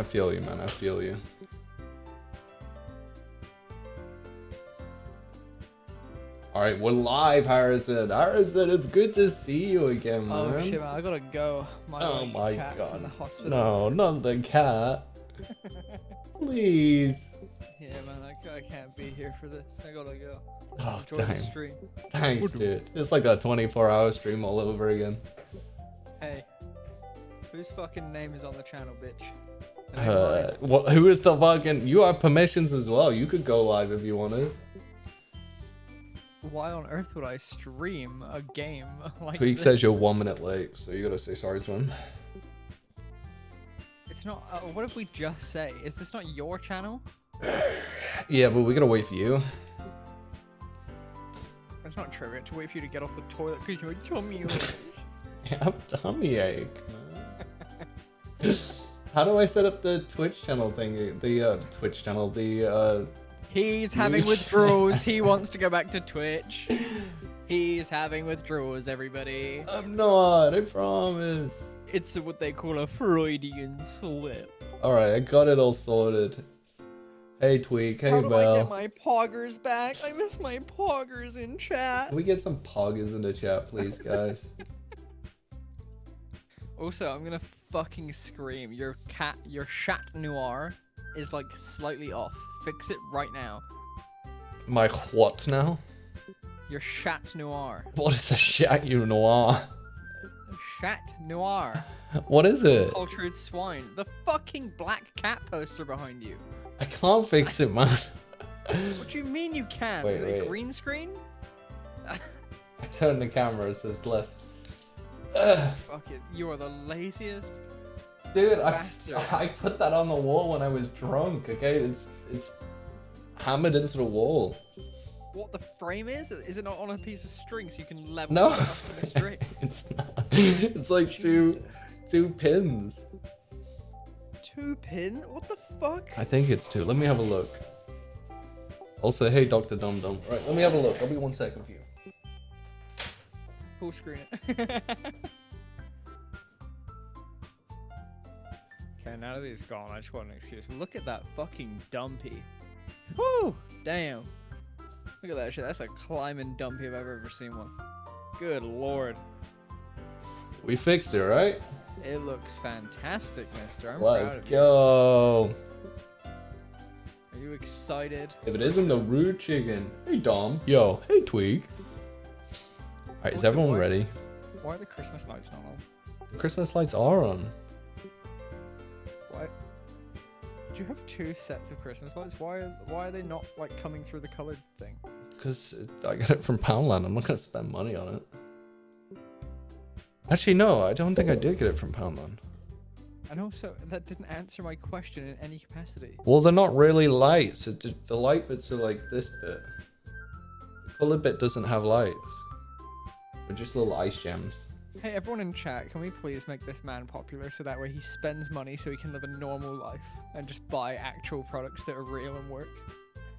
I feel you, man. I feel you. All right, we're live, Harrison. Harrison, it's good to see you again, man. Oh shit, man, I gotta go. My cat's god. in the hospital. No, not the cat. Please. Yeah, man, I can't be here for this. I gotta go. Oh, Enjoy the damn. stream. Thanks, dude. It's like a 24-hour stream all over again. Hey, whose fucking name is on the channel, bitch? Who is the fucking... You have permissions as well. You could go live if you wanted. Why on earth would I stream a game like Tweak this? says you're 1 minute late, so you gotta say sorry to him. It's not. What if we just say, is this not your channel? Yeah, but we gotta wait for you. That's not true. We have to wait for you to get off the toilet because you're tummy. I have tummy ache, man. How do I set up the Twitch channel thing? The Twitch channel, He's having withdrawals. He wants to go back to Twitch. He's having withdrawals, everybody. I'm not, I promise. It's what they call a Freudian slip. Alright, I got it all sorted. Hey Tweak, hey How do Bell. I get my poggers back? I miss my poggers in chat. Can we get some poggers in the chat, please, guys? Also, I'm gonna fucking scream. Your chat noir is like slightly off. Fix it right now. My what now? Your chat noir. What is a chat you noir? Chat noir. What is it? Cultured swine. The fucking black cat poster behind you. I can't fix it, man. What do you mean you can? Wait, With a wait. green screen? I turned the camera so it's less. Fuck it. You are the laziest. Dude, Bastard. I put that on the wall when I was drunk, okay? It's hammered into the wall. What the frame is? Is it not on a piece of string so you can level No. it up in the string? It's not. It's like two pins. 2 pin? What the fuck? I think it's 2. Let me have a look. Also, hey, Dr. Dum Dum. Right, let me have a look. I'll be 1 second for you. Full screen it. Okay, now that he's gone, I just want an excuse. Look at that fucking dumpy. Woo! Damn. Look at that shit. That's a climbing dumpy if I've ever seen one. Good lord. We fixed it, right? It looks fantastic, mister. I'm proud Let's of go. you. Are you excited? If it isn't the rude chicken. Hey, Dom. Yo. Hey, Tweak. Alright, is Also, everyone why- ready? Why are the Christmas lights not on? The Christmas lights are on. Why? Do you have 2 sets of Christmas lights? Why are they not like coming through the colored thing? Because I got it from Poundland. I'm not going to spend money on it. Actually, no. I don't think I did get it from Poundland. And also, that didn't answer my question in any capacity. Well, they're not really lights. The light bits are like this bit. The color bit doesn't have lights. They're just little ice gems. Hey, everyone in chat, can we please make this man popular so that way he spends money so he can live a normal life and just buy actual products that are real and work?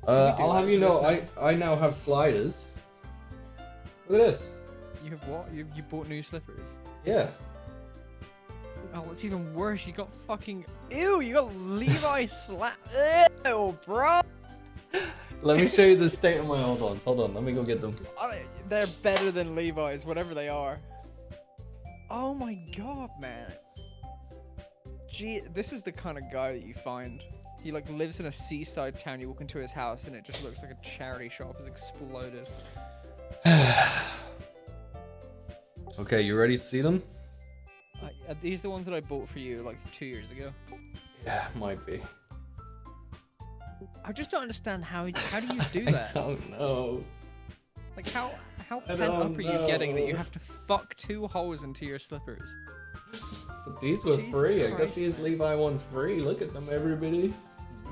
I'll have you know, I now have sliders. Look at this. You have what? You bought new slippers? Yeah. Oh, what's even worse? You got fucking... Ew, you got Levi slap... Ew, bro! Let me show you the state of my old ones. Hold on, let me go get them. They're better than Levi's, whatever they are. Oh my god, man. Gee, this is the kind of guy that you find. He like lives in a seaside town. You walk into his house and it just looks like a charity shop has exploded. Okay, you ready to see them? Are these the ones that I bought for you like 2 years ago? Yeah, might be. I just don't understand how do you do I that? don't know. Like how I pent up don't are you getting that you know. have to fuck 2 holes into your slippers? But these were Jesus free. I got Christ, these man. Levi ones free. Look at them, everybody.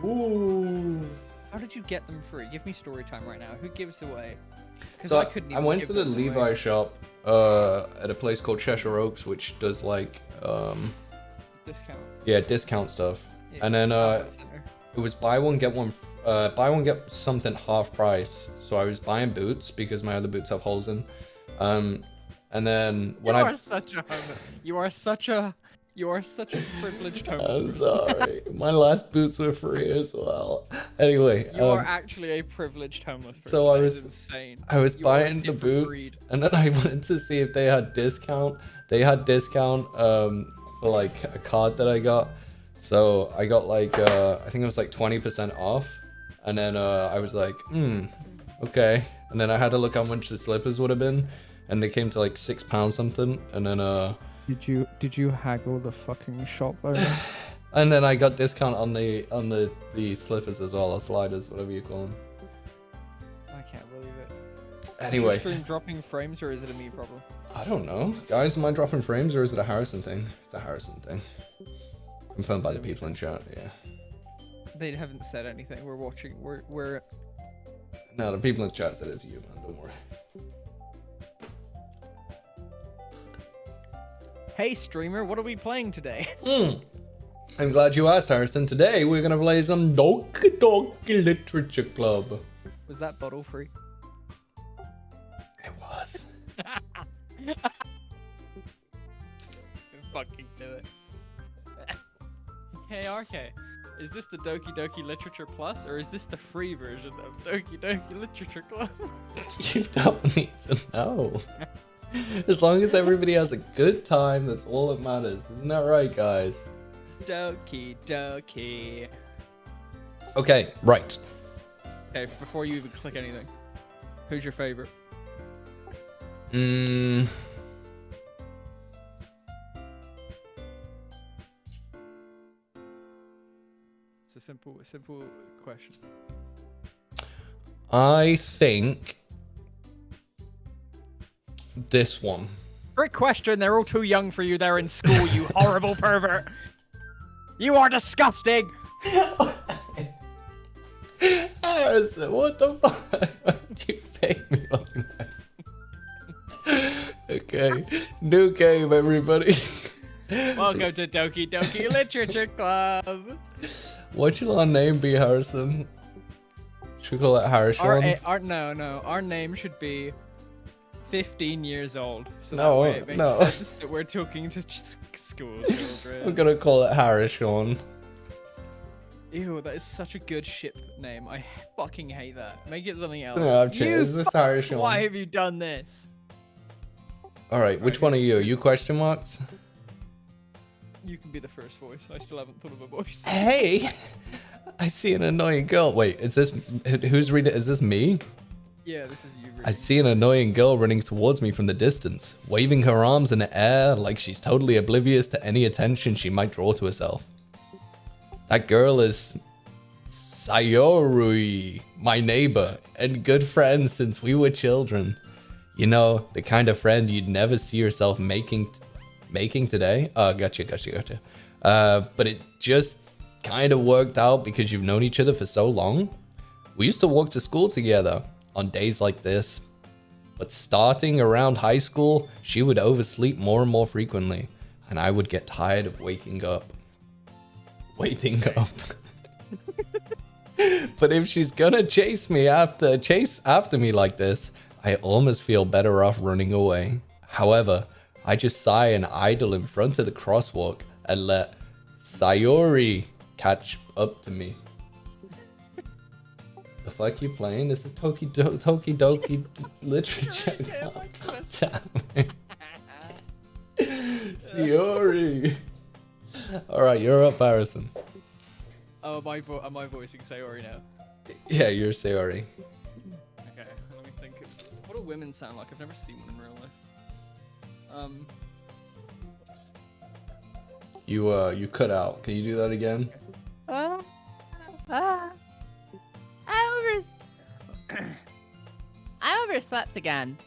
Ooh. How did you get them free? Give me story time right now. Who gives away? 'Cause So couldn't I even went give to the those Levi away. shop at a place called Cheshire Oaks, which does like Discount. yeah, discount stuff. Yeah, And then outlet center. it was buy one get get something half price. So I was buying boots because my other boots have holes in. And then when You are such a You are such a privileged I'm homeless person. sorry. My last boots were free as well. Anyway, You are actually a privileged homeless person. so That is insane. I was You are a buying the different boots, breed. and then I wanted to see if they had discount. They had discount for like a card that I got. So I got like I think it was like 20% off, and then I was like, okay. And then I had to look how much the slippers would have been, and they came to like £6 something. And then Did you haggle the fucking shop owner? and then I got discount on the slippers as well, or sliders, whatever you call them. I can't believe it. Anyway, Is your stream dropping frames or is it a me problem? I don't know, guys. Am I dropping frames or is it a Harrison thing? It's a Harrison thing. Confirmed by the people in chat. Yeah. They haven't said anything. We're watching. We're. No, the people in chat said it's you, man. Don't worry. Hey streamer, what are we playing today? I'm glad you asked, Harrison. Today we're gonna play some Doki Doki Literature Club. Was that bottle free? It was. Fucking do it. Hey RK, is this the Doki Doki Literature Plus or is this the free version of Doki Doki Literature Club? You don't need to know. As long as everybody has a good time, that's all that matters. Isn't that right, guys? Doki Doki. Okay, right. Okay, before you even click anything, who's your favorite? It's a simple question. I think this one. Great question. They're all too young for you. They're in school, you horrible pervert. You are disgusting. Harrison, what the fuck? Why'd you pay me like that? Okay, new game, everybody. Welcome to Doki Doki Literature Club. What should our name be, Harrison? Should we call it Harrison? No. Our name should be 15 years old. So No, that way it makes no. sense that we're talking to school children. I'm gonna call it Harrison. Ew, that is such a good ship name. I fucking hate that. Make it something else. No, I've changed. Is this Harrison? Why have you done this? Alright, which one are you? You question marks? You can be the first voice. I still haven't thought of a voice. Hey! I see an annoying girl. Wait, is this... Who's reading? Is this me? Yeah, this is you. Reading. I see an annoying girl running towards me from the distance, waving her arms in the air like she's totally oblivious to any attention she might draw to herself. That girl is Sayori, my neighbor, and good friend since we were children. You know, the kind of friend you'd never see yourself making today. Oh, gotcha. But it just kind of worked out because you've known each other for so long. We used to walk to school together on days like this. But starting around high school, she would oversleep more and more frequently, and I would get tired of waiting up. But if she's gonna chase after me like this, I almost feel better off running away. However, I just sigh and idle in front of the crosswalk and let Sayori catch up to me. The fuck you playing? This is Doki Doki Literature. God damn it. Sayori. Alright, you're up, Harrison. Oh, am I voicing Sayori now? Yeah, you're Sayori. Okay, let me think. What do women sound like? I've never seen one in real life. You cut out. Can you do that again? I overslept again.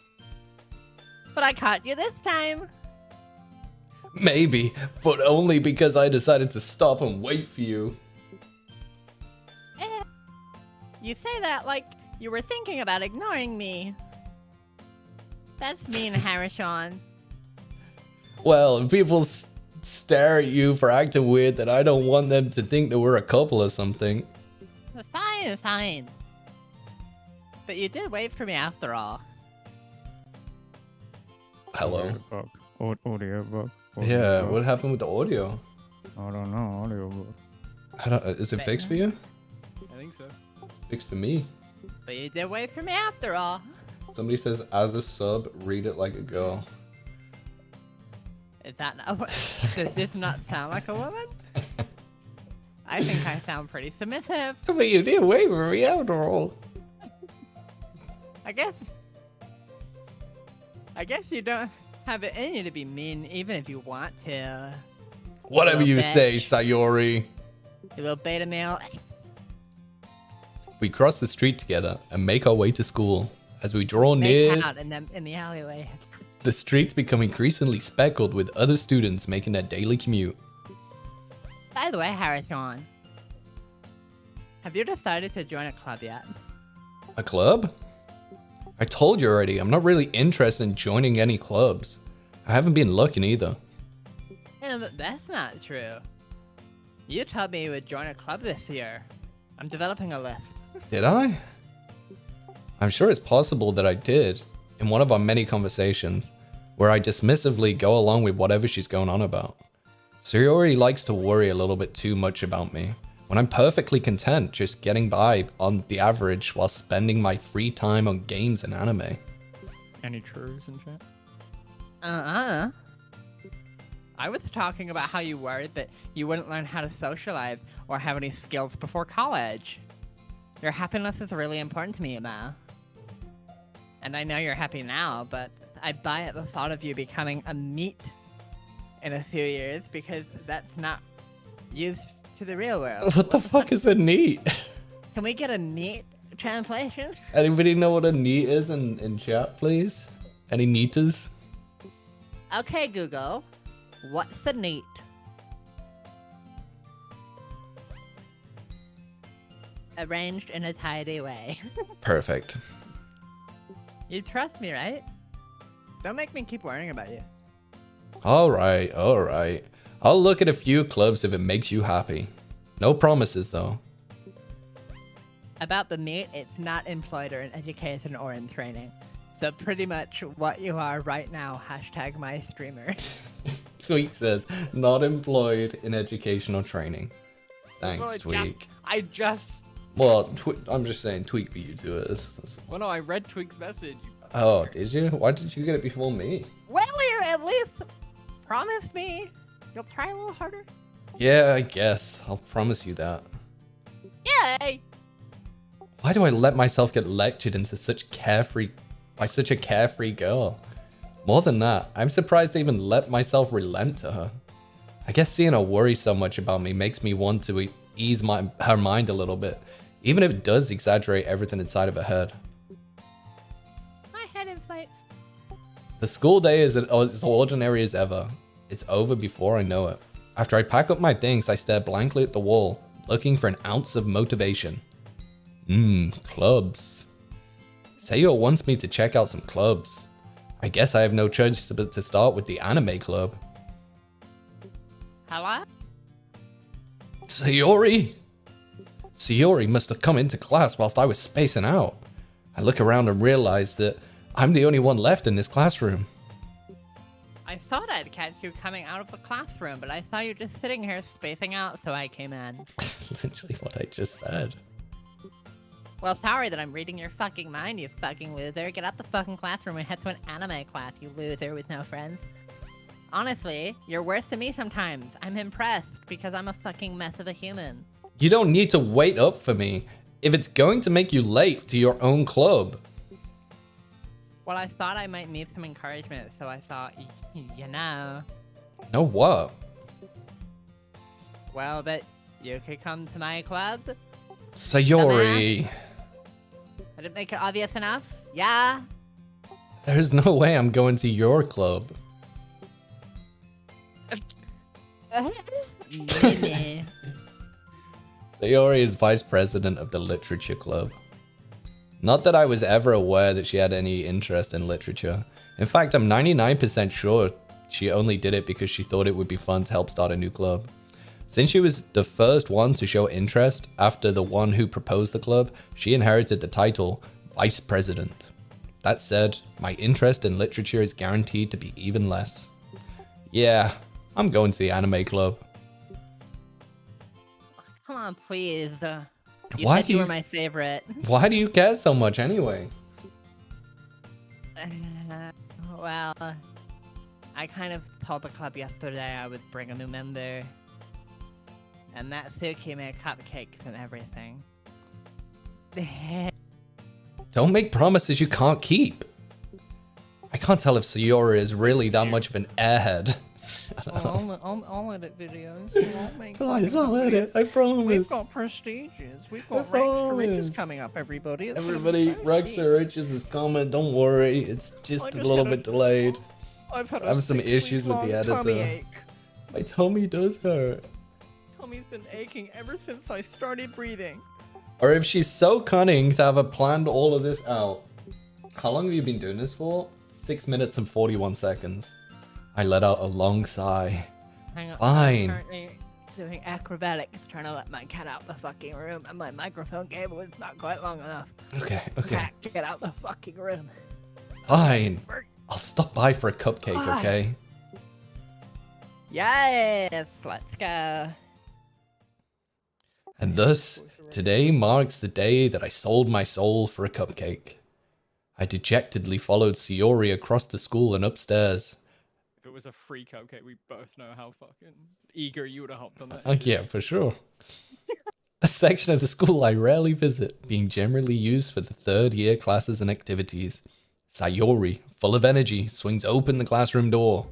But I caught you this time. Maybe, but only because I decided to stop and wait for you. You say that like you were thinking about ignoring me. That's mean, Harrison. Well, if people stare at you for acting weird, then I don't want them to think that we're a couple or something. It's fine. But you did wait for me after all. Hello. Audiobook. Yeah, what happened with the audio? I don't know. Audio. Is it fixed for you? I think so. It's fixed for me. But you did wait for me after all. Somebody says, as a sub, read it like a girl. Is that not, does this not sound like a woman? I think I sound pretty submissive. But you did wait for me after all. I guess you don't have it in you to be mean, even if you want to. Whatever you bitch. say, Sayori. You little beta male. We cross the street together and make our way to school. As we draw Make near, out in the alleyway. the streets become increasingly speckled with other students making their daily commute. By the way, Harrison, have you decided to join a club yet? A club? I told you already, I'm not really interested in joining any clubs. I haven't been looking either. No, that's not true. You told me you would join a club this year. I'm developing a list. Did I? I'm sure it's possible that I did, in one of our many conversations, where I dismissively go along with whatever she's going on about. Sayori likes to worry a little bit too much about me, when I'm perfectly content just getting by on the average while spending my free time on games and anime. Any truths in chat? I was talking about how you worried that you wouldn't learn how to socialize or have any skills before college. Your happiness is really important to me, Emma. And I know you're happy now, but I buy at the thought of you becoming a meat in a few years because that's not used to the real world. What the fuck is a neat? Can we get a meat translation? Anybody know what a neat is in chat, please? Any neaters? Okay, Google. What's a neat? Arranged in a tidy way. Perfect. You trust me, right? Don't make me keep worrying about you. Alright, alright. I'll look at a few clubs if it makes you happy. No promises though. About the meat, it's not employed or in education or in training. So pretty much what you are right now, hashtag my streamer. Tweak says, not employed in educational training. Thanks, Tweak. I just... Well, I'm just saying Tweak beat you to it. Well, no, I read Tweak's message. Oh, did you? Why did you get it before me? Will you at least promise me you'll try a little harder? Yeah, I guess. I'll promise you that. Yay! Why do I let myself get lectured into by such a carefree girl? More than that, I'm surprised I even let myself relent to her. I guess seeing her worry so much about me makes me want to ease her mind a little bit, even if it does exaggerate everything inside of her head. My head inflates. The school day is as ordinary as ever. It's over before I know it. After I pack up my things, I stare blankly at the wall, looking for an ounce of motivation. Clubs. Seiyo wants me to check out some clubs. I guess I have no choice but to start with the anime club. Hello? Sayori? Sayori must have come into class whilst I was spacing out. I look around and realize that I'm the only one left in this classroom. I thought I'd catch you coming out of the classroom, but I saw you just sitting here spacing out, so I came in. Literally what I just said. Well, sorry that I'm reading your fucking mind, you fucking loser. Get out the fucking classroom and head to an anime class, you loser with no friends. Honestly, you're worse than me sometimes. I'm impressed because I'm a fucking mess of a human. You don't need to wait up for me if it's going to make you late to your own club. Well, I thought I might need some encouragement, so I thought, you know. Know what? Well, but you could come to my club? Sayori. I didn't make it obvious enough? Yeah? There's no way I'm going to your club. Sayori is vice president of the literature club. Not that I was ever aware that she had any interest in literature. In fact, I'm 99% sure she only did it because she thought it would be fun to help start a new club. Since she was the first one to show interest after the one who proposed the club, she inherited the title Vice President. That said, my interest in literature is guaranteed to be even less. Yeah, I'm going to the anime club. Come on, please. You Why said do you you- were my favorite. Why do you care so much anyway? Well, I kind of told the club yesterday I would bring a new member. And that Suki made cupcakes and everything. Don't make promises you can't keep. I can't tell if Sayori is really that much of an airhead. I'll edit videos. I'll make Guys, I'll edit. I We've promise. got prestiges. We've got Ranks to Riches promise. coming up, everybody. It's gonna be Everybody, so Rex sweet. Riches is coming. Don't worry. It's just I a just little had a- bit delayed. I've had I have some 6 issues with the week-long tummy editor. ache. My tummy does hurt. Tummy's been aching ever since I started breathing. Or if she's so cunning to have planned all of this out. How long have you been doing this for? 6 minutes and 41 seconds. I let out a long sigh. Hang on. Fine. I'm currently doing acrobatics, trying to let my cat out the fucking room, and my microphone cable is not quite long enough. Okay. Cat, get out the fucking room. Fine. I'll stop by for a cupcake, Fine. okay? Yes, let's go. And thus, today marks the day that I sold my soul for a cupcake. I dejectedly followed Sayori across the school and upstairs. If it was a free cupcake, we both know how fucking eager you would have hopped on that. Oh, yeah, for sure. A section of the school I rarely visit, being generally used for the third year classes and activities. Sayori, full of energy, swings open the classroom door.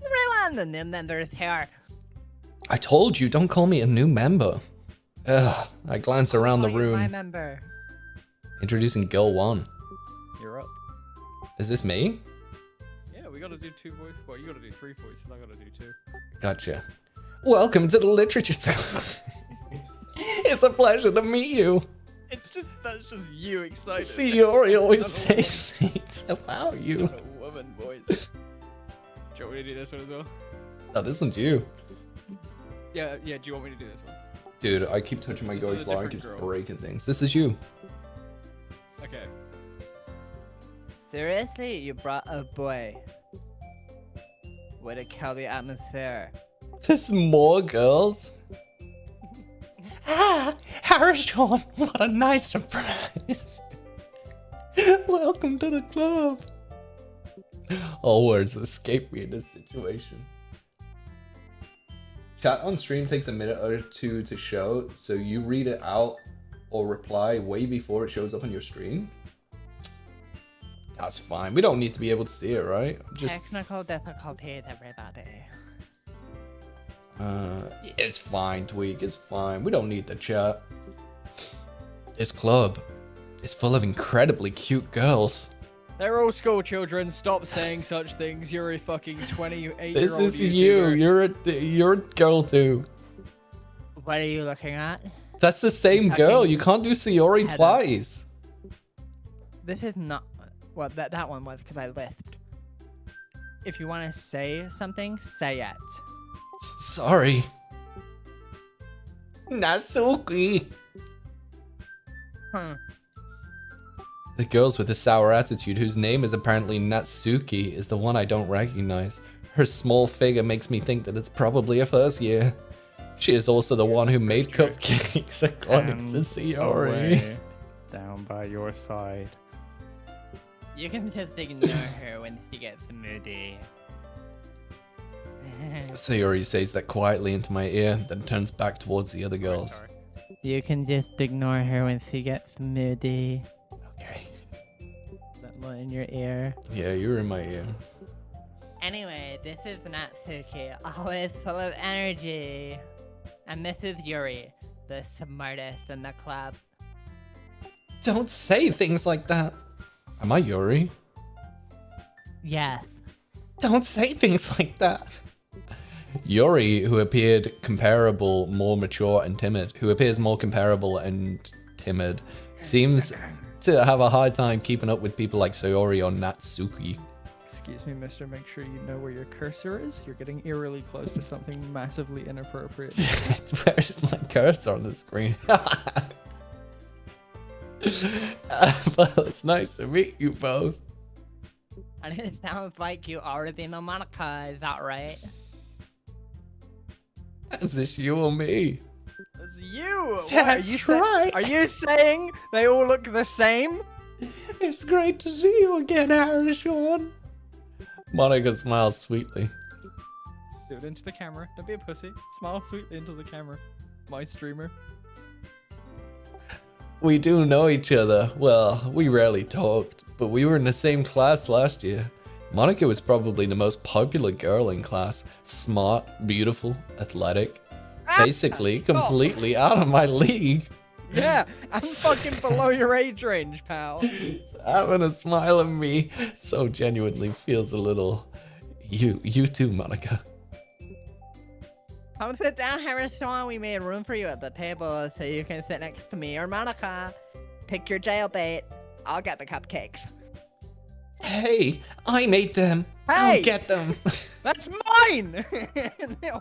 Everyone, the new members here. I told you, don't call me a new member. Ugh, I glance around the Oh, you're my room, member. introducing Girl 1. You're up. Is this me? Yeah, we gotta do 2 voices. Well, you gotta do 3 voices. I gotta do 2. Gotcha. Welcome to the literature school. It's a pleasure to meet you. That's just you excited. Sayori always says things about you. A woman voice. Do you want me to do this one as well? Oh, this one's you. Yeah. Do you want me to do this one? Dude, I keep touching my This is a ghost line, different keeps girl. breaking things. This is you. Okay. Seriously, you brought a boy. Way to kill the atmosphere. There's more girls. Harrison, what a nice surprise. Welcome to the club. All words escape me in this situation. Chat on stream takes a minute or two to show, so you read it out or reply way before it shows up on your stream. That's fine. We don't need to be able to see it, right? Just Technical difficulties, everybody. it's fine, Tweak. It's fine. We don't need the chat. This club is full of incredibly cute girls. They're all school children. Stop saying such things. You're a fucking 28-year-old This is YouTuber. you. You're a girl too. What are you looking at? That's the same girl. You can't do Sayori Head up. twice. This is not. Well, that one was because I lisped. If you want to say something, say it. Sorry. Natsuki. The girls with the sour attitude, whose name is apparently Natsuki, is the one I don't recognize. Her small figure makes me think that it's probably a first year. She is also the one who made cupcakes, according to Sayori. Down by your side. You can just ignore her when she gets moody. Sayori says that quietly into my ear, then turns back towards the other girls. Sorry. You can just ignore her when she gets moody. Okay. That one in your ear. Yeah, you're in my ear. Anyway, this is Natsuki, always full of energy. And this is Yuri, the smartest in the club. Don't say things like that. Am I Yuri? Yes. Don't say things like that. Yuri, who appeared comparable, more mature and timid, seems to have a hard time keeping up with people like Sayori or Natsuki. Excuse me, mister. Make sure you know where your cursor is. You're getting eerily close to something massively inappropriate. Where's my cursor on the screen? Well, it's nice to meet you both. And it sounds like you already know Monica, is that right? Is this you or me? It's you. That's right. Are you saying they all look the same? It's great to see you again, Harry Sean. Monica smiles sweetly. Do it into the camera. Don't be a pussy. Smile sweetly into the camera. My streamer. We do know each other. Well, we rarely talked, but we were in the same class last year. Monica was probably the most popular girl in class. Smart, beautiful, athletic. Basically, stop. completely out of my league. Yeah, I'm fucking below your age range, pal. Having a smile at me so genuinely feels a little... You too, Monica. Come sit down, Harrison. We made room for you at the table so you can sit next to me or Monica. Pick your jailbait. I'll get the cupcakes. Hey, I made them. Hey! I'll get them. That's mine!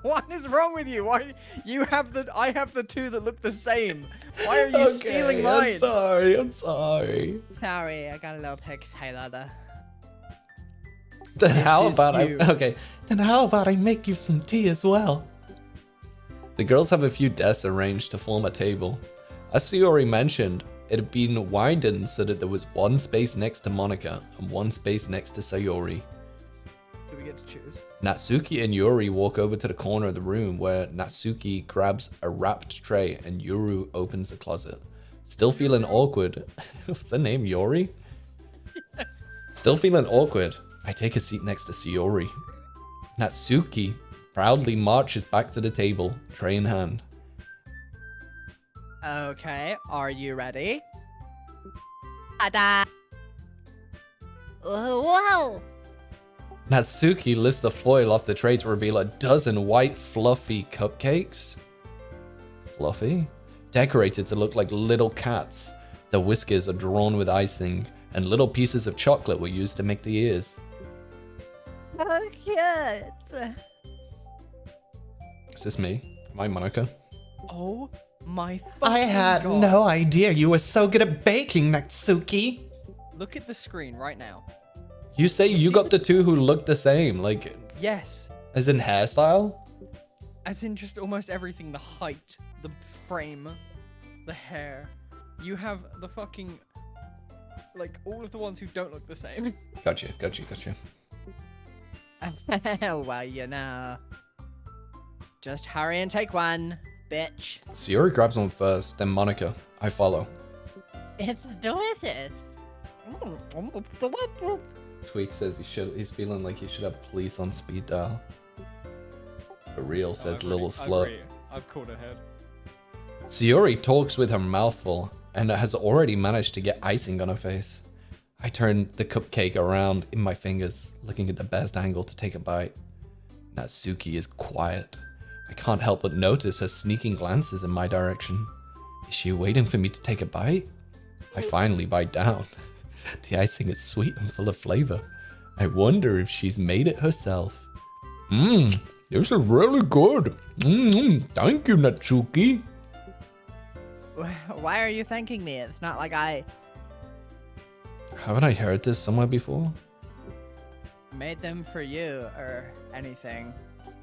What is wrong with you? Why I have the two that look the same. Why are you stealing mine? I'm sorry. Sorry, I got a little pick, Taylor. Then how is about you. Then how about I make you some tea as well? The girls have a few desks arranged to form a table. As Sayori mentioned, it had been widened so that there was one space next to Monica and one space next to Sayori. Do we get to choose? Natsuki and Yuri walk over to the corner of the room where Natsuki grabs a wrapped tray and Yuru opens the closet. Still feeling awkward. What's her name, Yuri? Still feeling awkward, I take a seat next to Sayori. Natsuki proudly marches back to the table, tray in hand. Okay, are you ready? Ta-da! Whoa! Natsuki lifts the foil off the tray to reveal a dozen white, fluffy cupcakes. Fluffy? Decorated to look like little cats. The whiskers are drawn with icing, and little pieces of chocolate were used to make the ears. Oh, cute! Is this me? Am I Monica? Oh my I fucking had God. no idea you were so good at baking, Natsuki. Look at the screen right now. You say you got the two who look the same, like, Yes. as in hairstyle? As in just almost everything. The height, the frame, the hair. You have the fucking... Like, all of the ones who don't look the same. Gotcha. Well, you know. Just hurry and take one, bitch. Sayori grabs one first, then Monica. I follow. It's delicious. Tweak says he's feeling like he should have police on speed dial. For real, says little slut. I've caught ahead. Sayori talks with her mouth full and has already managed to get icing on her face. I turn the cupcake around in my fingers, looking at the best angle to take a bite. Natsuki is quiet. I can't help but notice her sneaking glances in my direction. Is she waiting for me to take a bite? I finally bite down. The icing is sweet and full of flavor. I wonder if she's made it herself. This is really good. Thank you, Natsuki. Why are you thanking me? It's not like I Haven't I heard this somewhere before? made them for you or anything.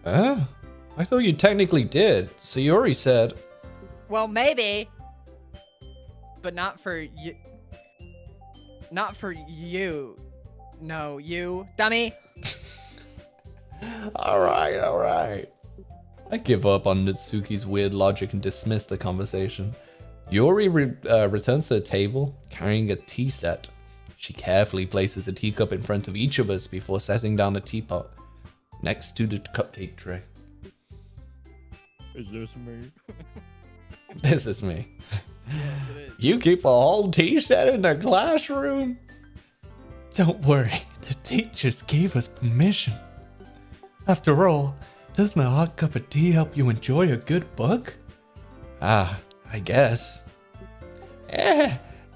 I thought you technically did. Sayori said... Well, maybe. But not for you. Not for you. No, you. Dummy. Alright. I give up on Natsuki's weird logic and dismiss the conversation. Yuri returns to the table, carrying a tea set. She carefully places a teacup in front of each of us before setting down a teapot next to the cupcake tray. Is this me? This is me. Yes, it is. You keep a whole tea set in the classroom? Don't worry, the teachers gave us permission. After all, doesn't a hot cup of tea help you enjoy a good book? I guess.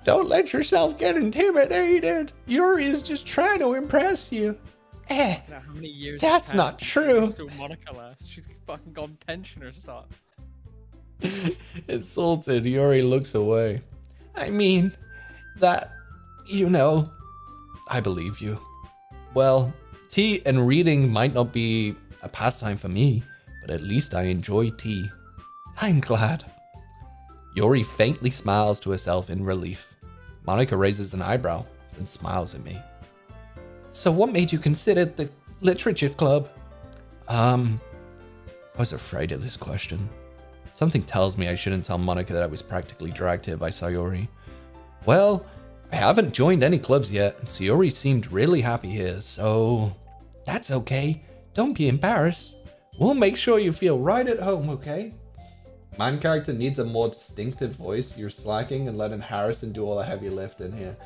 Don't let yourself get intimidated. Yuri is just trying to impress you. Now, how many years That's have not passed true. since Still Monica last. She's fucking gone pensioner stuff. Insulted, Yuri looks away. I mean, that, I believe you. Well, tea and reading might not be a pastime for me, but at least I enjoy tea. I'm glad. Yuri faintly smiles to herself in relief. Monica raises an eyebrow and smiles at me. So what made you consider the literature club? I was afraid of this question. Something tells me I shouldn't tell Monica that I was practically dragged here by Sayori. Well, I haven't joined any clubs yet, and Sayori seemed really happy here, so that's okay. Don't be embarrassed. We'll make sure you feel right at home, okay? My character needs a more distinctive voice. You're slacking and letting Harrison do all the heavy lifting here.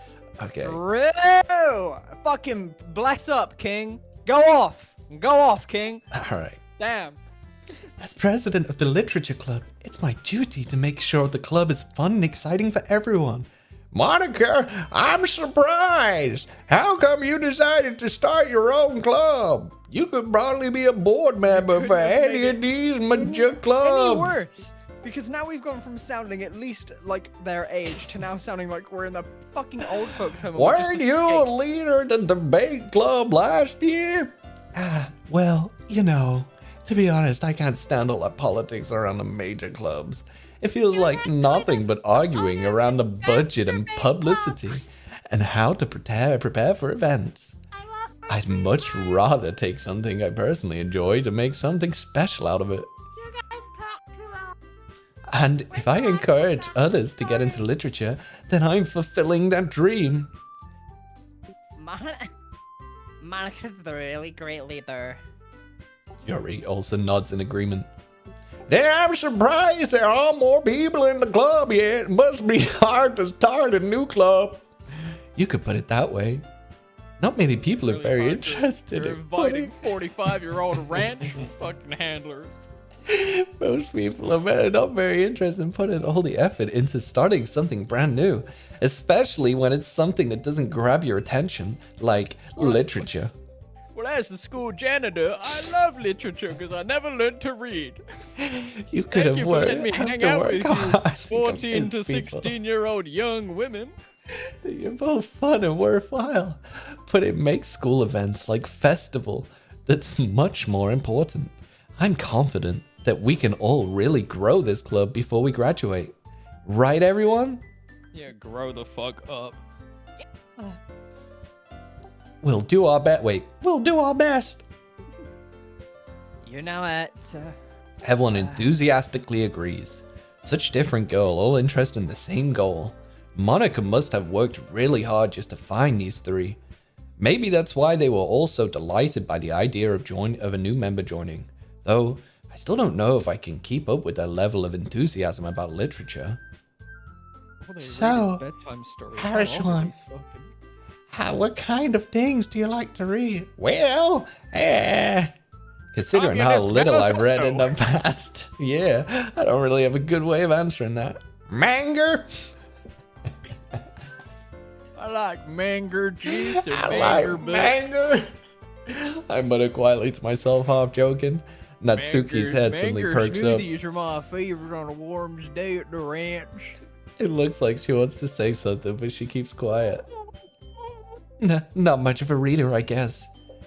Okay. Real! Fucking bless up, King. Go off. Go off, King. All right. Damn. As president of the literature club, it's my duty to make sure the club is fun and exciting for everyone. Monica, I'm surprised. How come you decided to start your own club? You could probably be a board member for any of these major clubs. Any worse? Because now we've gone from sounding at least like their age to now sounding like we're in the fucking old folks home. Weren't you a leader of the debate club last year? Well, you know, to be honest, I can't stand all that politics around the major clubs. It feels like nothing but arguing around the budget and publicity and how to prepare for events. I'd much rather take something I personally enjoy to make something special out of it. And if I encourage others to get into literature, then I'm fulfilling their dream. Monica's the really great leader. Yuri also nods in agreement. Then I'm surprised there aren't more people in the club yet. It must be hard to start a new club. You could put it that way. Not many people are very interested in inviting 45-year-old ranch fucking handlers. Most people are not very interested in putting all the effort into starting something brand new, especially when it's something that doesn't grab your attention, like literature. Well, as the school janitor, I love literature because I never learned to read. You could have worked. Me hang out with you 14 to 16-year-old young women. You're both fun and worthwhile, but it makes school events like festival that's much more important. I'm confident that we can all really grow this club before we graduate. Right, everyone? Yeah, grow the fuck up. We'll do our best. Wait, we'll do our best. You know it. Everyone enthusiastically agrees. Such different girl, all interested in the same goal. Monica must have worked really hard just to find these three. Maybe that's why they were all so delighted by the idea of a new member joining. Though, I still don't know if I can keep up with their level of enthusiasm about literature. So, Harrison, what kind of things do you like to read? Well, considering how little I've read in the past, yeah, I don't really have a good way of answering that. Manga? I like manga juice and manga. I muttered quietly to myself, half joking. Natsuki's head suddenly perks up. Smoothies are my favorite on a warm day at the ranch. It looks like she wants to say something, but she keeps quiet. Not much of a reader, I guess.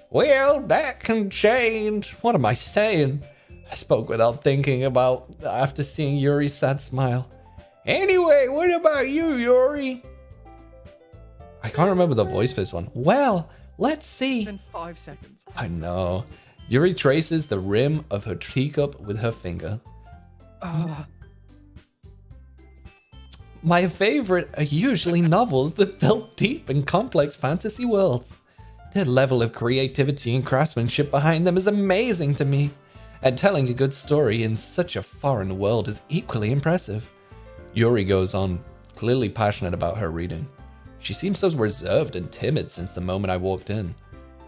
Well, that can change. What am I saying? I spoke without thinking after seeing Yuri's sad smile. Anyway, what about you, Yuri? I can't remember the voice for this one. Well, let's see. In 5 seconds. I know. Yuri traces the rim of her teacup with her finger. My favorite are usually novels that build deep and complex fantasy worlds. The level of creativity and craftsmanship behind them is amazing to me, and telling a good story in such a foreign world is equally impressive. Yuri goes on, clearly passionate about her reading. She seems so reserved and timid since the moment I walked in,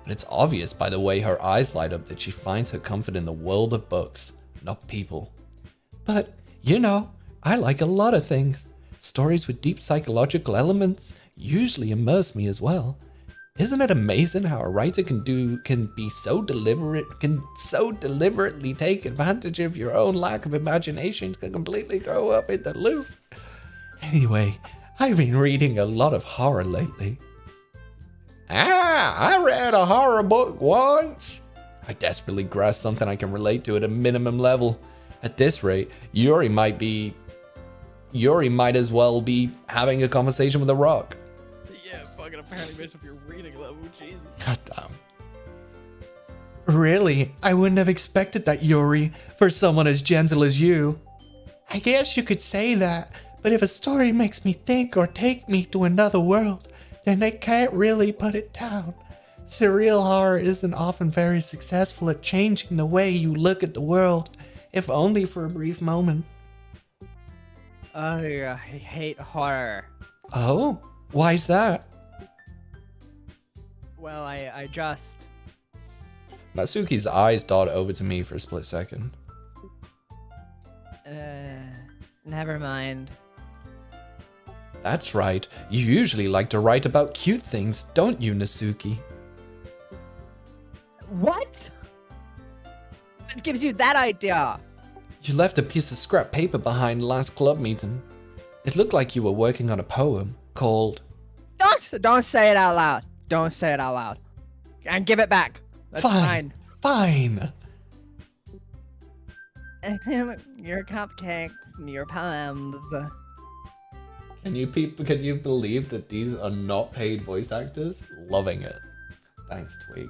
but it's obvious by the way her eyes light up that she finds her comfort in the world of books, not people. But, you know, I like a lot of things. Stories with deep psychological elements usually immerse me as well. Isn't it amazing how a writer can so deliberately take advantage of your own lack of imagination to completely throw up in the loop? Anyway, I've been reading a lot of horror lately. I read a horror book once. I desperately grasp something I can relate to at a minimum level. At this rate, Yuri might as well be having a conversation with a rock. Yeah, fucking apparently based off your reading level, Jesus. God damn. Really? I wouldn't have expected that, Yuri, for someone as gentle as you. I guess you could say that, but if a story makes me think or take me to another world, then I can't really put it down. Surreal horror isn't often very successful at changing the way you look at the world, if only for a brief moment. Oh, I hate horror. Oh? Why's that? Well, I just... Natsuki's eyes dart over to me for a split second. Never mind. That's right. You usually like to write about cute things, don't you, Natsuki? What? What gives you that idea? You left a piece of scrap paper behind last club meeting. It looked like you were working on a poem called... Don't say it out loud. Don't say it out loud. And give it back. That's fine. Fine. Your cupcakes, your poems. Can you believe that these are not paid voice actors? Loving it. Thanks, Twig.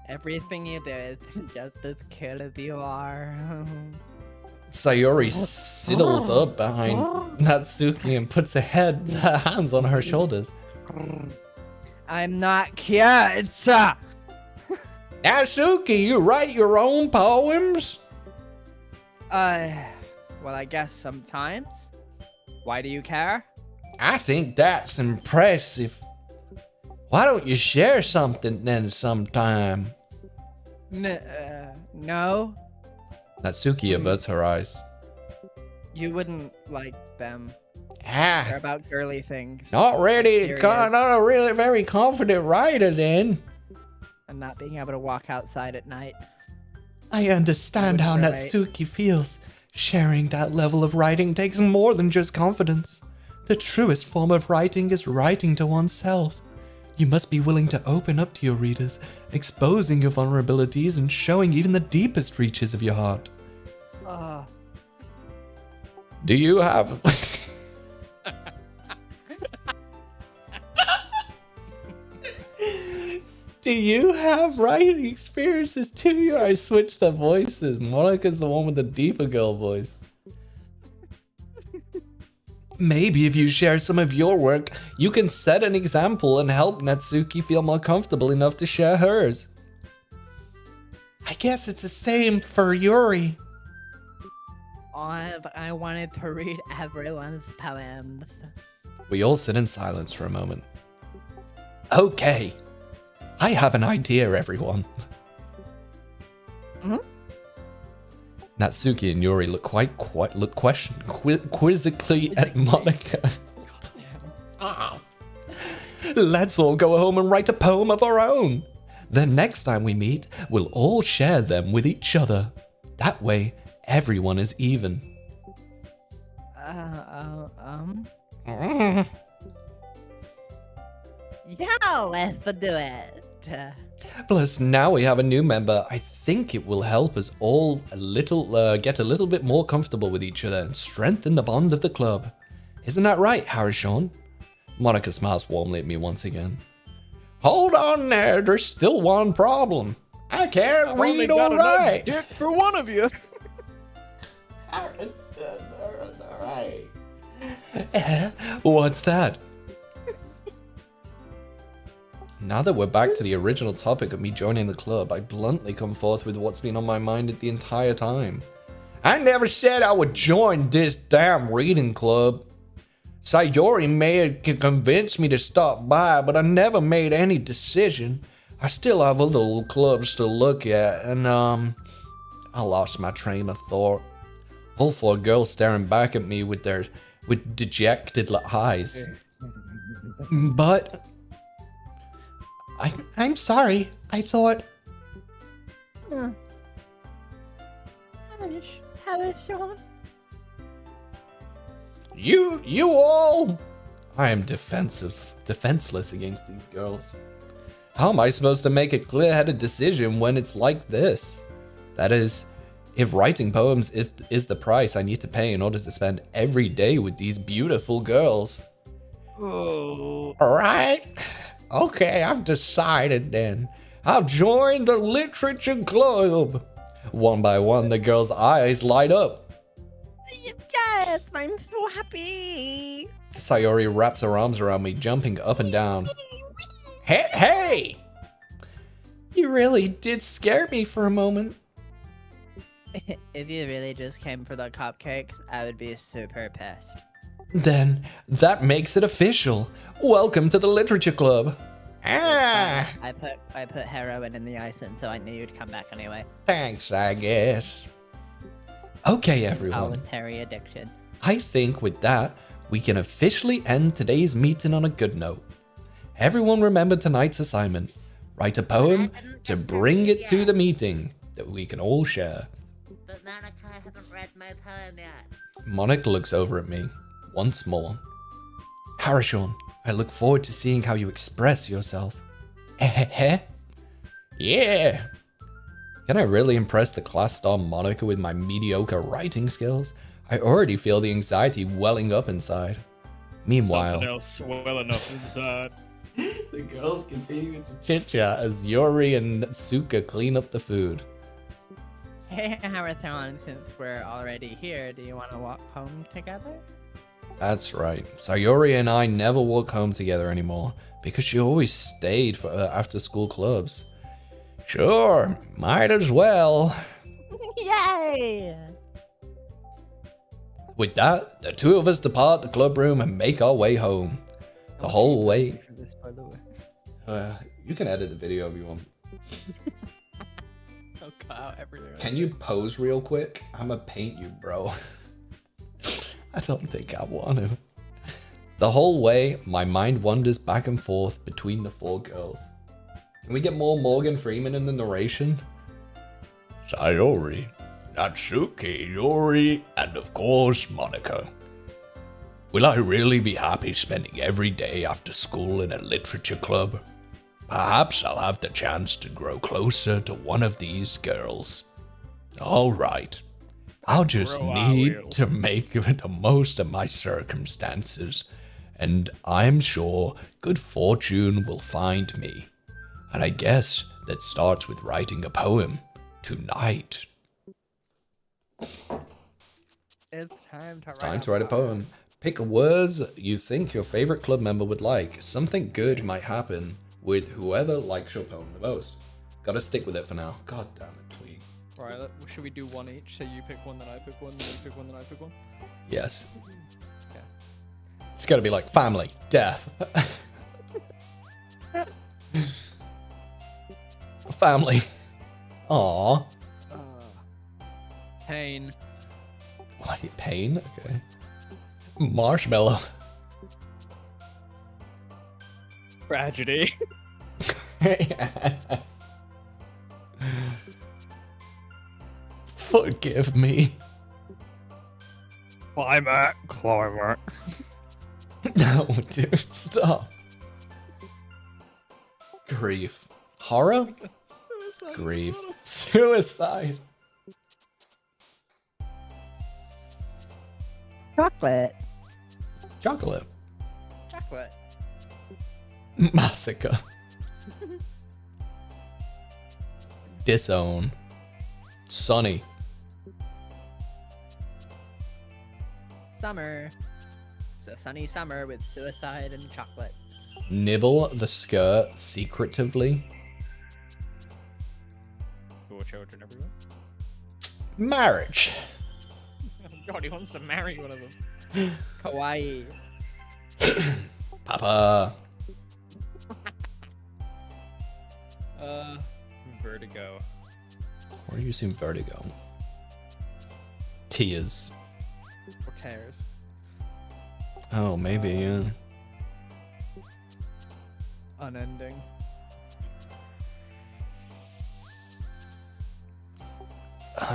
Everything you do is just as cute as you are. Sayori sidles up behind Natsuki and puts her hands on her shoulders. I'm not cute. Natsuki, you write your own poems? Well, I guess sometimes. Why do you care? I think that's impressive. Why don't you share something then sometime? No. Natsuki averts her eyes. You wouldn't like them. Ah, They're about girly things. not a really very confident writer then. And not being able to walk outside at night. I understand how relate. Natsuki feels. Sharing that level of writing takes more than just confidence. The truest form of writing is writing to oneself. You must be willing to open up to your readers, exposing your vulnerabilities and showing even the deepest reaches of your heart. Do you have... Do you have writing experiences too? I switched the voices. Monica's the one with the deeper girl voice. Maybe if you share some of your work, you can set an example and help Natsuki feel more comfortable enough to share hers. I guess it's the same for Yuri. I wanted to read everyone's poems. We all sit in silence for a moment. Okay. I have an idea, everyone. Natsuki and Yuri look quizzically at Monica. Let's all go home and write a poem of our own. Then next time we meet, we'll all share them with each other. That way, everyone is even. Yeah, let's do it. Plus, now we have a new member. I think it will help us all get a little bit more comfortable with each other and strengthen the bond of the club. Isn't that right, Harishon? Monica smiles warmly at me once again. Hold on there, there's still one problem. I can't read or write. Dick for one of you. Harrison, alright. What's that? Now that we're back to the original topic of me joining the club, I bluntly come forth with what's been on my mind the entire time. I never said I would join this damn reading club. Sayori may have convinced me to stop by, but I never made any decision. I still have other little clubs to look at, and I lost my train of thought. All four girls staring back at me with dejected eyes. But... I'm sorry. I thought... Harishon? You all... I am defenseless against these girls. How am I supposed to make a clear-headed decision when it's like this? That is, if writing poems is the price I need to pay in order to spend every day with these beautiful girls. Oh. Alright. Okay, I've decided then. I'll join the literature club. One by one, the girls' eyes light up. Yes, I'm so happy. Sayori wraps her arms around me, jumping up and down. Hey! You really did scare me for a moment. If you really just came for the cupcakes, I would be super pissed. Then, that makes it official. Welcome to the literature club. Ah! I put heroin in the icing, so I knew you'd come back anyway. Thanks, I guess. Okay, everyone. Voluntary addiction. I think with that, we can officially end today's meeting on a good note. Everyone remember tonight's assignment. Write a poem to bring it to the meeting that we can all share. But Monica, I haven't read my poem yet. Monica looks over at me once more. Harishon, I look forward to seeing how you express yourself. Yeah. Can I really impress the class star Monica with my mediocre writing skills? I already feel the anxiety welling up inside. Meanwhile, Something else well enough inside. the girls continue to chit-chat as Yori and Natsuka clean up the food. Hey, Harathon, since we're already here, do you want to walk home together? That's right. Sayori and I never walk home together anymore because she always stayed for after school clubs. Sure, might as well. Yay! With that, the two of us depart the club room and make our way home. The whole way. This, by the way. You can edit the video if you want. I'll cut out everything. Can you pose real quick? I'ma paint you, bro. I don't think I want to. The whole way, my mind wanders back and forth between the four girls. Can we get more Morgan Freeman in the narration? Sayori, Natsuki, Yori, and of course Monica. Will I really be happy spending every day after school in a literature club? Perhaps I'll have the chance to grow closer to one of these girls. All right. I'll just need to make the most of my circumstances, and I'm sure good fortune will find me. And I guess that starts with writing a poem tonight. It's time to It's time to write a poem. Pick words you think your favorite club member would like. Something good might happen with whoever likes your poem the most. Gotta stick with it for now. God damn it, Tweet. Right, should we do one each? So you pick one, then I pick one, then you pick one, then I pick one? Yes. Okay. It's gotta be like family, death. Family. Aww. Pain. What? Pain? Okay. Marshmallow. Tragedy. Forgive me. Climax. No, dude, stop. Grief. Horror? Grief. Suicide. Chocolate. Chocolate. Chocolate. Massacre. Disown. Sunny. Summer. It's a sunny summer with suicide and chocolate. Nibble the skirt secretively. Cool children everywhere. Marriage. Oh God, he wants to marry one of them. Kawaii. Papa. Vertigo. Why are you using vertigo? Tears. Or cares. Oh, maybe, yeah. Unending. He's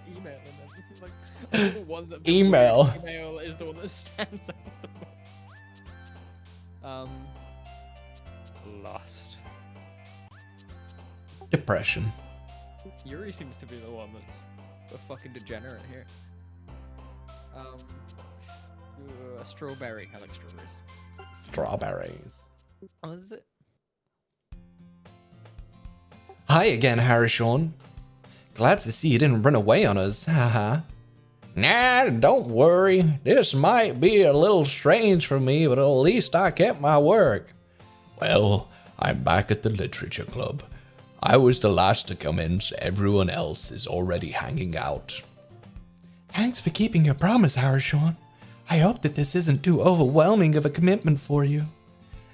emailing them. This is like the one that Email. Email is the one that stands out the most. Lost. Depression. Yuri seems to be the one that's the fucking degenerate here. Strawberry. I like strawberries. Strawberries. What is it? Hi again, Harrison. Glad to see you didn't run away on us, haha. Nah, don't worry. This might be a little strange for me, but at least I kept my work. Well, I'm back at the literature club. I was the last to come in, so everyone else is already hanging out. Thanks for keeping your promise, Harrison. I hope that this isn't too overwhelming of a commitment for you.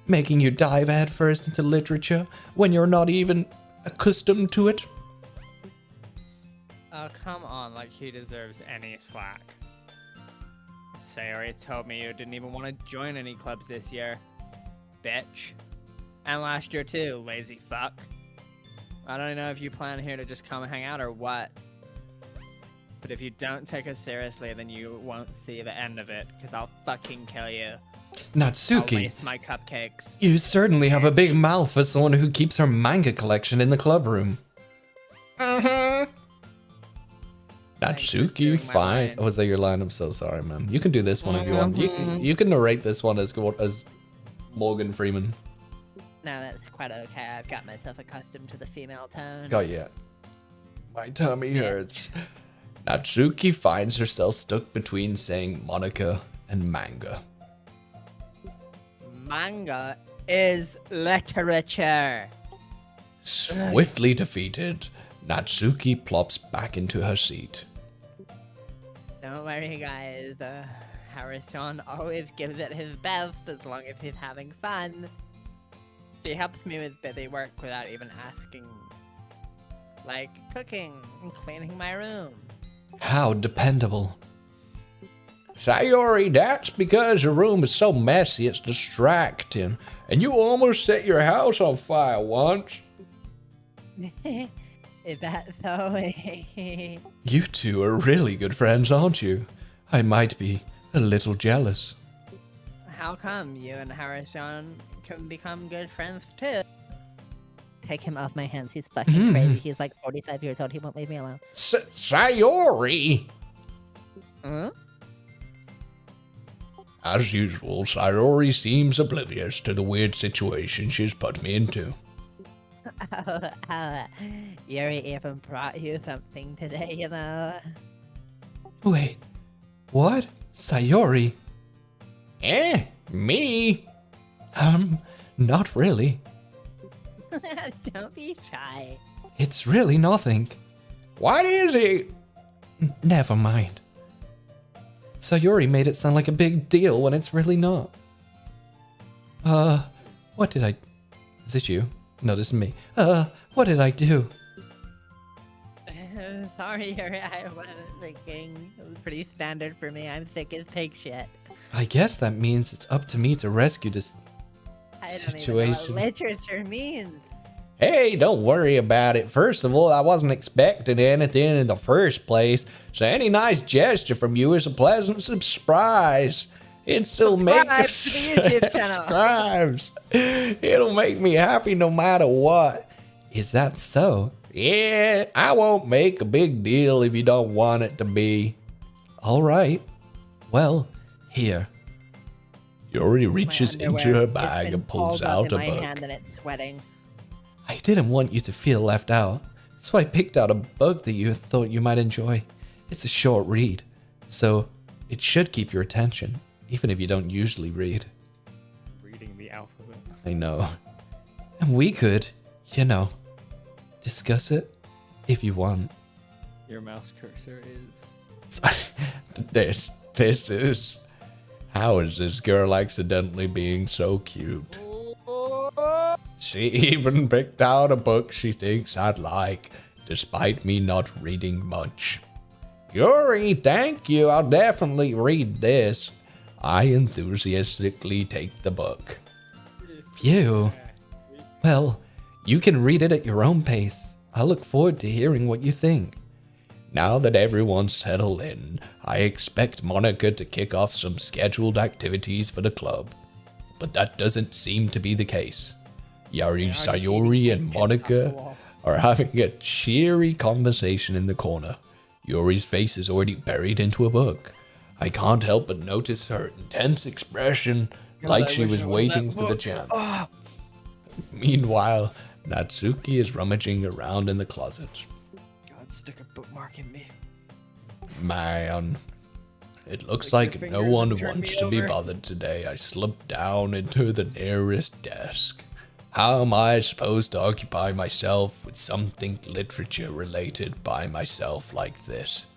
Making you dive headfirst into literature when you're not even accustomed to it. Oh, come on, like he deserves any slack. Sayori told me you didn't even want to join any clubs this year. Bitch. And last year too, lazy fuck. I don't know if you plan here to just come hang out or what. But if you don't take us seriously, then you won't see the end of it, because I'll fucking kill you. I'll Natsuki, waste my cupcakes. you certainly have a big mouth for someone who keeps her manga collection in the club room. Thanks for Natsuki, stealing my fine. line. Oh, was that your line? I'm so sorry, man. You can do this one if you want. You can narrate this one as Morgan Freeman. No, that's quite okay. I've got myself accustomed to the female tone. Oh yeah. My tummy hurts. Natsuki finds herself stuck between saying Monica and manga. Manga is literature. Swiftly defeated, Natsuki plops back into her seat. Don't worry, guys. Harrison always gives it his best as long as he's having fun. She helps me with busy work without even asking. Like cooking and cleaning my room. How dependable. Sayori, that's because your room is so messy it's distracting, and you almost set your house on fire once. Is that so? You two are really good friends, aren't you? I might be a little jealous. How come you and Harrison can become good friends too? Take him off my hands. He's fucking crazy. He's like 45 years old. He won't leave me alone. Sayori! Huh? As usual, Sayori seems oblivious to the weird situation she's put me into. Yuri even brought you something today, you know. Wait, what? Sayori? Me? Not really. Don't be shy. It's really nothing. What is it? Never mind. Sayori made it sound like a big deal when it's really not. What did I... Is it you? No, this is me. What did I do? Sorry, Yuri, I wasn't thinking. It was pretty standard for me. I'm thick as pig shit. I guess that means it's up to me to rescue this I don't situation. even know what literature means. Hey, don't worry about it. First of all, I wasn't expecting anything in the first place, so any nice gesture from you is a pleasant surprise. It still makes Subscribe to the YouTube channel. subscribes. It'll make me happy no matter what. Is that so? Yeah, I won't make a big deal if you don't want it to be. All right. Well, here. Yuri reaches My into underwear her has bag been and pulls balled up out a in my book. hand and it's sweating. I didn't want you to feel left out, so I picked out a book that you thought you might enjoy. It's a short read, so it should keep your attention, even if you don't usually read. Reading the alphabet. I know. And we could, discuss it if you want. Your mouse cursor is. This is... How is this girl accidentally being so cute? She even picked out a book she thinks I'd like, despite me not reading much. Yuri, thank you. I'll definitely read this. I enthusiastically take the book. Phew. Well, you can read it at your own pace. I look forward to hearing what you think. Now that everyone's settled in, I expect Monica to kick off some scheduled activities for the club. but that doesn't seem to be the case. Yari, Yeah, I just Sayori, eating and chips off the Monica wall. are having a cheery conversation in the corner. Yuri's face is already buried into a book. I can't help but notice her intense expression, God, like I she wish was it was waiting that for the book. chance. Ah. Meanwhile, Natsuki is rummaging around in the closet. God, stick a bookmark in me. Man, it looks Lick your like no fingers one and turn wants me to be over. bothered today. I slipped down into the nearest desk. How am I supposed to occupy myself with something literature related by myself like this?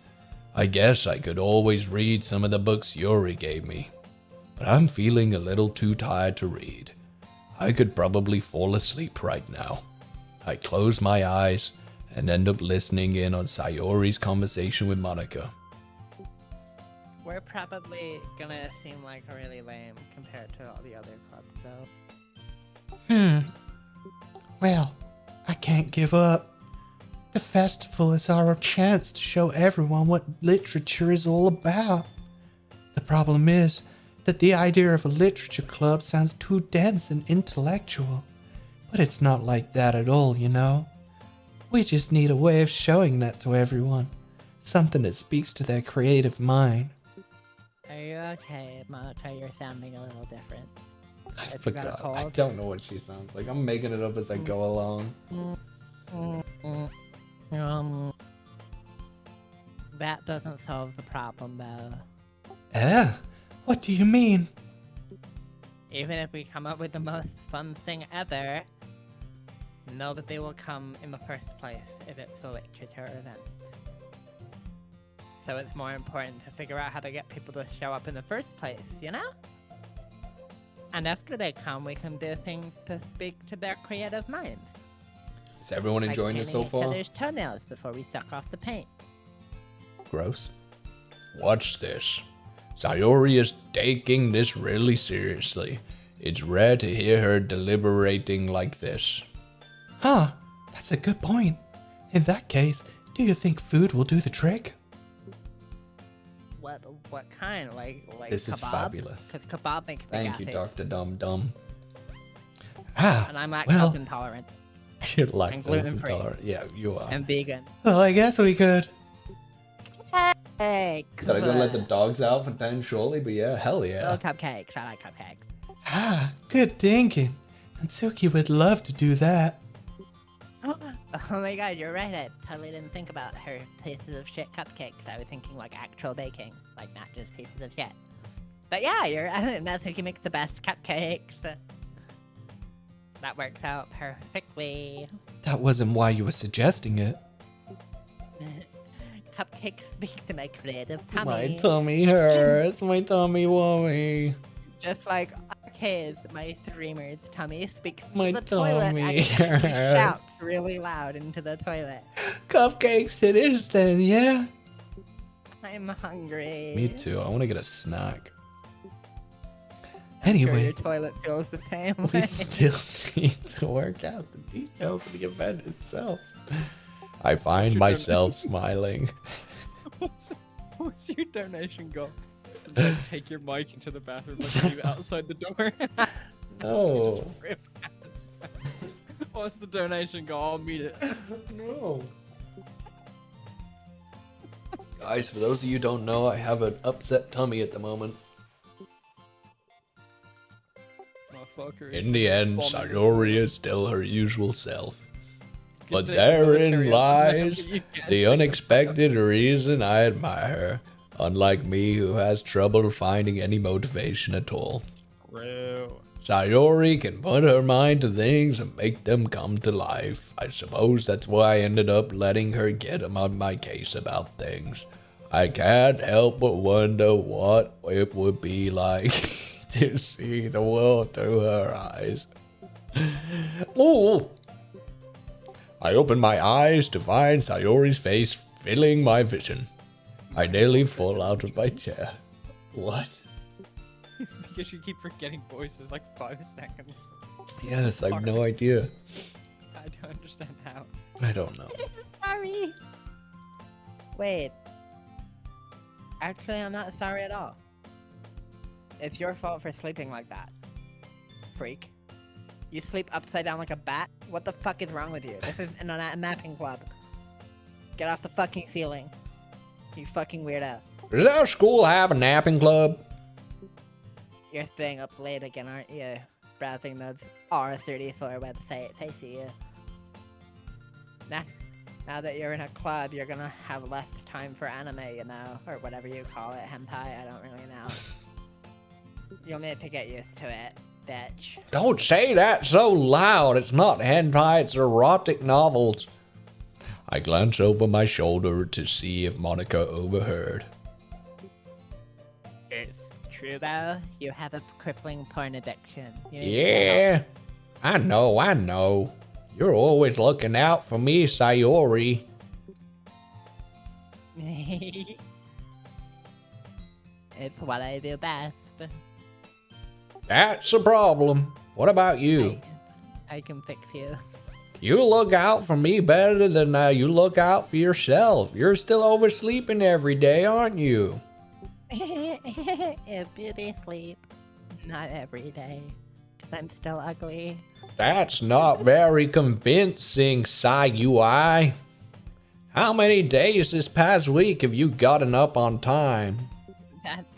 I guess I could always read some of the books Yuri gave me, but I'm feeling a little too tired to read. I could probably fall asleep right now. I close my eyes and end up listening in on Sayori's conversation with Monica. We're probably gonna seem like really lame compared to all the other clubs, though. Well, I can't give up. The festival is our chance to show everyone what literature is all about. The problem is that the idea of a literature club sounds too dense and intellectual. But it's not like that at all, you know. We just need a way of showing that to everyone. Something that speaks to their creative mind. Are you okay, Monica? You're sounding a little different. I If you got a forgot. I cold. don't know what she sounds like. I'm making it up as I go along. That doesn't solve the problem, though. What do you mean? Even if we come up with the most fun thing ever, know that they will come in the first place if it's a literature event. So it's more important to figure out how to get people to show up in the first place, you know? And after they come, we can do things to speak to their creative minds. Is everyone enjoying like this so painting each far? other's toenails before we suck off the paint. Gross. Watch this. Sayori is taking this really seriously. It's rare to hear her deliberating like this. Huh, that's a good point. In that case, do you think food will do the trick? What kind? Like This kebab? is fabulous. Because kebab makes me Thank you, gassy. Dr. Dum Dum. And I'm lactose well- intolerant You're lactose gluten-free. intolerant. Yeah, you are. and vegan. Well, I guess we could. Hey, Gotta go let the dogs out for 10 shortly, but yeah, hell yeah. Little cupcakes. I like cupcakes. Good thinking. Natsuki would love to do that. Oh my god, you're right. I totally didn't think about her pieces of shit cupcakes. I was thinking like actual baking, like not just pieces of shit. But yeah, I think Natsuki makes the best cupcakes. That works out perfectly. That wasn't why you were suggesting it. Cupcakes speak to my creative tummy. My tummy hurts. My tummy wummy. Just like Arcade's, my streamer's tummy speaks to My the toilet and tummy she hurts. shouts really loud into the toilet. Cupcakes it is then, yeah? I'm hungry. Me too. I want to get a snack. Sure, Anyway, your toilet feels the same We way. still need to work out the details of the event itself. I find myself smiling. What's your donation goal? Don't take your mic into the bathroom and leave it outside the door. No. Rip ass. What's the donation goal? I'll meet it. No. Guys, for those of you who don't know, I have an upset tummy at the moment. Motherfucker. In the end, Bombing. Sayori is still her usual self. But Good thing therein military lies you can't the take unexpected reason I admire her, unlike me who has trouble finding any motivation at all. Real. Sayori can put her mind to things and make them come to life. I suppose that's why I ended up letting her get on my case about things. I can't help but wonder what it would be like to see the world through her eyes. Oh! I open my eyes to find Sayori's face filling my vision. I nearly fall out of my chair. What? Because you keep forgetting voices like 5 seconds. Yes, I have no idea. I don't understand how. I don't know. Sorry. Wait. Actually, I'm not sorry at all. It's your fault for sleeping like that. freak. You sleep upside down like a bat? What the fuck is wrong with you? This is a napping club. Get off the fucking ceiling. You fucking weirdo. Does our school have a napping club? You're staying up late again, aren't you? Browsing those R34 websites, I see you. Now that you're in a club, you're gonna have less time for anime, you know? Or whatever you call it, hentai, I don't really know. You'll need to get used to it, bitch. Don't say that so loud. It's not hentai, it's erotic novels. I glance over my shoulder to see if Monica overheard. It's true though, you have a crippling porn addiction. Yeah, I know. You're always looking out for me, Sayori. It's what I do best. That's a problem. What about you? I can fix you. You look out for me better than you look out for yourself. You're still oversleeping every day, aren't you? If beauty sleep. Not every day. 'Cause I'm still ugly. That's not very convincing, Sayui. How many days this past week have you gotten up on time? That's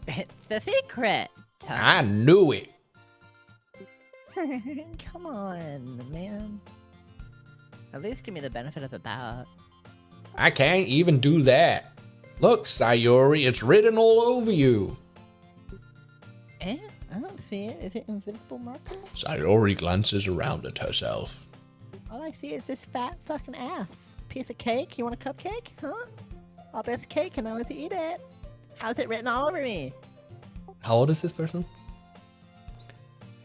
it's the secret. I knew it. Come on, man. At least give me the benefit of the doubt. I can't even do that. Look, Sayuri, it's written all over you. Eh? I don't see it. Is it invisible marker? Sayuri glances around at herself. All I see is this fat fucking ass. Piece of cake? You want a cupcake? Huh? All this cake and I want to eat it. How's it written all over me? How old is this person?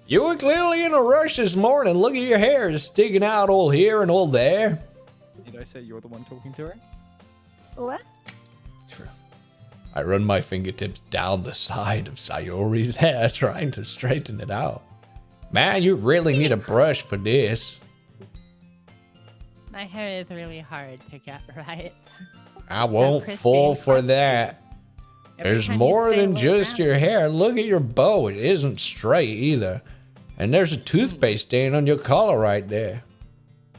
You were clearly in a rush this morning. Look at your hair. It's sticking out all here and all there. Did I say you're the one talking to her? What? True. I run my fingertips down the side of Sayori's hair, trying to straighten it out. Man, you really need a brush for this. My hair is really hard to get right. I won't fall for that. There's more than just your hair. Look at your bow. It isn't straight either. And there's a toothpaste stain on your collar right there.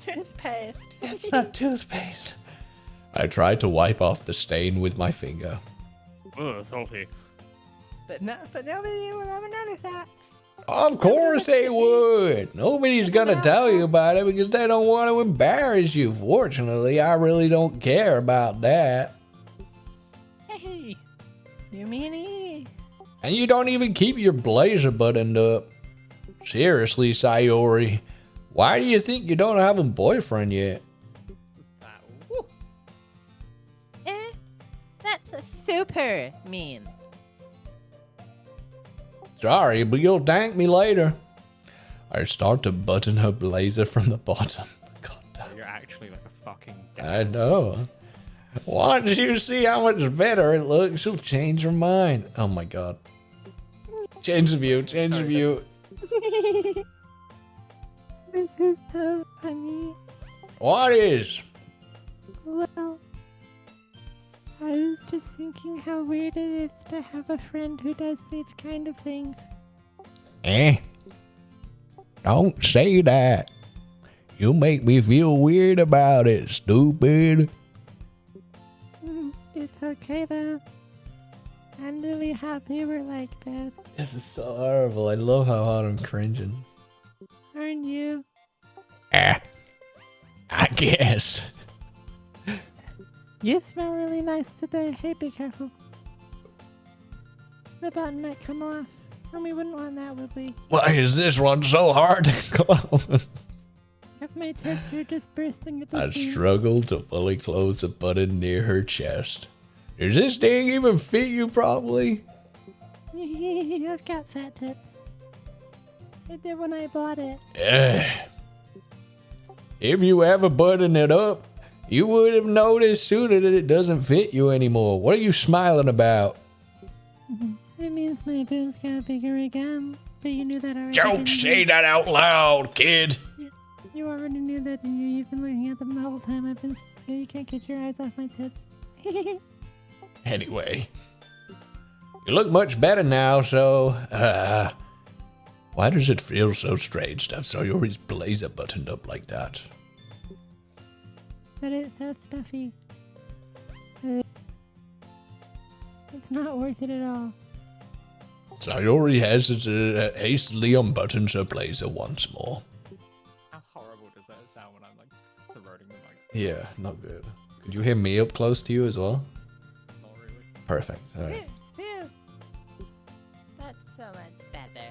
Toothpaste. It's not toothpaste. I tried to wipe off the stain with my finger. Ugh, salty. But nobody will ever notice that. Of course they would. Nobody's gonna tell you about it because they don't want to embarrass you. Fortunately, I really don't care about that. Hey, you meanie. And you don't even keep your blazer buttoned up. Seriously, Sayori, why do you think you don't have a boyfriend yet? That's a super mean. Sorry, but you'll thank me later. I start to button her blazer from the bottom. God damn. You're actually like a fucking I know. Once you see how much better it looks, you'll change your mind. Oh my god. Change the view, change the view. This is so funny. What is? Well, I was just thinking how weird it is to have a friend who does these kind of things. Don't say that. You make me feel weird about it, stupid. It's okay though. I'm really happy we're like this. This is so horrible. I love how hard I'm cringing. Aren't you? I guess. You smell really nice today. Hey, be careful. The button might come off. And we wouldn't want that, would we? Why is this one so hard to close? If my tits are just bursting at the I seams. struggle to fully close the button near her chest. Does this thing even fit you properly? I've got fat tits. I did when I bought it. If you ever button it up, you would have noticed sooner that it doesn't fit you anymore. What are you smiling about? It means my boobs got bigger again. But you knew that already. Don't didn't say you? that out loud, kid. You already knew that, and you've been looking at them the whole time I've been. You can't get your eyes off my tits. Anyway, You look much better now, so, why does it feel so strange to have Sayori's blazer buttoned up like that? But it's so stuffy. It's not worth it at all. Sayori hastily unbuttons her blazer once more. How horrible does that sound when I'm like throating the mic? Yeah, not good. Could you hear me up close to you as well? Not really. Perfect. All right. Yeah. That's so much better.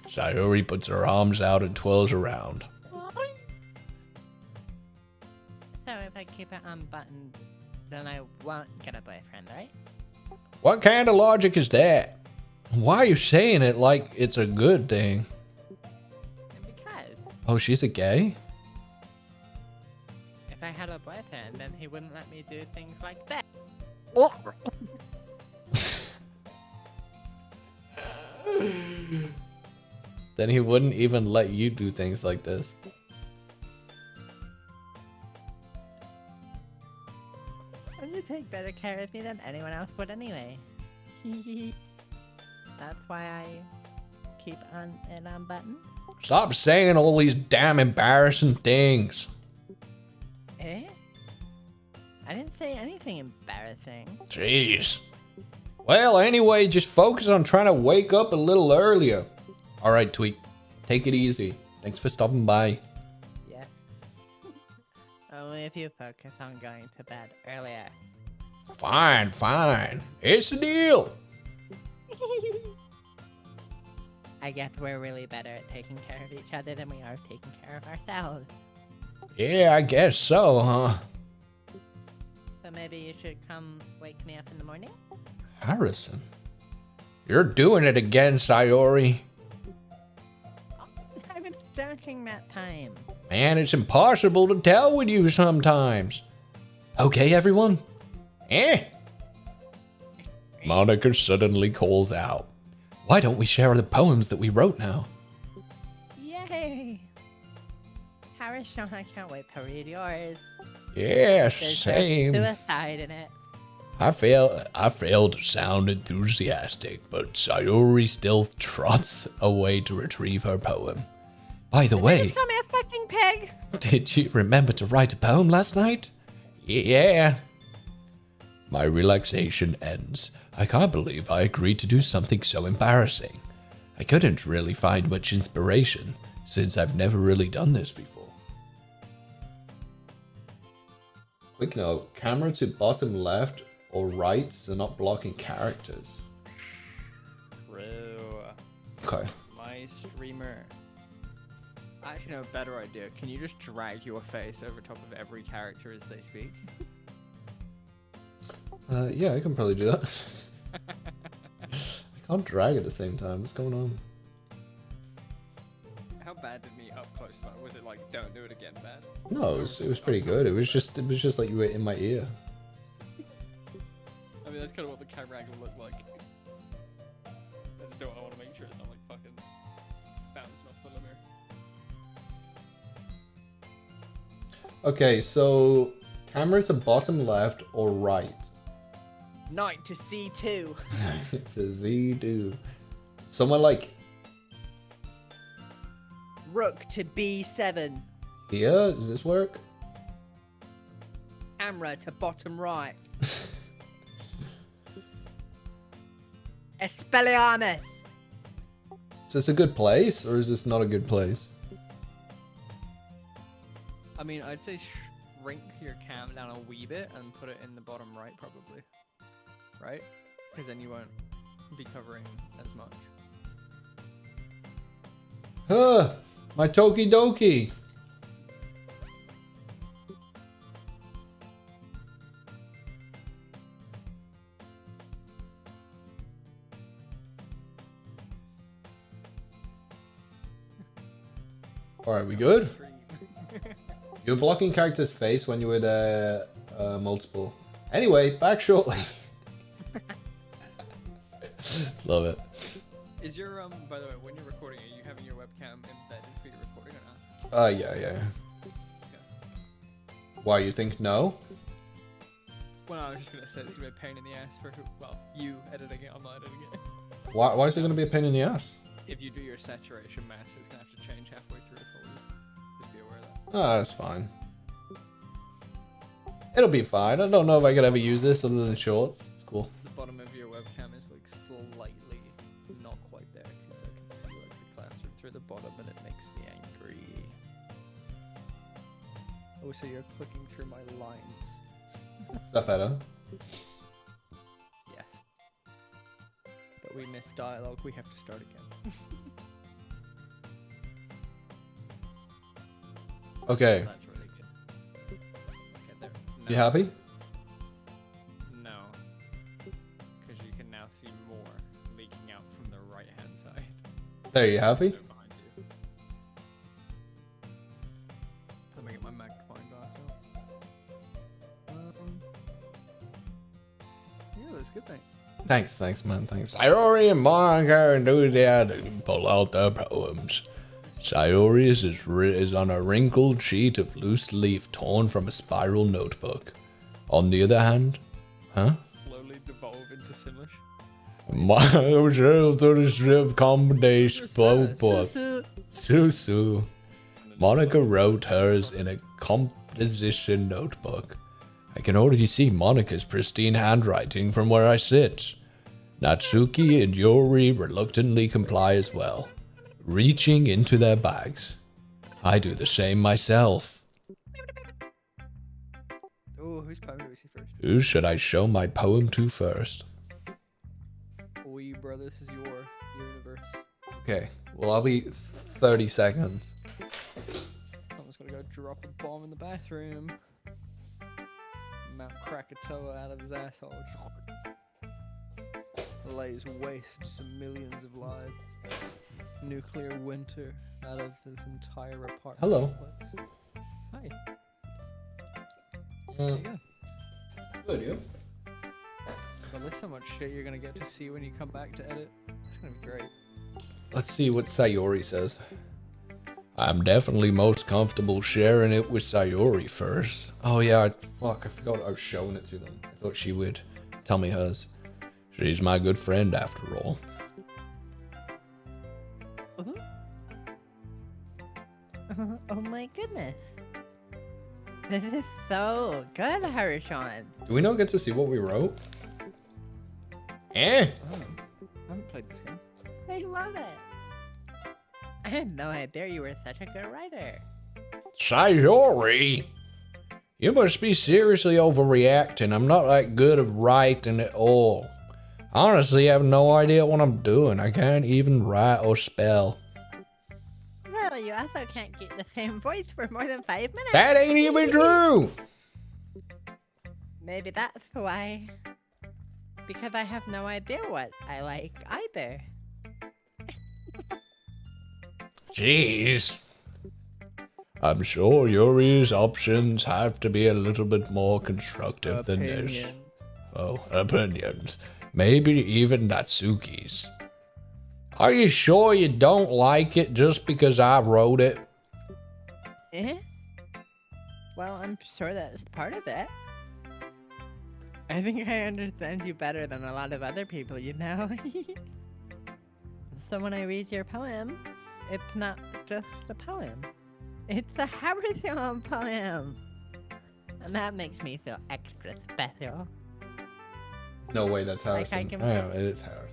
Sayori puts her arms out and twirls around. So if I keep it unbuttoned, then I won't get a boyfriend, right? What kind of logic is that? Why are you saying it like it's a good thing? Because Oh, she's a gay? if I had a boyfriend, then he wouldn't let me do things like that. Then he wouldn't even let you do things like this. And you take better care of me than anyone else would anyway. That's why I keep on it unbuttoned. Stop saying all these damn embarrassing things. Eh? I didn't say anything embarrassing. Jeez. Well, anyway, just focus on trying to wake up a little earlier. All right, Tweak. Take it easy. Thanks for stopping by. Yeah. Only if you focus on going to bed earlier. Fine, fine. It's a deal. I guess we're really better at taking care of each other than we are taking care of ourselves. Yeah, I guess so, huh? So maybe you should come wake me up in the morning? Harrison. You're doing it again, Sayori. I was joking that time. Man, it's impossible to tell with you sometimes. Okay, everyone? Monica suddenly calls out. Why don't we share the poems that we wrote now? Yay! Harrison, I can't wait to read yours. Yeah, There's same. suicide in it. I failed to sound enthusiastic, but Sayori still trots away to retrieve her poem. By the way, Just call me a fucking pig! did you remember to write a poem last night? Yeah. My relaxation ends. I can't believe I agreed to do something so embarrassing. I couldn't really find much inspiration, since I've never really done this before. Quick note, camera to bottom left or right, so not blocking characters. True. Okay. My streamer. Actually, no, better idea. Can you just drag your face over top of every character as they speak? Yeah, I can probably do that. I can't drag at the same time. What's going on? How bad did me up close to that? Was it like, don't do it again bad? No, it was pretty good. It was just like you were in my ear. I mean, that's kind of what the camera angle looked like. I just don't want to make sure it's not like fucking bounce off the limit. Okay, so camera to bottom left or right? Knight to C2. It's a Z2. Somewhere like Rook to B7. here? Does this work? Camera to bottom right. Expelliarmus. Is this a good place or is this not a good place? I mean, I'd say shrink your cam down a wee bit and put it in the bottom right, probably. Right? Because then you won't be covering as much. My Doki Doki. Alright, we good? You're blocking character's face when you were there multiple. Anyway, back shortly. Love it. Is your by the way, when you're recording, are you having your webcam embedded for your recording or not? Yeah. Why, you think no? Well, I was just gonna say it's gonna be a pain in the ass for you editing it. I'm not editing it. Why is it going to be a pain in the ass? If you do your saturation mask, it's gonna have to change halfway through for you. Just be aware of that. Oh, that's fine. It'll be fine. I don't know if I could ever use this other than shorts. It's cool. The bottom of your webcam is like slightly not quite there because I can see like the classroom through the bottom and it makes me angry. Oh, so you're clicking through my lines. Is that better? Yes. But we missed dialogue. We have to start again. Okay. That's really good. Okay, there. No. You happy? No. Because you can now see more leaking out from the right hand side. There, you happy? No, behind you. Let me get my magnifying glass out. Yeah, that's a good thing. Thanks, man. Thanks. Sayori and Monica and Dude pull out their poems. Sayori is on a wrinkled sheet of loose leaf torn from a spiral notebook. On the other hand, Slowly devolve into Simlish. Susu. Monica wrote hers in a composition notebook. I can already see Monica's pristine handwriting from where I sit. Natsuki and Yori reluctantly comply as well, reaching into their bags. I do the same myself. Oh, whose poem do we see first? Who should I show my poem to first? Oh, you brother, this is your universe. Okay, well, I'll be 30 seconds. Someone's gonna go drop a bomb in the bathroom. Mount Krakatoa out of his asshole. Lays waste to millions of lives. Nuclear winter out of this entire apartment. Hello. Complex. Hi. Uh, There you go. good, you? Well, there's so much shit you're gonna get to see when you come back to edit. It's gonna be great. Let's see what Sayori says. I'm definitely most comfortable sharing it with Sayori first. Oh yeah, I forgot I was showing it to them. I thought she would tell me hers. She's my good friend after all. Oh my goodness. This is so good, Harushon. Do we not get to see what we wrote? Eh? Oh, I haven't played this game. I love it. I had no idea you were such a good writer. Sayori! You must be seriously overreacting. I'm not that good at writing at all. Honestly, I have no idea what I'm doing. I can't even write or spell. Well, you also can't keep the same voice for more than 5 minutes. That ain't even true! Maybe that's why. Because I have no idea what I like either. Jeez. I'm sure Yuri's options have to be a little bit more constructive than this. Opinions. Oh, opinions. Maybe even Natsuki's. Are you sure you don't like it just because I wrote it? Eh? Well, I'm sure that's part of it. I think I understand you better than a lot of other people, you know? So when I read your poem, it's not just a poem. It's a Harushon poem! And that makes me feel extra special. No way, that's Like I Harrison. can- Yeah, it is Harrison.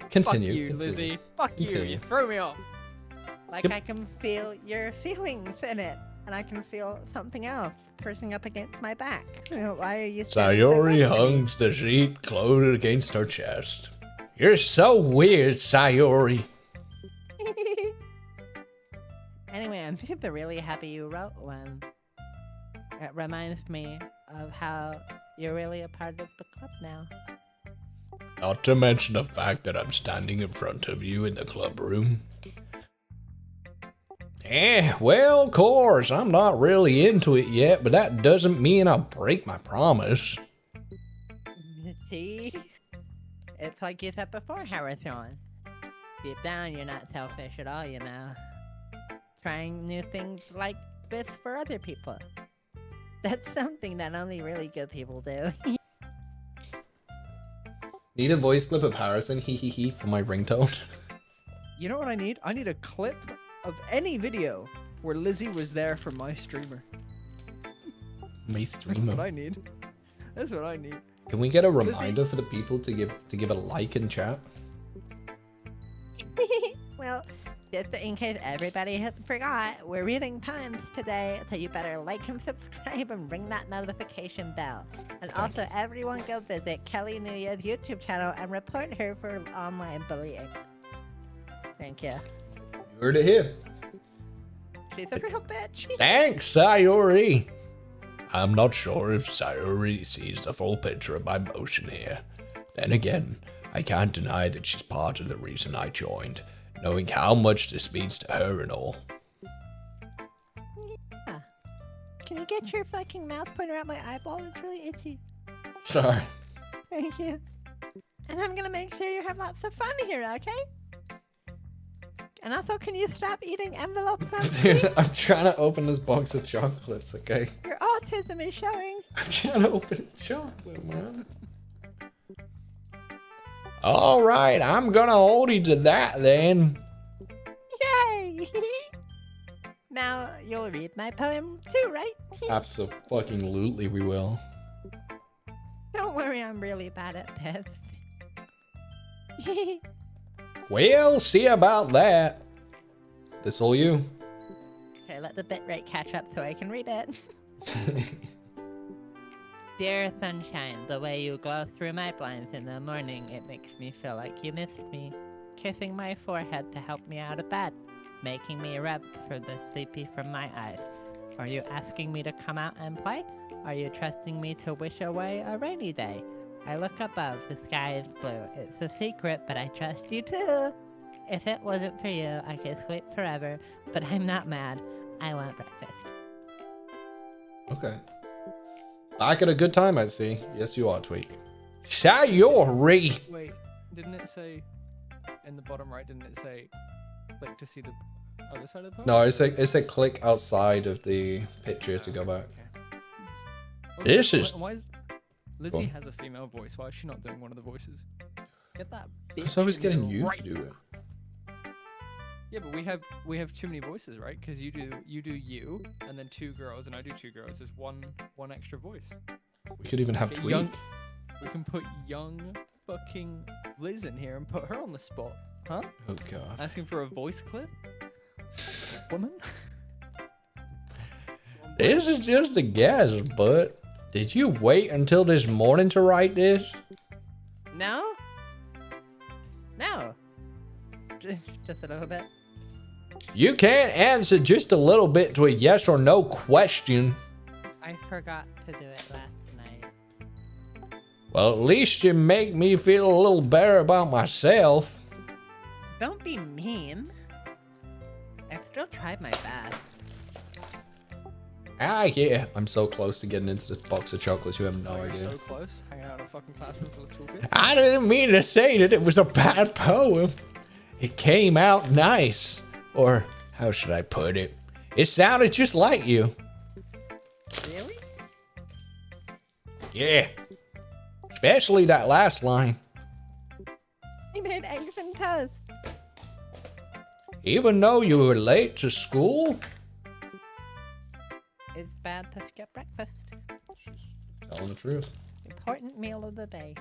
Continue. Fuck you, continue. Lizzie. Fuck you. Continue. You threw me off. Like Yep. I can feel your feelings in it. And I can feel something else pressing up against my back. Why are you standing so Sayori next to me? hugs the sheet closed against her chest. You're so weird, Sayori. Anyway, I'm super really happy you wrote one. It reminds me of how you're really a part of the club now. Not to mention the fact that I'm standing in front of you in the club room. Well, of course, I'm not really into it yet, but that doesn't mean I'll break my promise. See? It's like you said before, Harushon. Deep down, you're not selfish at all, you know. Trying new things like this for other people. That's something that only really good people do. Need a voice clip of Harrison, hee hee hee, for my ringtone. You know what I need? I need a clip of any video where Lizzie was there for my streamer. My That's streamer. what I need. That's what I need. Can we get a reminder for the people to give a like in chat? Well, just in case everybody had forgot, we're reading poems today, so you better like and subscribe and ring that notification bell. And also, everyone go visit Kelly Nuya's YouTube channel and report her for online bullying. Thank you. You heard it here. She's a real bitch. Thanks, Sayori. I'm not sure if Sayori sees the full picture of my motion here. Then again, I can't deny that she's part of the reason I joined, knowing how much this means to her and all. Yeah. Can you get your fucking mouse pointer out my eyeball? It's really itchy. Sorry. Thank you. And I'm gonna make sure you have lots of fun here, okay? And also, can you stop eating envelopes on Dude, I'm trying to open this box of chocolates, okay? Your autism is showing. I'm trying to open a chocolate, man. Alright, I'm gonna hold you to that then. Yay! Now, you'll read my poem too, right? Absolutely we will. Don't worry, I'm really bad at this. We'll see about that. This all you? Okay, let the bitrate catch up so I can read it. Dear sunshine, the way you glow through my blinds in the morning, it makes me feel like you missed me. Kissing my forehead to help me out of bed, making me rub for the sleepy from my eyes. Are you asking me to come out and play? Are you trusting me to wish away a rainy day? I look above, the sky is blue. It's a secret, but I trust you too. If it wasn't for you, I could sleep forever, but I'm not mad. I want breakfast. Okay. Back at a good time, I see. Yes, you are, Tweak. Sayori! Wait, didn't it say in the bottom right? Didn't it say click to see the other side of the poem? No, it said click outside of the picture to go back. Okay. This is... Why is Go Lizzie on. has a female voice? Why is she not doing one of the voices? Get that. Because I was bitch in getting the you right- to do it. Yeah, but we have too many voices, right? Because you do you, and then two girls, and I do two girls. There's one extra voice. We could even have Okay, Tweak. We can put young fucking Liz in here and put her on the spot, huh? Oh, God. Asking for a voice clip? Woman? This is just a guess, but did you wait until this morning to write this? No? No. Just a little bit. You can't answer just a little bit to a yes or no question. I forgot to do it last night. Well, at least you make me feel a little better about myself. Don't be mean. I still tried my best. Ah, yeah. I'm so close to getting into this box of chocolates, you have no You're idea. so close, hanging out in a fucking classroom full of school kids. I didn't mean to say that it was a bad poem. It came out nice. Or, how should I put it? It sounded just like you. Really? Yeah. Especially that last line. You made eggs and toast. Even though you were late to school? It's bad to skip breakfast. Telling the truth. Important meal of the day.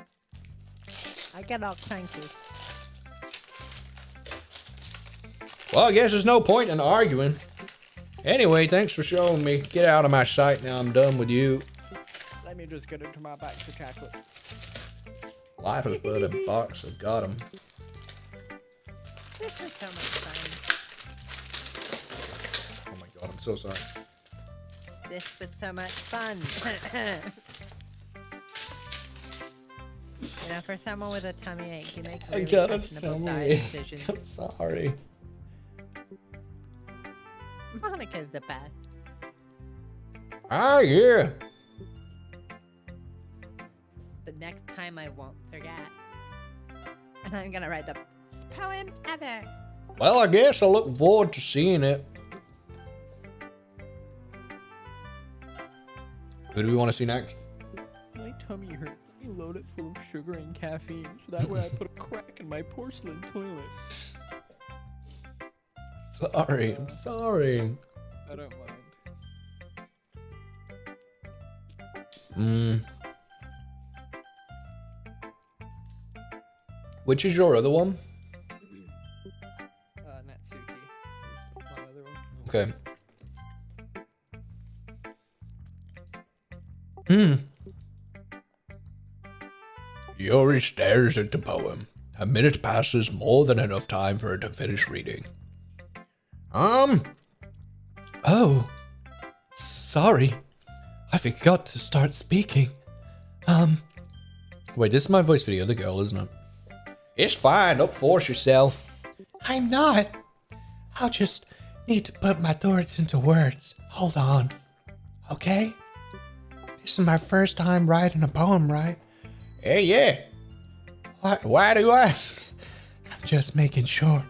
I get all cranky. Well, I guess there's no point in arguing. Anyway, thanks for showing me. Get out of my sight now. I'm done with you. Let me just get into my box of chocolates. Life is but a box of got 'em. This is so much fun. Oh my god, I'm so sorry. This was so much fun. You know, for someone with a tummy ache, you make really questionable diet decisions. I'm sorry. Monica's the best. Ah, yeah. The next time I won't forget. And I'm gonna write the poem ever. Well, I guess I look forward to seeing it. Who do we want to see next? My tummy hurts. Let me load it full of sugar and caffeine, so that way I put a crack in my porcelain toilet. Sorry, I'm sorry. I don't mind. Which is your other one? Natsuki is my other one. Okay. Yuri stares at the poem. A minute passes, more than enough time for her to finish reading. Oh, sorry. I forgot to start speaking. Wait, this is my voice for the other girl, isn't it? It's fine, don't force yourself. I'm not. I'll just need to put my thoughts into words. Hold on. Okay? This is my first time writing a poem, right? Hey, yeah. Why do you ask? I'm just making sure.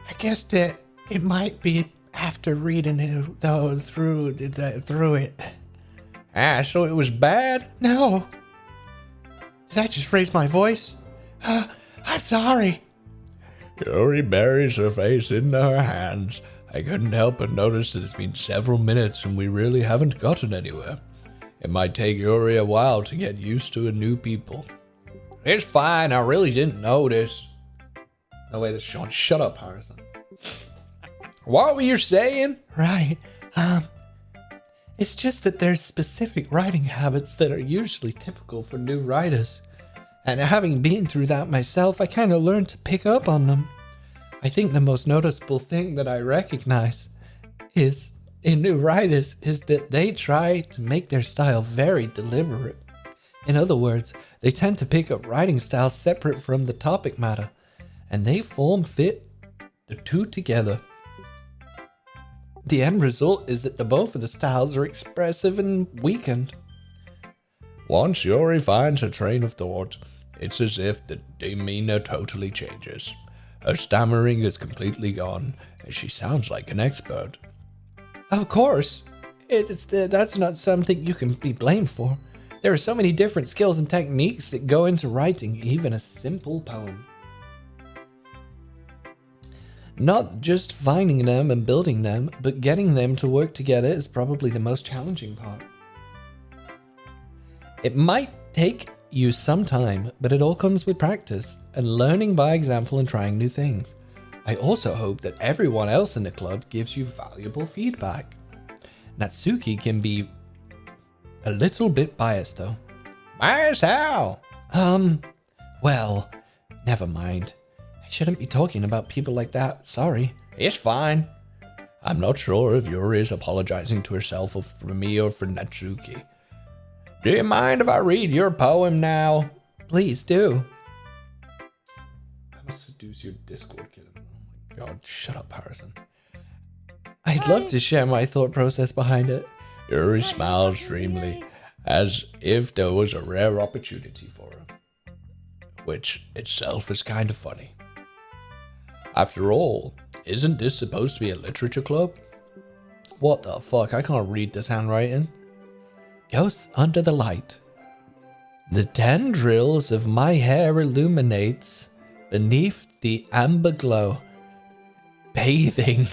I guess that it might be after reading it, though, through it. Ah, so it was bad? No. Did I just raise my voice? I'm sorry. Yuri buries her face into her hands. I couldn't help but notice that it's been several minutes and we really haven't gotten anywhere. It might take Yuri a while to get used to a new people. It's fine, I really didn't notice. No, wait, that's Sean. Shut up, Harrison. What were you saying? Right. It's just that there's specific writing habits that are usually typical for new writers. And having been through that myself, I kind of learned to pick up on them. I think the most noticeable thing that I recognize is in new writers is that they try to make their style very deliberate. In other words, they tend to pick up writing styles separate from the topic matter, and they fit the two together. The end result is that the both of the styles are expressive and weakened. Once Yuri finds a train of thought, it's as if the demeanor totally changes. Her stammering is completely gone, and she sounds like an expert. Of course, that's not something you can be blamed for. There are so many different skills and techniques that go into writing even a simple poem. Not just finding them and building them, but getting them to work together is probably the most challenging part. It might take you some time, but it all comes with practice and learning by example and trying new things. I also hope that everyone else in the club gives you valuable feedback. Natsuki can be a little bit biased though. Biased how? Well, never mind. I shouldn't be talking about people like that, sorry. It's fine. I'm not sure if Yuri is apologizing to herself or for me or for Natsuki. Do you mind if I read your poem now? Please do. I must seduce your Discord kid. Oh my god, shut up, Harrison. I'd love to share my thought process behind it. Yuri smiled dreamily, as if there was a rare opportunity for her. Which itself is kind of funny. After all, isn't this supposed to be a literature club? What the fuck? I can't read this handwriting. Ghosts under the light. The tendrils of my hair illuminates beneath the amber glow. Bathing.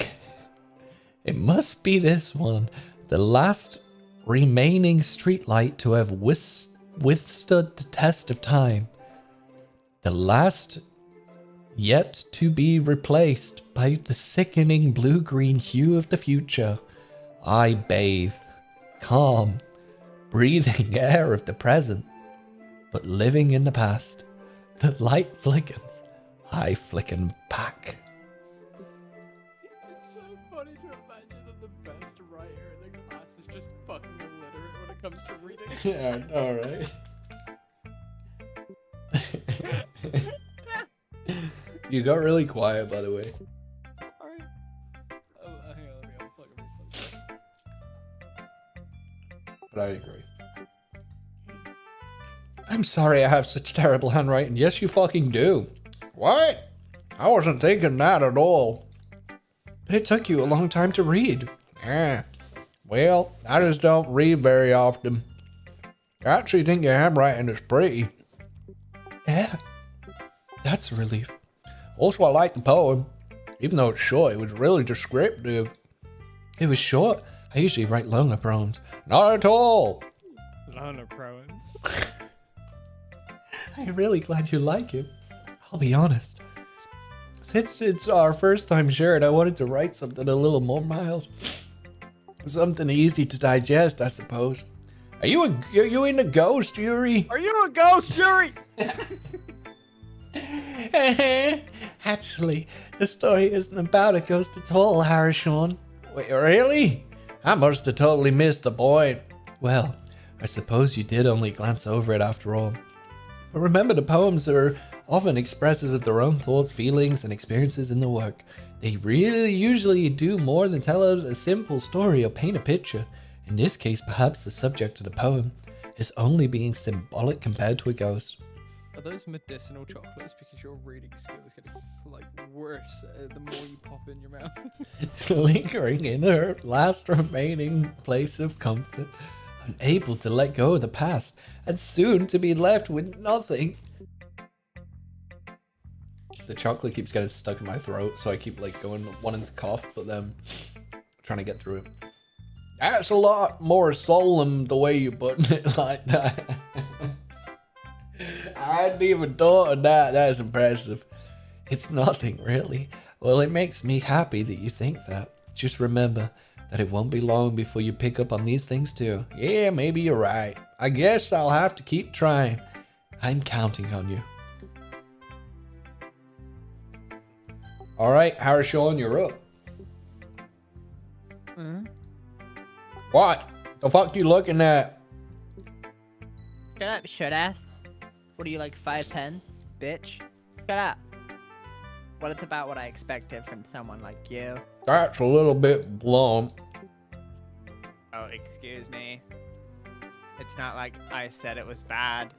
It must be this one. The last remaining streetlight to have withstood the test of time. The last yet to be replaced by the sickening blue-green hue of the future. I bathe, calm, breathing air of the present, but living in the past. The light flickens, I flicken back. It's so funny to imagine that the best writer in the class is just fucking illiterate when it comes to reading. Yeah, I know, right? You got really quiet, by the way. Alright. Oh, hang on, let me unplug it. But I agree. I'm sorry I have such terrible handwriting. Yes, you fucking do. What? I wasn't thinking that at all. But it took you a long time to read. Yeah. Well, I just don't read very often. I actually think your handwriting is pretty. Yeah, that's a relief. Also, I like the poem. Even though it's short, it was really descriptive. It was short. I usually write longer poems. Not at all. Loner poems. I'm really glad you like it. I'll be honest. Since it's our first time sharing, I wanted to write something a little more mild. Something easy to digest, I suppose. Are you into ghost, Yuri? Are you a ghost, Yuri? Actually, the story isn't about a ghost at all, Harishon. Wait, really? I must have totally missed the point. Well, I suppose you did only glance over it after all. But remember, the poems are often expresses of their own thoughts, feelings, and experiences in the work. They really usually do more than tell a simple story or paint a picture. In this case, perhaps the subject of the poem is only being symbolic compared to a ghost. Are those medicinal chocolates? Because your reading skill is getting like worse the more you pop in your mouth. Lingering in her last remaining place of comfort, unable to let go of the past, and soon to be left with nothing. The chocolate keeps getting stuck in my throat, so I keep like wanting to cough, but then trying to get through it. That's a lot more solemn the way you put it like that. I hadn't even thought of that. That's impressive. It's nothing, really. Well, it makes me happy that you think that. Just remember that it won't be long before you pick up on these things too. Yeah, maybe you're right. I guess I'll have to keep trying. I'm counting on you. All right, Harishon, you're up. What? The fuck you looking at? Shut up, shut ass. What are you, like 5'10"? Bitch. Shut up. What it's about what I expected from someone like you. That's a little bit blunt. Oh, excuse me. It's not like I said it was bad.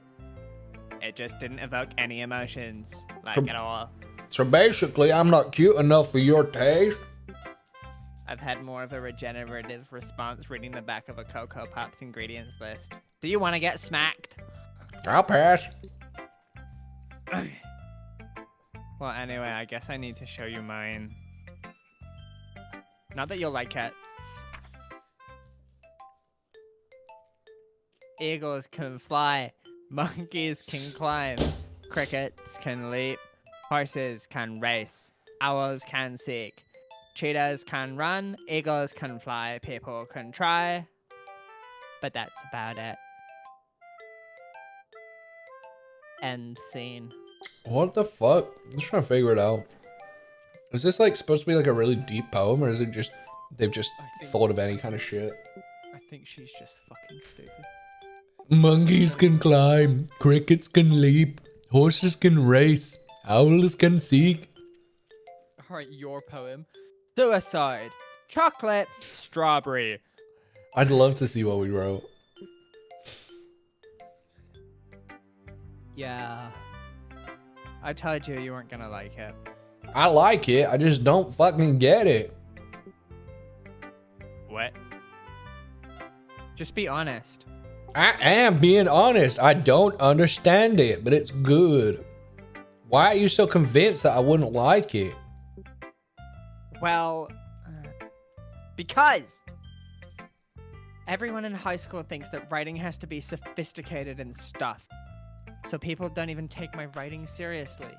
It just didn't evoke any emotions, like at all. So basically, I'm not cute enough for your taste? I've had more of a regenerative response reading the back of a Cocoa Pops ingredients list. Do you want to get smacked? I'll pass. Well, anyway, I guess I need to show you mine. Not that you'll like it. Eagles can fly. Monkeys can climb. Crickets can leap. Horses can race. Owls can seek. Cheetahs can run. Eagles can fly. People can try. But that's about it. End scene. What the fuck? I'm just trying to figure it out. Is this like supposed to be like a really deep poem, or is it just they've just thought of any kind of shit? I think she's just fucking stupid. Monkeys can climb, crickets can leap, horses can race, owls can seek. Alright, your poem. Suicide. Chocolate. Strawberry. I'd love to see what we wrote. Yeah. I told you you weren't gonna like it. I like it, I just don't fucking get it. What? Just be honest. I am being honest. I don't understand it, but it's good. Why are you so convinced that I wouldn't like it? Well, because everyone in high school thinks that writing has to be sophisticated and stuff. So people don't even take my writing seriously.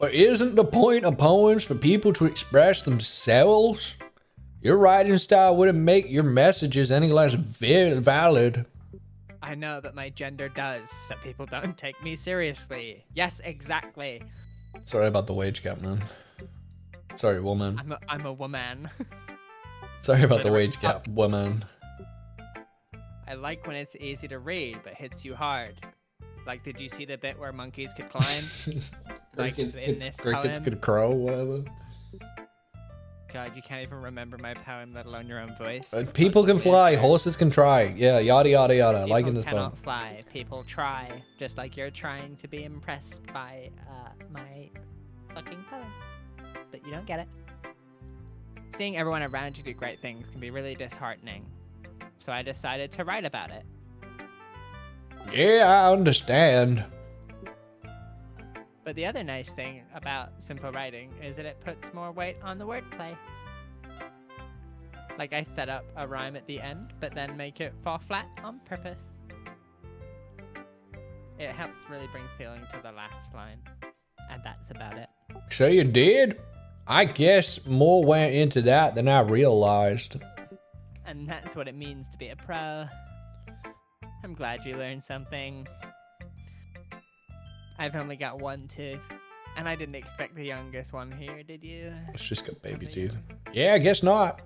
But isn't the point of poems for people to express themselves? Your writing style wouldn't make your messages any less valid. I know, but my gender does, so people don't take me seriously. Yes, exactly. Sorry about the wage gap, man. Sorry, woman. I'm a woman. Sorry about the wage gap, woman. I like when it's easy to read, but hits you hard. Like, did you see the bit where monkeys could climb? Like in this crickets poem? could crow, whatever. God, you can't even remember my poem, let alone your own voice. People can fly, horses can try. Yeah, yada yada yada. People Like in this cannot poem. fly. People try, just like you're trying to be impressed by my fucking poem, but you don't get it. Seeing everyone around you do great things can be really disheartening, so I decided to write about it. Yeah, I understand. But the other nice thing about simple writing is that it puts more weight on the wordplay. Like I set up a rhyme at the end, but then make it fall flat on purpose. It helps really bring feeling to the last line. And that's about it. So you did? I guess more went into that than I realized. And that's what it means to be a pro. I'm glad you learned something. I've only got one tooth, and I didn't expect the youngest one here, did you? It's just got baby teeth. Yeah, I guess not.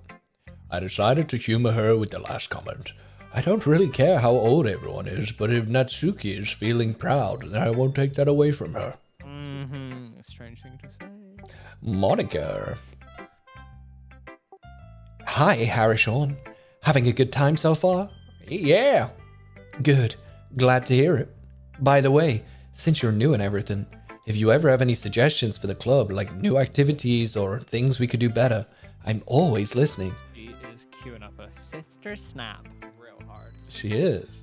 I decided to humor her with the last comment. I don't really care how old everyone is, but if Natsuki is feeling proud, then I won't take that away from her. Mm-hmm. A strange thing to say. Monica. Hi, Harishon. Having a good time so far? Yeah. Good. Glad to hear it. By the way, since you're new and everything, if you ever have any suggestions for the club, like new activities or things we could do better, I'm always listening. She is queuing up a Sister Snap. real hard. She is.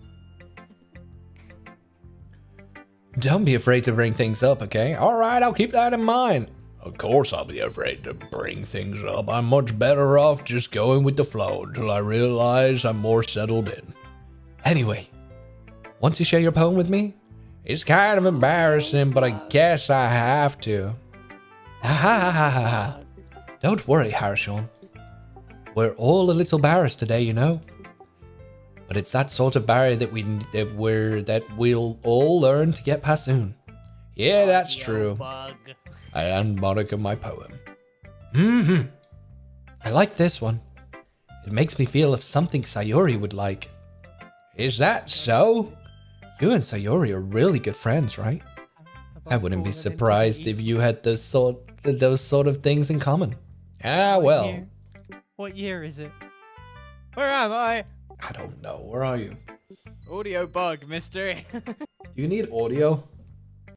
Don't be afraid to bring things up, okay? All right, I'll keep that in mind. Of course I'll be afraid to bring things up. I'm much better off just going with the flow until I realize I'm more settled in. Anyway, want to share your poem with me? It's kind of embarrassing, but I guess I have to. Ha ha ha ha ha. Don't worry, Harishon. We're all a little embarrassed today, you know. But it's that sort of barrier that we'll all learn to get past soon. Yeah, that's true. Bug. And Monica, my poem. I like this one. It makes me feel of something Sayori would like. Is that so? You and Sayori are really good friends, right? I wouldn't be surprised if you had those sort of things in common. Ah, well. What year is it? Where am I? I don't know. Where are you? Audio bug, mister. Do you need audio?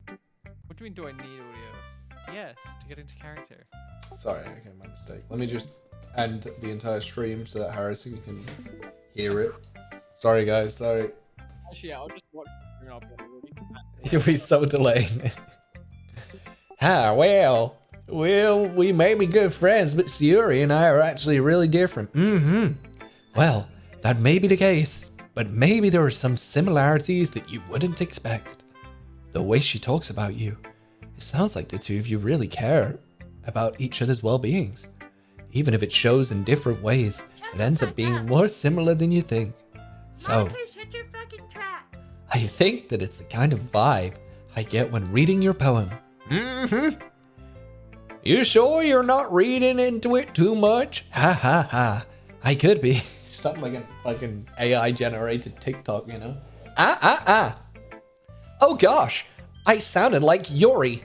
What do you mean, do I need audio? Yes, to get into character. Sorry, okay, my mistake. Let me just end the entire stream so that Harrison can hear it. Sorry, guys. Sorry. Actually, yeah, I'll just watch it and I'll be already. You'll be so delayed. Well, we may be good friends, but Sayori and I are actually really different. Well, that may be the case, but maybe there are some similarities that you wouldn't expect. The way she talks about you, it sounds like the two of you really care about each other's well-beings. Even if it shows in different ways, it ends up being more similar than you think. So, Shut your fucking trap. I think that it's the kind of vibe I get when reading your poem. You sure you're not reading into it too much? Ha ha ha. I could be. Something like a fucking AI generated TikTok, you know? Oh gosh, I sounded like Yuri.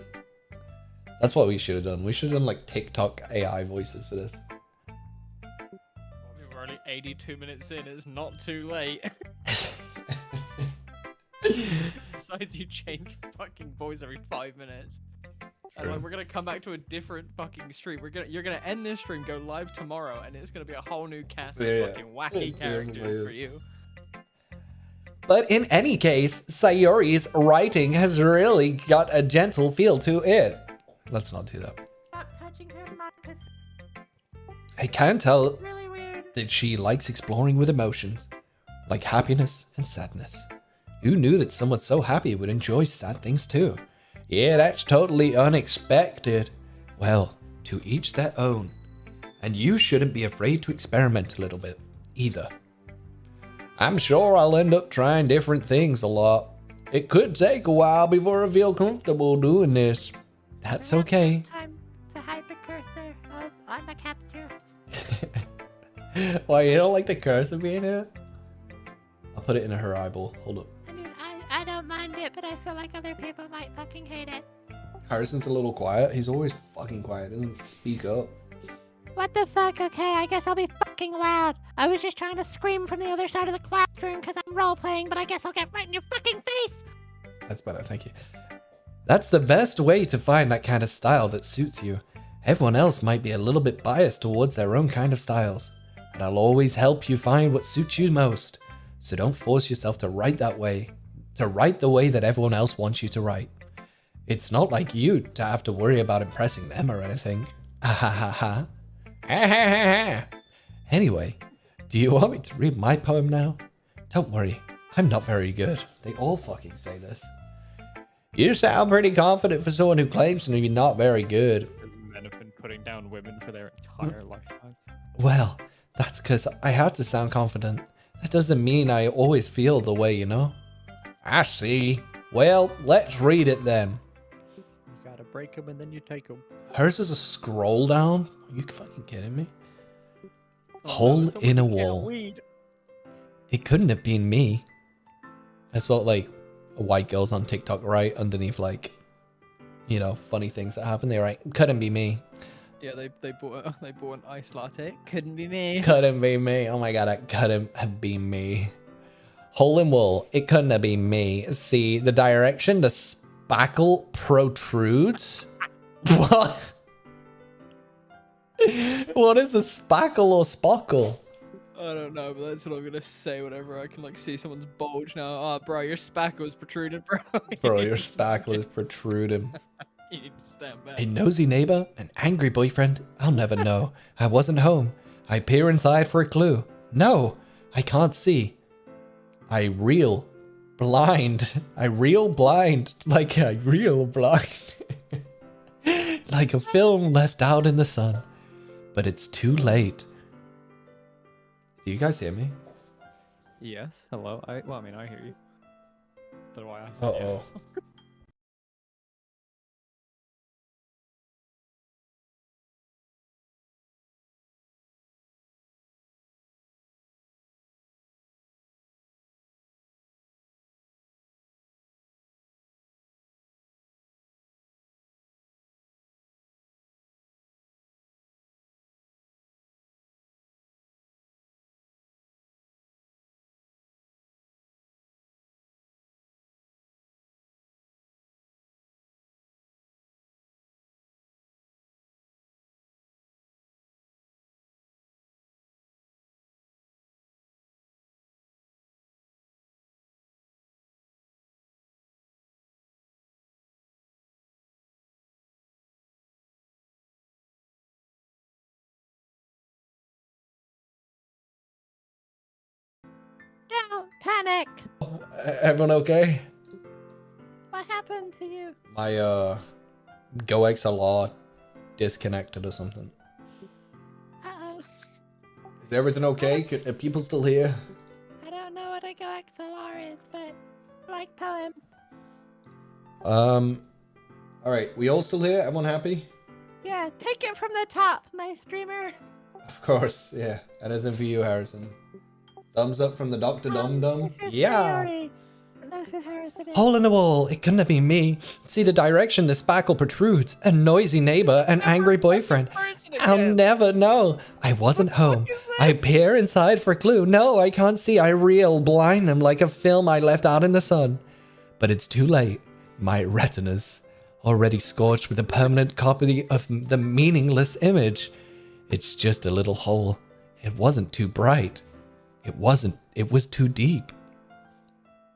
That's what we should have done. We should have done like TikTok AI voices for this. We're already 82 minutes in. It's not too late. Besides, you change fucking voice every 5 minutes. And like, we're gonna come back to a different fucking stream. You're gonna end this stream, go live tomorrow, and it's gonna be a whole new cast of fucking wacky characters for you. But in any case, Sayori's writing has really got a gentle feel to it. Let's not do that. Stop touching her, Marcus. I can tell Really weird. that she likes exploring with emotions, like happiness and sadness. Who knew that someone so happy would enjoy sad things too? Yeah, that's totally unexpected. Well, to each their own. And you shouldn't be afraid to experiment a little bit, either. I'm sure I'll end up trying different things a lot. It could take a while before I feel comfortable doing this. That's okay. Time to hide the cursor on the capture. Why, you don't like the cursor being here? I'll put it in her eyeball. Hold up. I mean, I don't mind it, but I feel like other people might fucking hate it. Harrison's a little quiet. He's always fucking quiet. He doesn't speak up. What the fuck? Okay, I guess I'll be fucking loud. I was just trying to scream from the other side of the classroom because I'm role-playing, but I guess I'll get right in your fucking face. That's better, thank you. That's the best way to find that kind of style that suits you. Everyone else might be a little bit biased towards their own kind of styles, and I'll always help you find what suits you most. So don't force yourself to write that way, to write the way that everyone else wants you to write. It's not like you to have to worry about impressing them or anything. Ha ha ha ha. Ha ha ha ha. Anyway, do you want me to read my poem now? Don't worry, I'm not very good. They all fucking say this. You sound pretty confident for someone who claims to be not very good. Because men have been putting down women for their entire lifetimes. Well, that's because I have to sound confident. That doesn't mean I always feel the way, you know? I see. Well, let's read it then. You gotta break them and then you take them. Hers is a scroll down? Are you fucking kidding me? Hole in a wall. It couldn't have been me. That's what like white girls on TikTok write underneath like, you know, funny things that happen. They write, couldn't be me. Yeah, they bought an iced latte. Couldn't be me. Couldn't be me. Oh my god, it couldn't have been me. Hole in wall. It couldn't have been me. See, the direction the spackle protrudes. What? What is a spackle or spockle? I don't know, but that's what I'm gonna say whenever I can like see someone's bulge now. Oh, bro, your spackle's protruded, bro. Bro, your spackle is protruding. You need to stand back. A nosy neighbor, an angry boyfriend. I'll never know. I wasn't home. I peer inside for a clue. No, I can't see. I reel blind. I reel blind. Like I reel blind. Like a film left out in the sun. But it's too late. Do you guys hear me? Yes. Hello. I mean, I hear you. Don't know why I said Uh-oh. Don't panic. Everyone okay? What happened to you? My Go XLR disconnected or something. Uh-oh. Is everything okay? Are people still here? I don't know what a Go XLR is, but I like poems. All right, we all still here? Everyone happy? Yeah, take it from the top, my streamer. Of course, yeah. Anything for you, Harrison. Thumbs up from the Dr. Dum Dum. This is Yeah. Harry. This is Harrison. Hole in the wall. It couldn't have been me. See the direction the spackle protrudes. A noisy neighbor, an angry boyfriend. I'll never know. I wasn't home. I peer inside for a clue. No, I can't see. I reel blind them like a film I left out in the sun. But it's too late. My retinas already scorched with a permanent copy of the meaningless image. It's just a little hole. It wasn't too bright. It wasn't. It was too deep.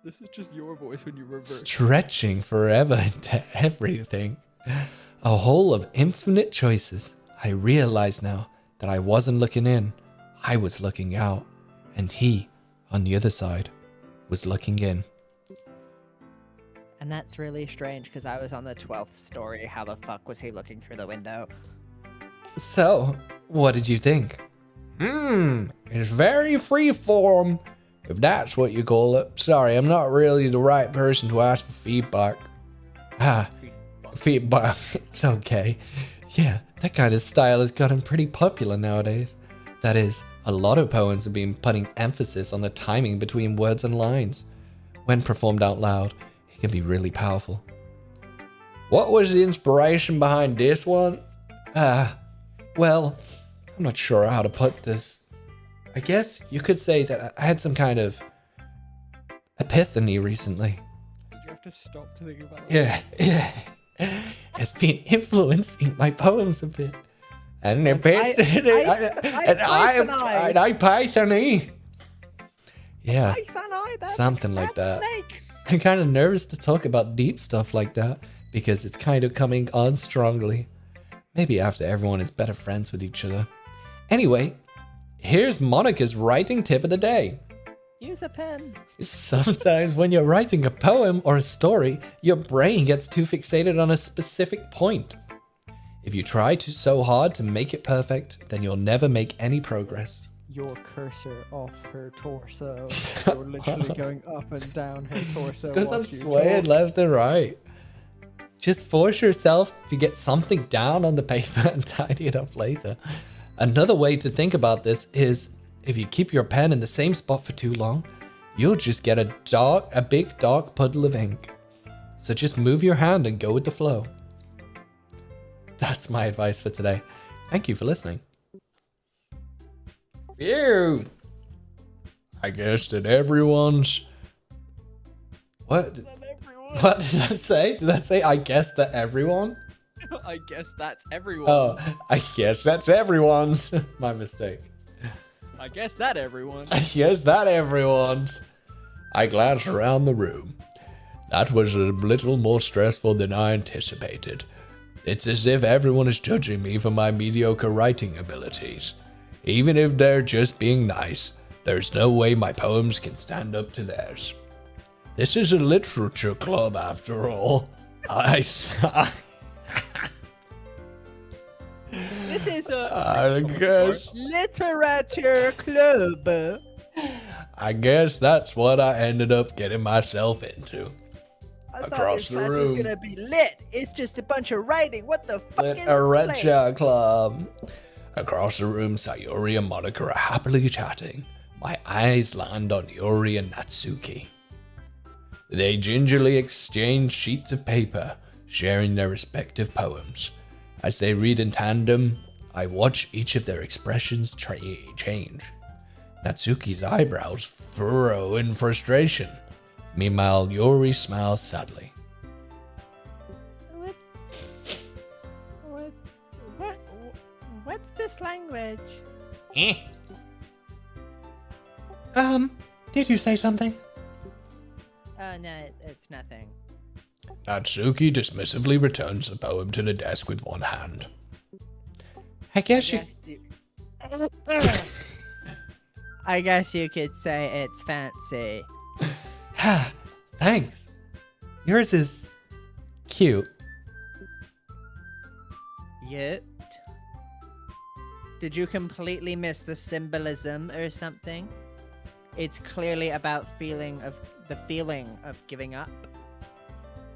This is just your voice when you reverse. Stretching forever into everything. A hole of infinite choices. I realize now that I wasn't looking in. I was looking out. And he, on the other side, was looking in. And that's really strange because I was on the 12th story. How the fuck was he looking through the window? So, what did you think? It's very freeform, if that's what you call it. Sorry, I'm not really the right person to ask for feedback. Feedback. It's okay. Yeah, that kind of style has gotten pretty popular nowadays. That is, a lot of poems have been putting emphasis on the timing between words and lines. When performed out loud, it can be really powerful. What was the inspiration behind this one? Well, I'm not sure how to put this. I guess you could say that I had some kind of epiphany recently. Did you have to stop to think about it? Yeah. It's been influencing my poems a bit. And a bit. And I Python-y. Yeah, Python-y, that's something like that. Snake. I'm kind of nervous to talk about deep stuff like that because it's kind of coming on strongly. Maybe after everyone is better friends with each other. Anyway, here's Monica's writing tip of the day. Use a pen. Sometimes when you're writing a poem or a story, your brain gets too fixated on a specific point. If you try so hard to make it perfect, then you'll never make any progress. Your cursor off her torso. You're literally going up and down her torso. Because I'm whilst you swaying talk. left and right. Just force yourself to get something down on the paper and tidy it up later. Another way to think about this is if you keep your pen in the same spot for too long, you'll just get a big dark puddle of ink. So just move your hand and go with the flow. That's my advice for today. Thank you for listening. Phew. I guess that everyone's... What? What did that say? Did that say, I guess that everyone? I guess that's everyone. Oh, I guess that's everyone's. My mistake. I guess that everyone. I guess that everyone's. I glanced around the room. That was a little more stressful than I anticipated. It's as if everyone is judging me for my mediocre writing abilities. Even if they're just being nice, there's no way my poems can stand up to theirs. This is a literature club after all. This is I guess. literature club. I guess that's what I ended up getting myself into. I Across thought this the class room. was gonna be lit. It's just a bunch of writing. What the fuck is Literature club. Across the room, Sayuri and Monica are happily chatting. My eyes land on Yuri and Natsuki. They gingerly exchange sheets of paper, sharing their respective poems. As they read in tandem, I watch each of their expressions change. Natsuki's eyebrows furrow in frustration. Meanwhile, Yuri smiles sadly. What's this language? Did you say something? No, it's nothing. Natsuki dismissively returns the poem to the desk with one hand. I guess you... I guess you could say it's fancy. Thanks. Yours is cute. Yep. Did you completely miss the symbolism or something? It's clearly about the feeling of giving up.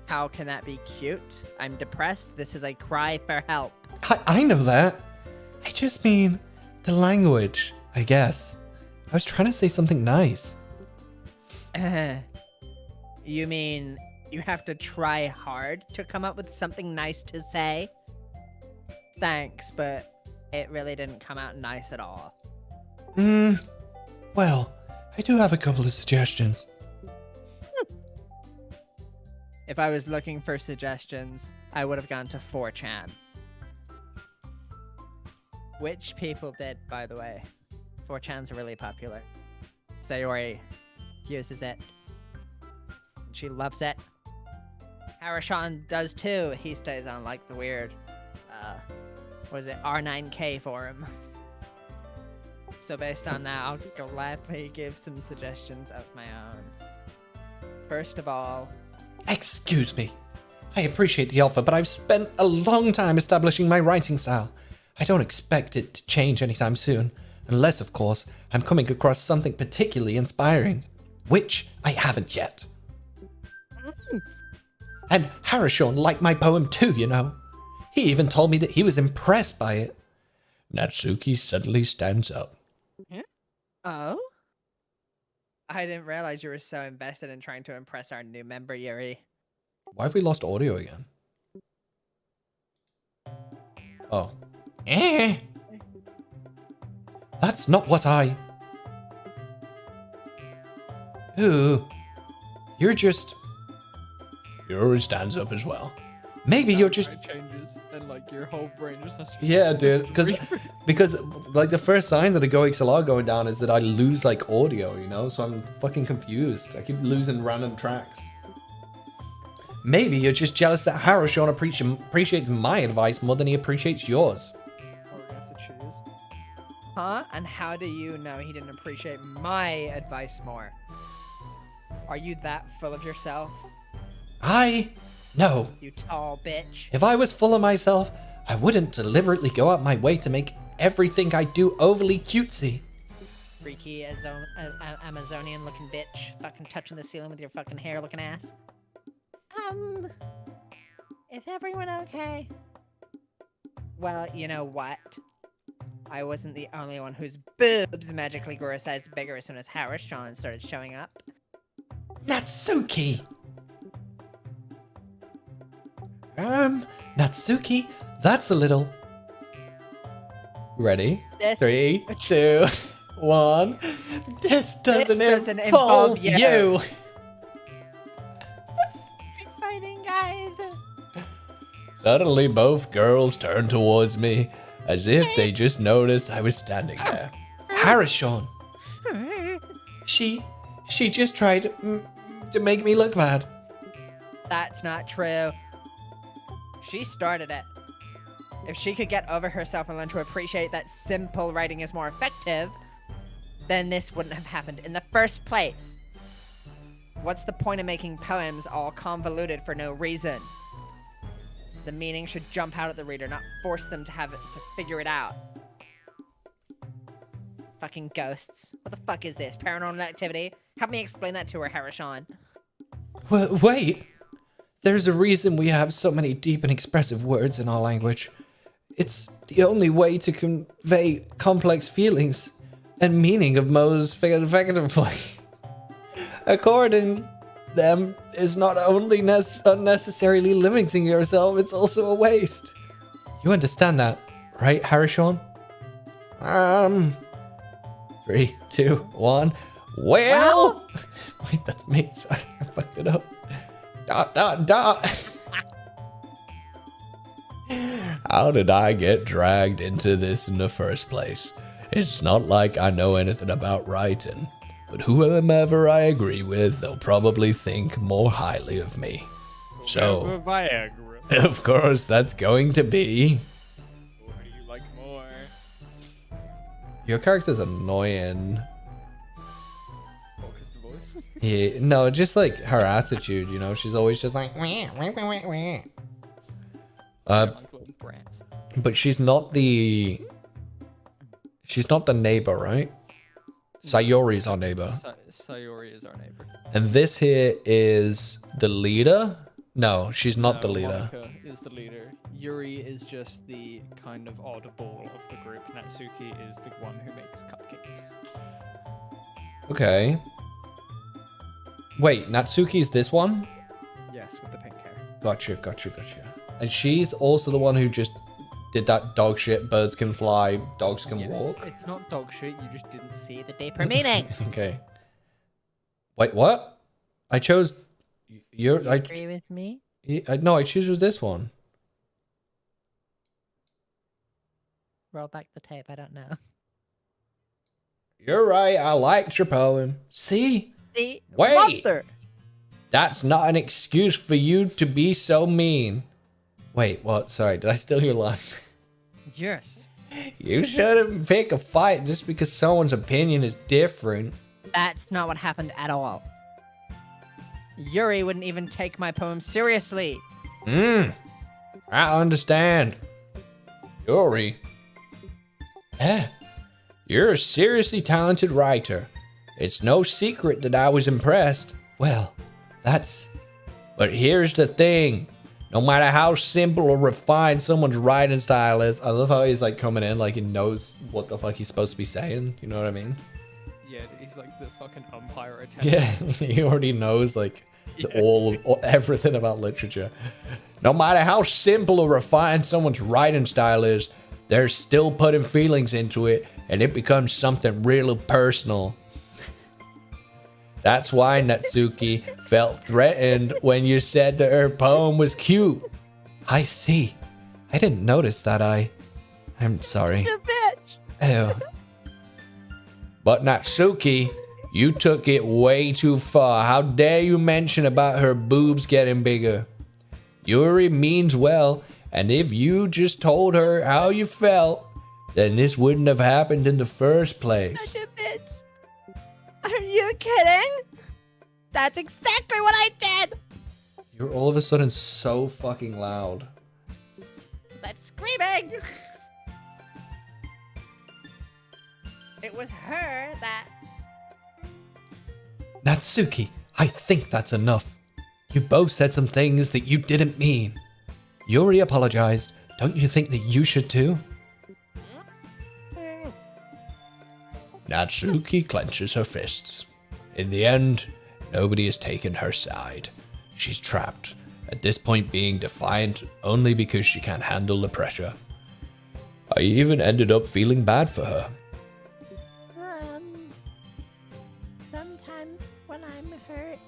How can that be cute? I'm depressed. This is a cry for help. I know that. I just mean the language, I guess. I was trying to say something nice. You mean you have to try hard to come up with something nice to say? Thanks, but it really didn't come out nice at all. Well, I do have a couple of suggestions. If I was looking for suggestions, I would have gone to 4chan. Which people did, by the way. 4chan's really popular. Sayori uses it. She loves it. Harashon does too. He stays on like the weird, what is it, R9K forum. So based on that, I'll gladly give some suggestions of my own. First of all... Excuse me. I appreciate the offer, but I've spent a long time establishing my writing style. I don't expect it to change anytime soon. Unless, of course, I'm coming across something particularly inspiring. Which I haven't yet. And Harashon liked my poem too, you know. He even told me that he was impressed by it. Natsuki suddenly stands up. Oh? I didn't realize you were so invested in trying to impress our new member, Yuri. Why have we lost audio again? Oh. That's not what I... Ooh. You're just... Yuri stands up as well. Maybe you're just... Changes and like your whole brain just has to. Yeah, dude. Because like the first signs of the GoXLR going down is that I lose like audio, you know? So I'm fucking confused. I keep losing random tracks. maybe you're just jealous that Harashon appreciates my advice more than he appreciates yours. We're gonna have to choose. Huh? And how do you know he didn't appreciate my advice more? Are you that full of yourself, No. you tall bitch? If I was full of myself, I wouldn't deliberately go out my way to make everything I do overly cutesy. Freaky Amazonian looking bitch. Fucking touching the ceiling with your fucking hair looking ass. Is everyone okay? Well, you know what? I wasn't the only one whose boobs magically grew a size bigger as soon as Harashon started showing up. Natsuki! Natsuki, that's a little... Ready? This- 3, 2, 1. This doesn't involve you! Keep fighting, guys. Suddenly, both girls turned towards me, as if they just noticed I was standing there. Harashon! She just tried to make me look bad. That's not true. She started it. If she could get over herself and learn to appreciate that simple writing is more effective, then this wouldn't have happened in the first place. What's the point of making poems all convoluted for no reason? The meaning should jump out at the reader, not force them to have it to figure it out. Fucking ghosts. What the fuck is this? Paranormal activity? Help me explain that to her, Harashon. Wait! There's a reason we have so many deep and expressive words in our language. It's the only way to convey complex feelings and meaning of most effectively. According them is not only unnecessarily limiting yourself, it's also a waste. You understand that, right, Harashon? 3, 2, 1. Well, wait, that's me. Sorry, I fucked it up. ... How did I get dragged into this in the first place? It's not like I know anything about writing, but whomever I agree with, they'll probably think more highly of me. So, Viagra. of course, that's going to be... What do you like more? Your character's annoying. Oh, 'cause the voice? Yeah, no, just like her attitude, you know, she's always just like... But she's not the neighbor, right? Sayori's our neighbor. Sayori is our neighbor. And this here is the leader? No, she's not the leader. Monica is the leader. Yuri is just the kind of oddball of the group. Natsuki is the one who makes cupcakes. Okay. Wait, Natsuki's this one? Yes, with the pink hair. Gotcha. And she's also the one who just did that dog shit, birds can fly, dogs can walk? It's not dog shit, you just didn't see the deeper meaning. Okay. Wait, what? I chose... You agree with me? No, I choose this one. Roll back the tape, I don't know. You're right, I liked your poem. See? See? Wait! Monster! That's not an excuse for you to be so mean. Wait, what? Sorry, did I steal your line? Yes. You shouldn't pick a fight just because someone's opinion is different. That's not what happened at all. Yuri wouldn't even take my poem seriously. I understand. Yuri. You're a seriously talented writer. It's no secret that I was impressed. Well, but here's the thing. No matter how simple or refined someone's writing style is, I love how he's like coming in like he knows what the fuck he's supposed to be saying. You know what I mean? Yeah, he's like the fucking umpire attendant. Yeah, he already knows like everything about literature. No matter how simple or refined someone's writing style is, they're still putting feelings into it, and it becomes something really personal. That's why Natsuki felt threatened when you said that her poem was cute. I see. I didn't notice that. I'm sorry. You bitch! Ew. But Natsuki, You took it way too far. How dare you mention about her boobs getting bigger? Yuri means well, and if you just told her how you felt, then this wouldn't have happened in the first place. Such a bitch. Are you kidding? That's exactly what I did. You're all of a sudden so fucking loud. I'm screaming. It was her that... Natsuki, I think that's enough. You both said some things that you didn't mean. Yuri apologized. Don't you think that you should too? Natsuki clenches her fists. In the end, nobody has taken her side. She's trapped, at this point being defiant only because she can't handle the pressure. I even ended up feeling bad for her. Sometimes when I'm hurt,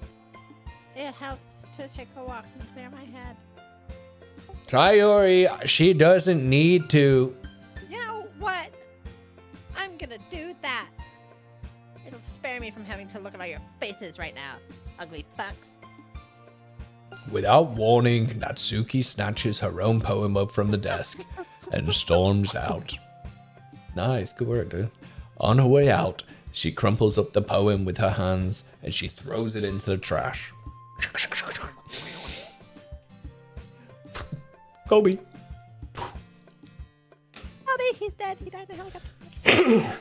it helps to take a walk and clear my head. Try Yuri, she doesn't need to. You know what? I'm gonna do that. It'll spare me from having to look at all your faces right now, ugly fucks. Without warning, Natsuki snatches her own poem up from the desk and storms out. Nice, good work, dude. On her way out, she crumples up the poem with her hands and she throws it into the trash. Kobe. Kobe, he's dead. He died in a helicopter.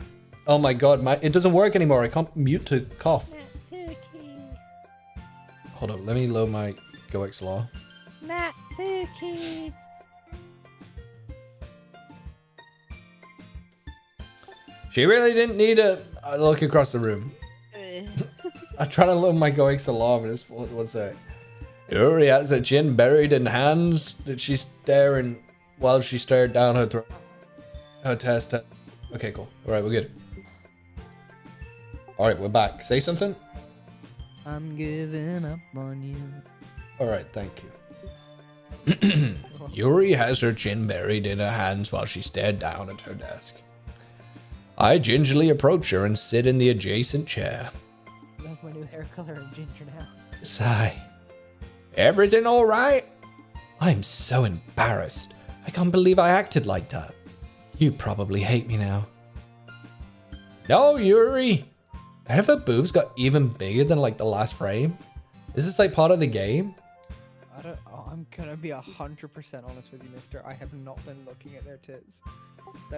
Oh my god, it doesn't work anymore. I can't mute to cough. Natsuki. Hold up, let me load my GoXLR. Natsuki. She really didn't need a look across the room. I'm trying to load my GoXLR, but it's one sec. Yuri has her chin buried in hands that she's staring while she stared down her throat. Her test. Okay, cool. All right, we're good. All right, we're back. Say something. I'm giving up on you. All right, thank you. Yuri has her chin buried in her hands while she stared down at her desk. I gingerly approach her and sit in the adjacent chair. Love my new hair color of ginger now. Sigh. Everything all right? I'm so embarrassed. I can't believe I acted like that. You probably hate me now. No, Yuri. Have her boobs got even bigger than like the last frame? Is this like part of the game? I'm gonna be 100% honest with you, mister. I have not been looking at their tits.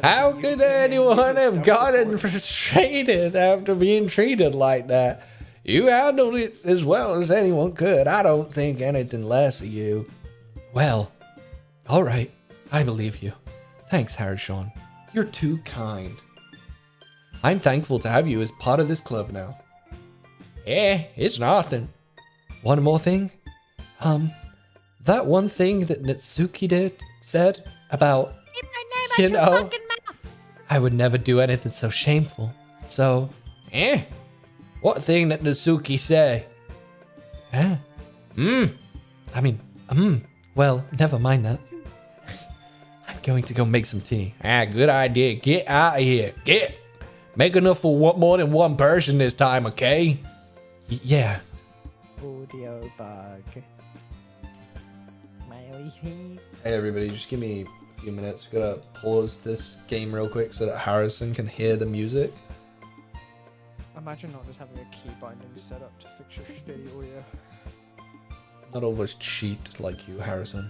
How could anyone have gotten frustrated after being treated like that? You handled it as well as anyone could. I don't think anything less of you. Well, all right. I believe you. Thanks, Harrison. You're too kind. I'm thankful to have you as part of this club now. It's nothing. One more thing. That one thing that Natsuki said about, Keep my name out your fucking mouth. I would never do anything so shameful. So, what thing that Natsuki say? Well, never mind that. I'm going to go make some tea. Good idea. Get out of here. Make enough for more than one person this time, okay? Yeah. Audio bug. Hey everybody, just give me a few minutes. We're gonna pause this game real quick so that Harrison can hear the music. Imagine not just having a key binding set up to fix your shitty audio. Not always cheat like you, Harrison.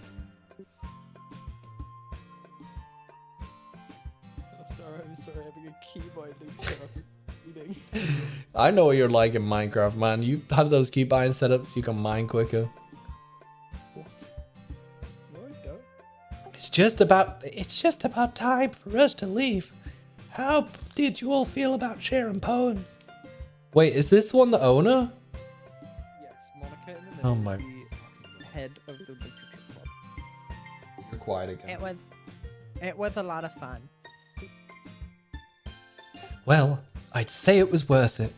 I'm sorry, having a key binding set up is cheating. I know what you're like in Minecraft, man. You have those key binding set up so you can mine quicker. It's just about time for us to leave. How did you all feel about sharing poems? Wait, is this one the owner? Yes, Monica in the middle. Oh my. The head of the literature club. You're quiet again. It was a lot of fun. Well, I'd say it was worth it.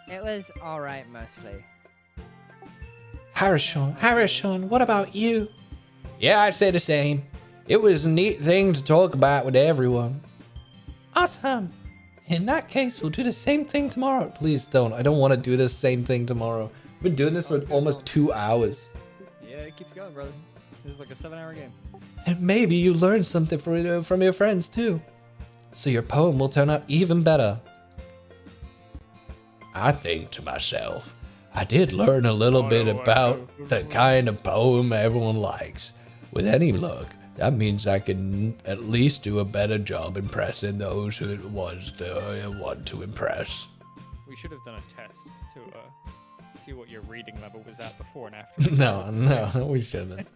It was alright mostly. Harrison, what about you? Yeah, I'd say the same. It was a neat thing to talk about with everyone. Awesome. In that case, we'll do the same thing tomorrow. Please don't. I don't want to do the same thing tomorrow. We've been doing this for almost 2 hours. Yeah, it keeps going, brother. This is like a 7-hour game. And maybe you learn something from your friends too. So your poem will turn out even better. I think to myself, I did learn a little bit about the kind of poem everyone likes. With any luck, that means I can at least do a better job impressing those who it was to want to impress. We should have done a test to see what your reading level was at before and after. No, we shouldn't.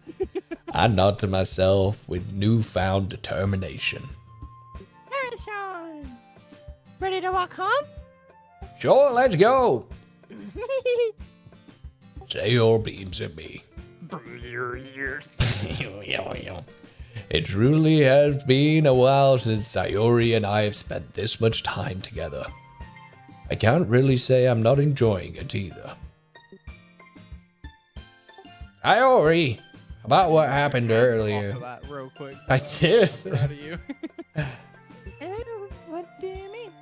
I nod to myself with newfound determination. Harrison! Ready to walk home? Sure, let's go. Sayori beams at me. It truly has been a while since Sayori and I have spent this much time together. I can't really say I'm not enjoying it either. Sayori, about what happened earlier. Off of that real quick. I did. Proud of you. What do you mean?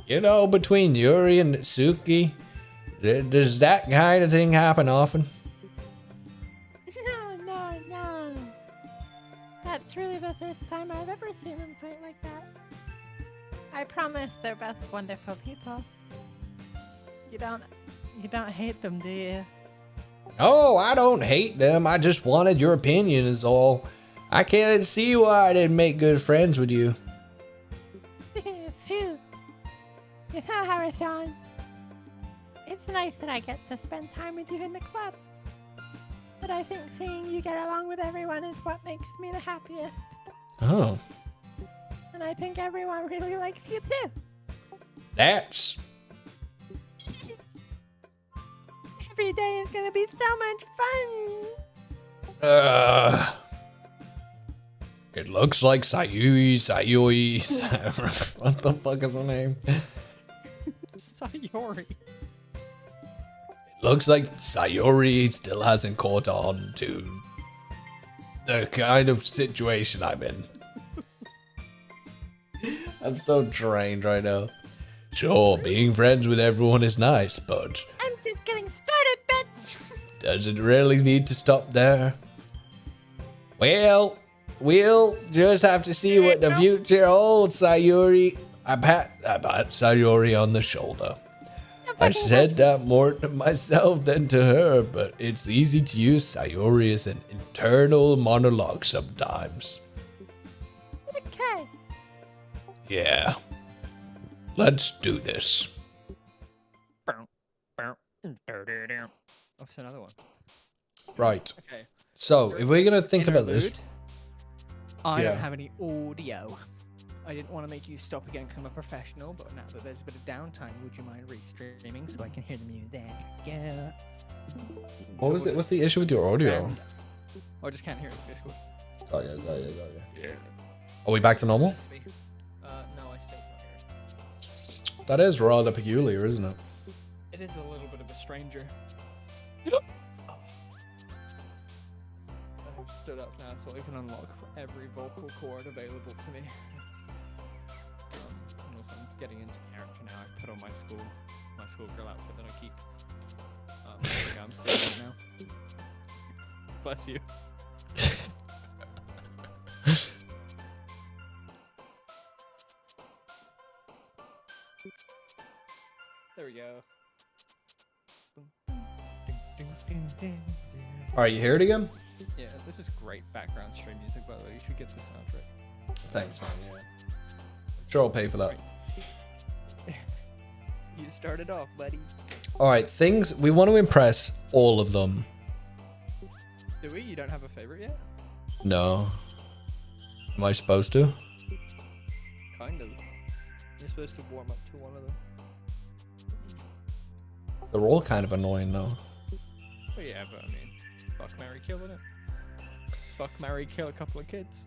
You know, between Yuri and Suki, does that kind of thing happen often? No. That's really the first time I've ever seen them fight like that. I promise they're both wonderful people. You don't hate them, do you? Oh, I don't hate them. I just wanted your opinion is all. I can't see why I didn't make good friends with you. Phew. You know, Harrison, it's nice that I get to spend time with you in the club. But I think seeing you get along with everyone is what makes me the happiest. Oh. And I think everyone really likes you too. That's... Every day is gonna be so much fun. It looks like Sayuri. What the fuck is her name? Sayori. It looks like Sayuri still hasn't caught on to the kind of situation I'm in. I'm so drained right now. Sure, being friends with everyone is nice, but I'm just getting started, bitch. does it really need to stop there? Well, we'll just have to see what the future holds, Sayuri. I pat Sayuri on the shoulder. I said that more to myself than to her, but it's easy to use Sayuri as an internal monologue sometimes. Okay. Yeah. Let's do this. What's another one? Right. Okay. So, if we're going to think about this... I Yeah. don't have any audio. I didn't want to make you stop again because I'm a professional, but now that there's a bit of downtime, would you mind restreaming so I can hear the music? Yeah. What was it? What's the issue with your audio? I just can't hear it, basically. Got ya. Yeah. Are we back to normal? No, I still can't hear it. That is rather peculiar, isn't it? It is a little bit of a stranger. I've stood up now so I can unlock every vocal cord available to me. And also I'm getting into character now. I put on my schoolgirl outfit that I keep. I'm still right now. Bless you. There we go. Alright, you hear it again? Yeah, this is great background stream music, by the way. You should get the soundtrack. Thanks, man. Yeah. Sure, I'll pay for that. You started off, buddy. Alright, things we want to impress all of them. Do we? You don't have a favorite yet? No. Am I supposed to? Kind of. You're supposed to warm up to one of them. They're all kind of annoying though. Well, yeah, but I mean, fuck, marry, kill, innit? Fuck, marry, kill a couple of kids.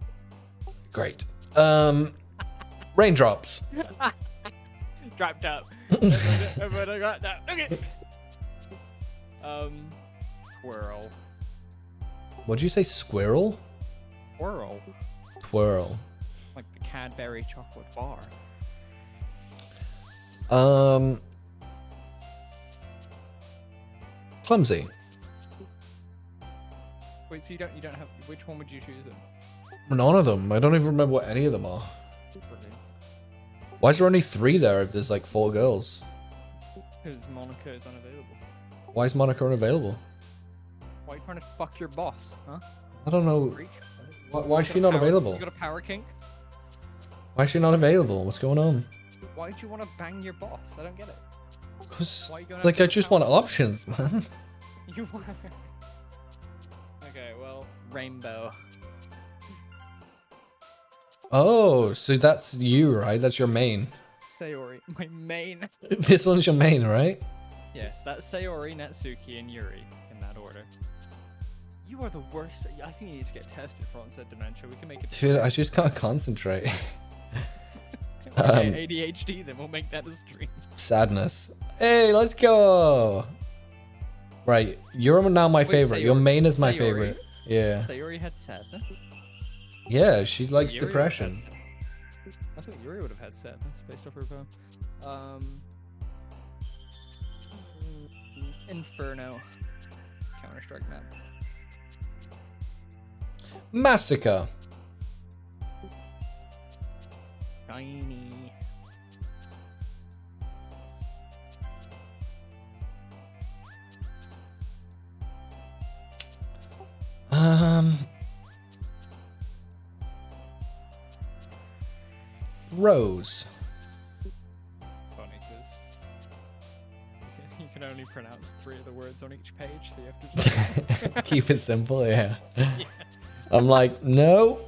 Great. Raindrops. Dropped up. Everybody got that. Okay. Twirl. What'd you say? Squirrel? Twirl. Twirl. Like the Cadbury chocolate bar. Clumsy. Wait, so you don't have, which one would you choose then? None of them. I don't even remember what any of them are. Brilliant. Why is there only 3 there if there's like 4 girls? Because Monica is unavailable. Why is Monica unavailable? Why are you trying to fuck your boss, huh? I don't know. Freak? Why is You she got not a power- available? You got a power kink? Why is she not available? What's going on? Why do you want to bang your boss? I don't get it. Because, Why you gonna like, do I a just power want options, man. You want... Okay, well, Rainbow. Oh, so that's you, right? That's your main. Sayori, my main. This one's your main, right? Yes, that's Sayori, Natsuki, and Yuri in that order. You are the worst. I think you need to get tested for onset dementia. We can make it. Dude, I just can't concentrate. Okay, ADHD, then we'll make that a stream. Sadness. Hey, let's go. Right, you're now my Wait, favorite. Your Sayori- main is my Sayori? favorite. Yeah. Sayori had sadness. Yeah, she likes Yuri would have had depression. sadness. I think Yuri would have had sadness based off her poem. Inferno. Counter-Strike map. Massacre. Shiny. Rose. Funny, because you can only pronounce 3 of the words on each page, so you have to just... Keep it simple, yeah. I'm like, no.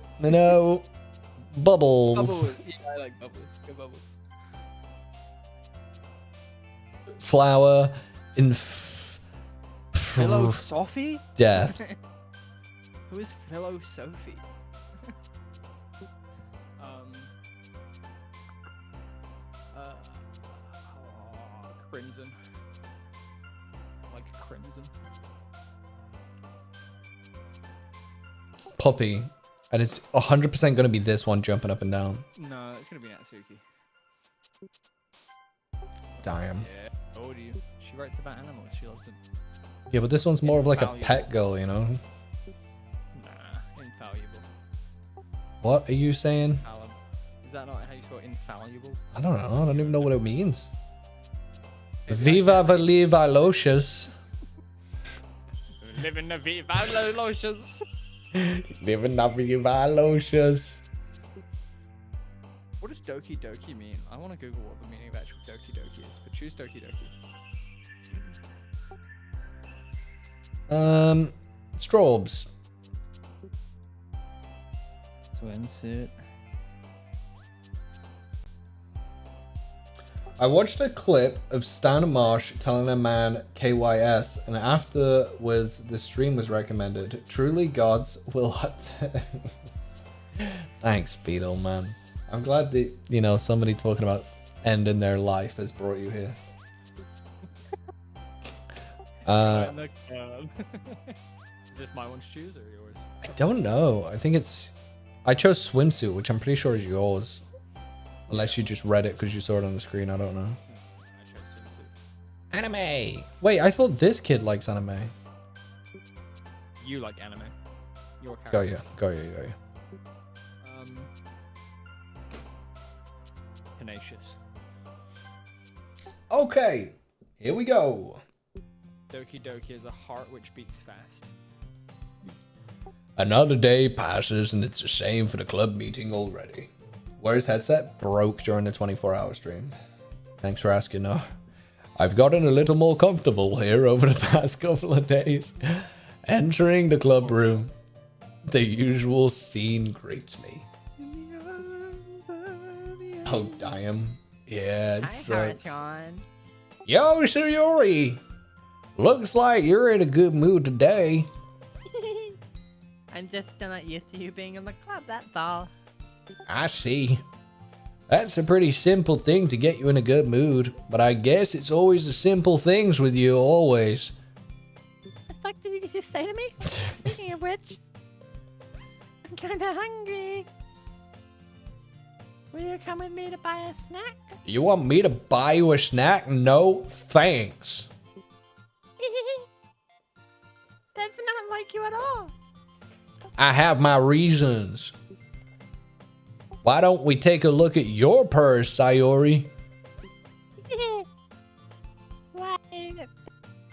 Bubbles. Bubbles. Yeah, I like bubbles. Good bubbles. Flower. Philo Sophie? Death. Who is Philo Sophie? Crimson. Like Crimson. Poppy. And it's 100% going to be this one jumping up and down. No, it's gonna be Natsuki. Damn. Yeah, told you. She writes about animals. She loves them. Yeah, but this one's more of like a Invaluable. pet girl, you know? Nah, infallible. What are you saying? Is that not how you spell infallible? I don't know. I don't even know what it means. Viva Valiva Locious. Living the Viva Locious. Living la Viva Locious. What does Doki Doki mean? I want to Google what the meaning of actual Doki Doki is, but choose Doki Doki. Strobes. Swimsuit. I watched a clip of Stan Marsh telling a man KYS, and afterwards the stream was recommended. Truly gods will... Thanks, Beetle, man. I'm glad that, you know, somebody talking about ending their life has brought you here. Is this my one to choose or yours? I don't know. I think it's... I chose swimsuit, which I'm pretty sure is yours. Unless you just read it because you saw it on the screen. I don't know. I chose swimsuit. Anime! Wait, I thought this kid likes anime. You like anime. Your character. Go ya. Tenacious. Okay, here we go. Doki Doki is a heart which beats fast. Another day passes and it's the same for the club meeting already. Where's headset? Broke during the 24-hour stream. Thanks for asking. No, I've gotten a little more comfortable here over the past couple of days. Entering the club room, the usual scene greets me. Oh, damn. Yeah, it Hi, sucks. Haruchon. Yo, Sayori! Looks like you're in a good mood today. I'm just still not used to you being in the club, that's all. I see. That's a pretty simple thing to get you in a good mood, but I guess it's always the simple things with you, always. The fuck did you just say to me? Speaking of which, I'm kinda hungry. Will you come with me to buy a snack? You want me to buy you a snack? No, thanks. That's not like you at all. I have my reasons. Why don't we take a look at your purse, Sayori? Why,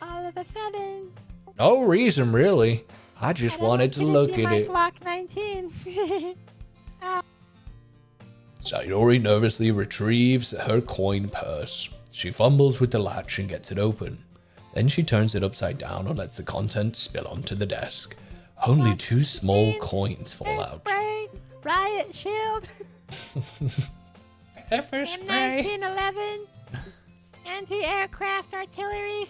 all of a sudden? No reason, really. I just wanted to look at it. Block 19. Sayori nervously retrieves her coin purse. She fumbles with the latch and gets it open. Then she turns it upside down and lets the contents spill onto the desk. Only 2 small coins fall out. Spray, riot shield, Pepper spray. M1911, anti-aircraft artillery.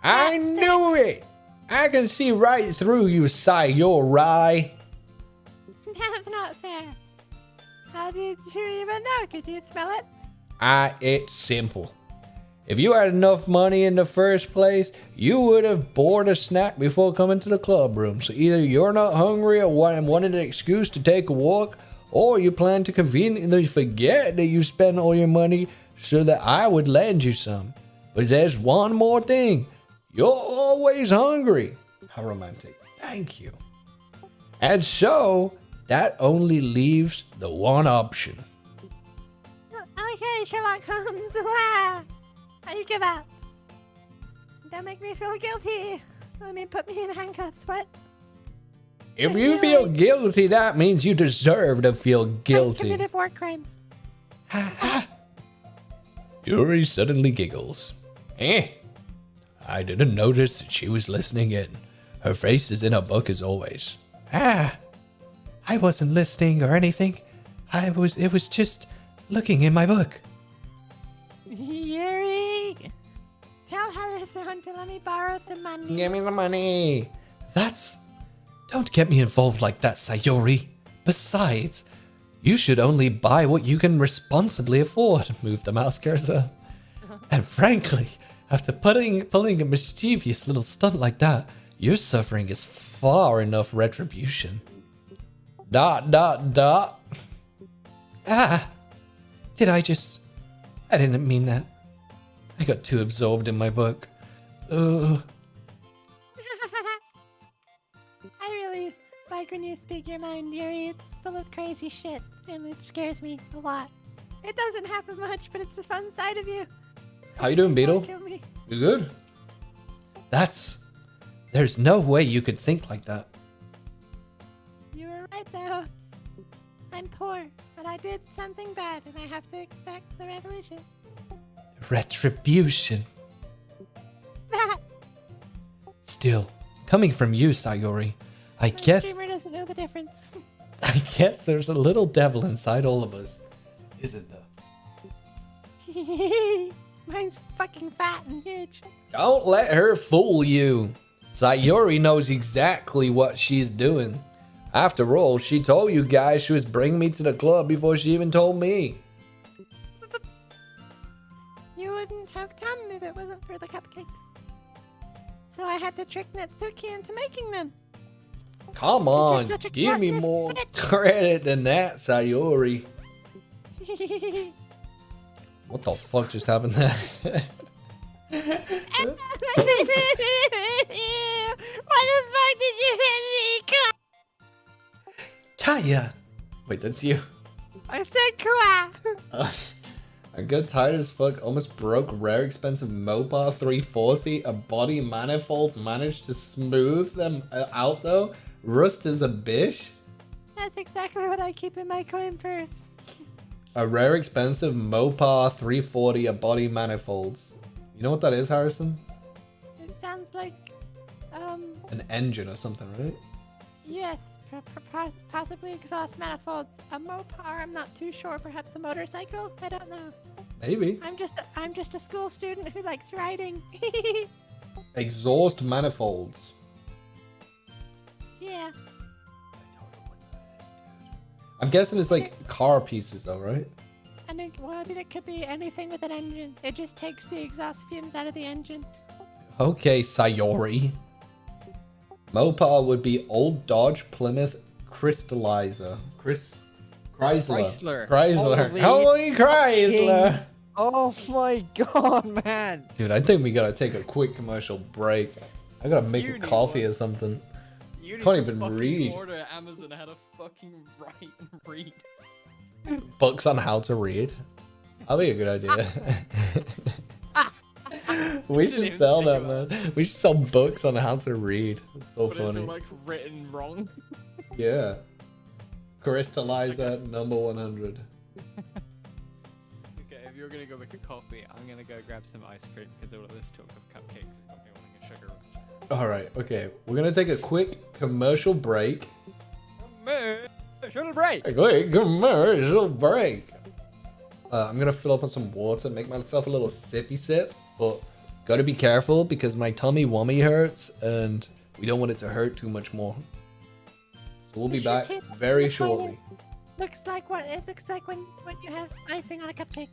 I knew it! I can see right through you, Sayori. That's not fair. How did you even know? Could you smell it? It's simple. If you had enough money in the first place, you would have bought a snack before coming to the club room. So either you're not hungry or wanted an excuse to take a walk, or you plan to conveniently forget that you spent all your money so that I would lend you some. But there's one more thing. You're always hungry. How romantic. Thank you. And so, that only leaves the one option. Okay, Sherlock Holmes. Wow. How you give up? Don't make me feel guilty. Let me put me in handcuffs. What? If you feel guilty, that means you deserve to feel I guilty. committed war crimes. Yuri suddenly giggles. I didn't notice that she was listening in. Her face is in a book as always. I wasn't listening or anything. It was just looking in my book. Yuri, tell Harrison to let me borrow some money. Give me the money. Don't get me involved like that, Sayori. Besides, you should only buy what you can responsibly afford. Move the mouse cursor. And frankly, after pulling a mischievous little stunt like that, your suffering is far enough retribution. ... I didn't mean that. I got too absorbed in my book. I really like when you speak your mind, Yuri. It's full of crazy shit, and it scares me a lot. It doesn't happen much, but it's the fun side of you. How you doing, Beetle? Kill me. You good? There's no way you could think like that. You were right, though. I'm poor, but I did something bad, and I have to expect the revolution. Retribution. Still, coming from you, Sayori, I guess Dreamer doesn't know the difference. there's a little devil inside all of us, isn't there? Mine's fucking fat and huge. Don't let her fool you. Sayori knows exactly what she's doing. After all, she told you guys she was bringing me to the club before she even told me. You wouldn't have come if it wasn't for the cupcakes. So I had to trick Natsuki into making them. Come on, such a give me gluttonous more bitch. credit than that, Sayori. What the fuck just happened there? Why the fuck did you hit me? Kaya! Wait, that's you. I said Kwa. I got tired as fuck, almost broke rare expensive Mopar 340. A body manifolds managed to smooth them out though. Rust is a bitch. That's exactly what I keep in my coin purse. A rare expensive Mopar 340, a body manifolds. You know what that is, Harrison? It sounds like, An engine or something, right? yes, possibly exhaust manifolds. A Mopar, I'm not too sure. Perhaps a motorcycle? I don't know. Maybe. I'm just a school student who likes riding. Exhaust manifolds. Yeah. I'm guessing it's like car pieces though, right? And it, well, I mean, it could be anything with an engine. It just takes the exhaust fumes out of the engine. Okay, Sayori. Mopar would be old Dodge Plymouth Crystallizer. Chrysler. Chrysler. Holy Holy Chrysler. Oh my god, man. Dude, I think we gotta take a quick commercial break. I gotta make You a need coffee one. or something. You need Can't to even fucking read. order Amazon how to fucking write and read. Books on how to read. That'll be a good idea. We didn't should even sell think that, of man. We should sell books on how to read. It's so But it's funny. like written wrong. Yeah. Crystallizer number 100. Okay, if you're gonna go make a coffee, I'm gonna go grab some ice cream because all of this talk of cupcakes has got me wanting a sugar rush. All right, okay. We're gonna take a quick commercial break. Shuttle break. A quick commercial break. I'm gonna fill up on some water, make myself a little sippy sip, but gotta be careful because my tummy wummy hurts and we don't want it to hurt too much more. So we'll be back very shortly. Looks like what it looks like when you have icing on a cupcake.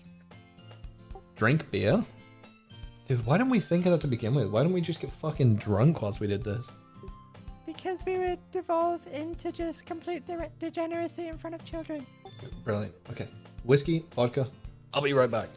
Drink beer? Dude, why didn't we think of that to begin with? Why didn't we just get fucking drunk whilst we did this? Because we would devolve into just complete degeneracy in front of children. Brilliant. Okay. Whiskey, vodka. I'll be right back.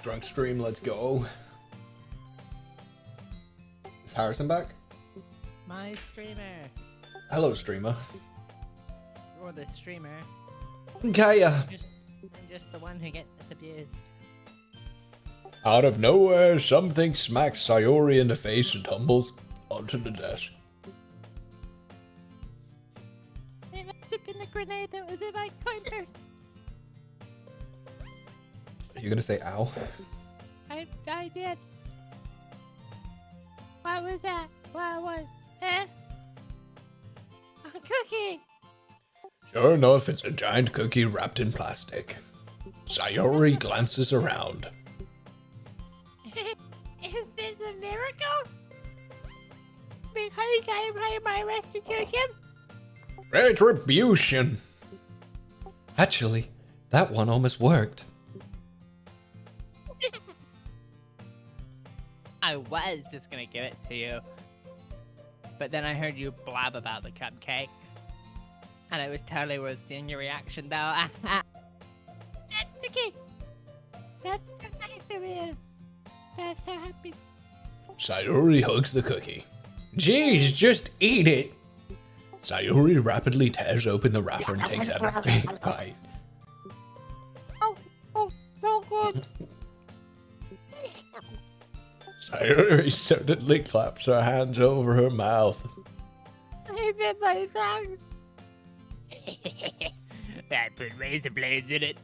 Drunk stream, let's go. Is Harrison back? My streamer. Hello, streamer. You're the streamer. Gaia. I'm just the one who gets abused. Out of nowhere, something smacks Sayori in the face and tumbles onto the desk. It must have been the grenade that was in my coin purse. Are you gonna say ow? I did. What was that? What was eh? A cookie! Sure enough, it's a giant cookie wrapped in plastic. Sayori glances around. Is this a miracle? Because I made my restitution? Retribution! Actually, that one almost worked. I was just gonna give it to you. But then I heard you blab about the cupcakes. And it was totally worth seeing your reaction though. That's okay. That's so nice of you. That's so happy. Sayori hugs the cookie. Jeez, just eat it! Sayori rapidly tears open the wrapper and takes out a big bite. Oh, so good. Sayori suddenly claps her hands over her mouth. I bit my tongue. I put razor blades in it.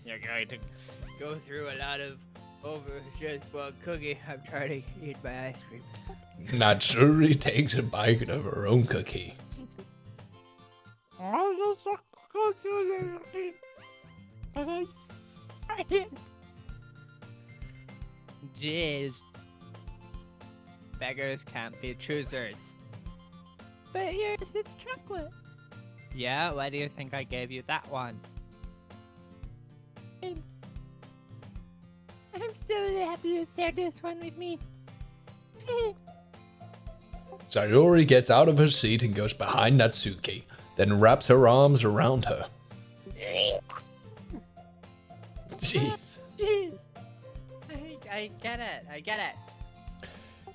You're going to go through a lot of over just one cookie. I'm trying to eat my ice cream. Natsuri takes a bite of her own cookie. Jeez. Beggars can't be choosers. But yours is chocolate. Yeah, why do you think I gave you that one? I'm so happy you shared this one with me. Sayori gets out of her seat and goes behind Natsuki, then wraps her arms around her. Jeez. Jeez. I get it.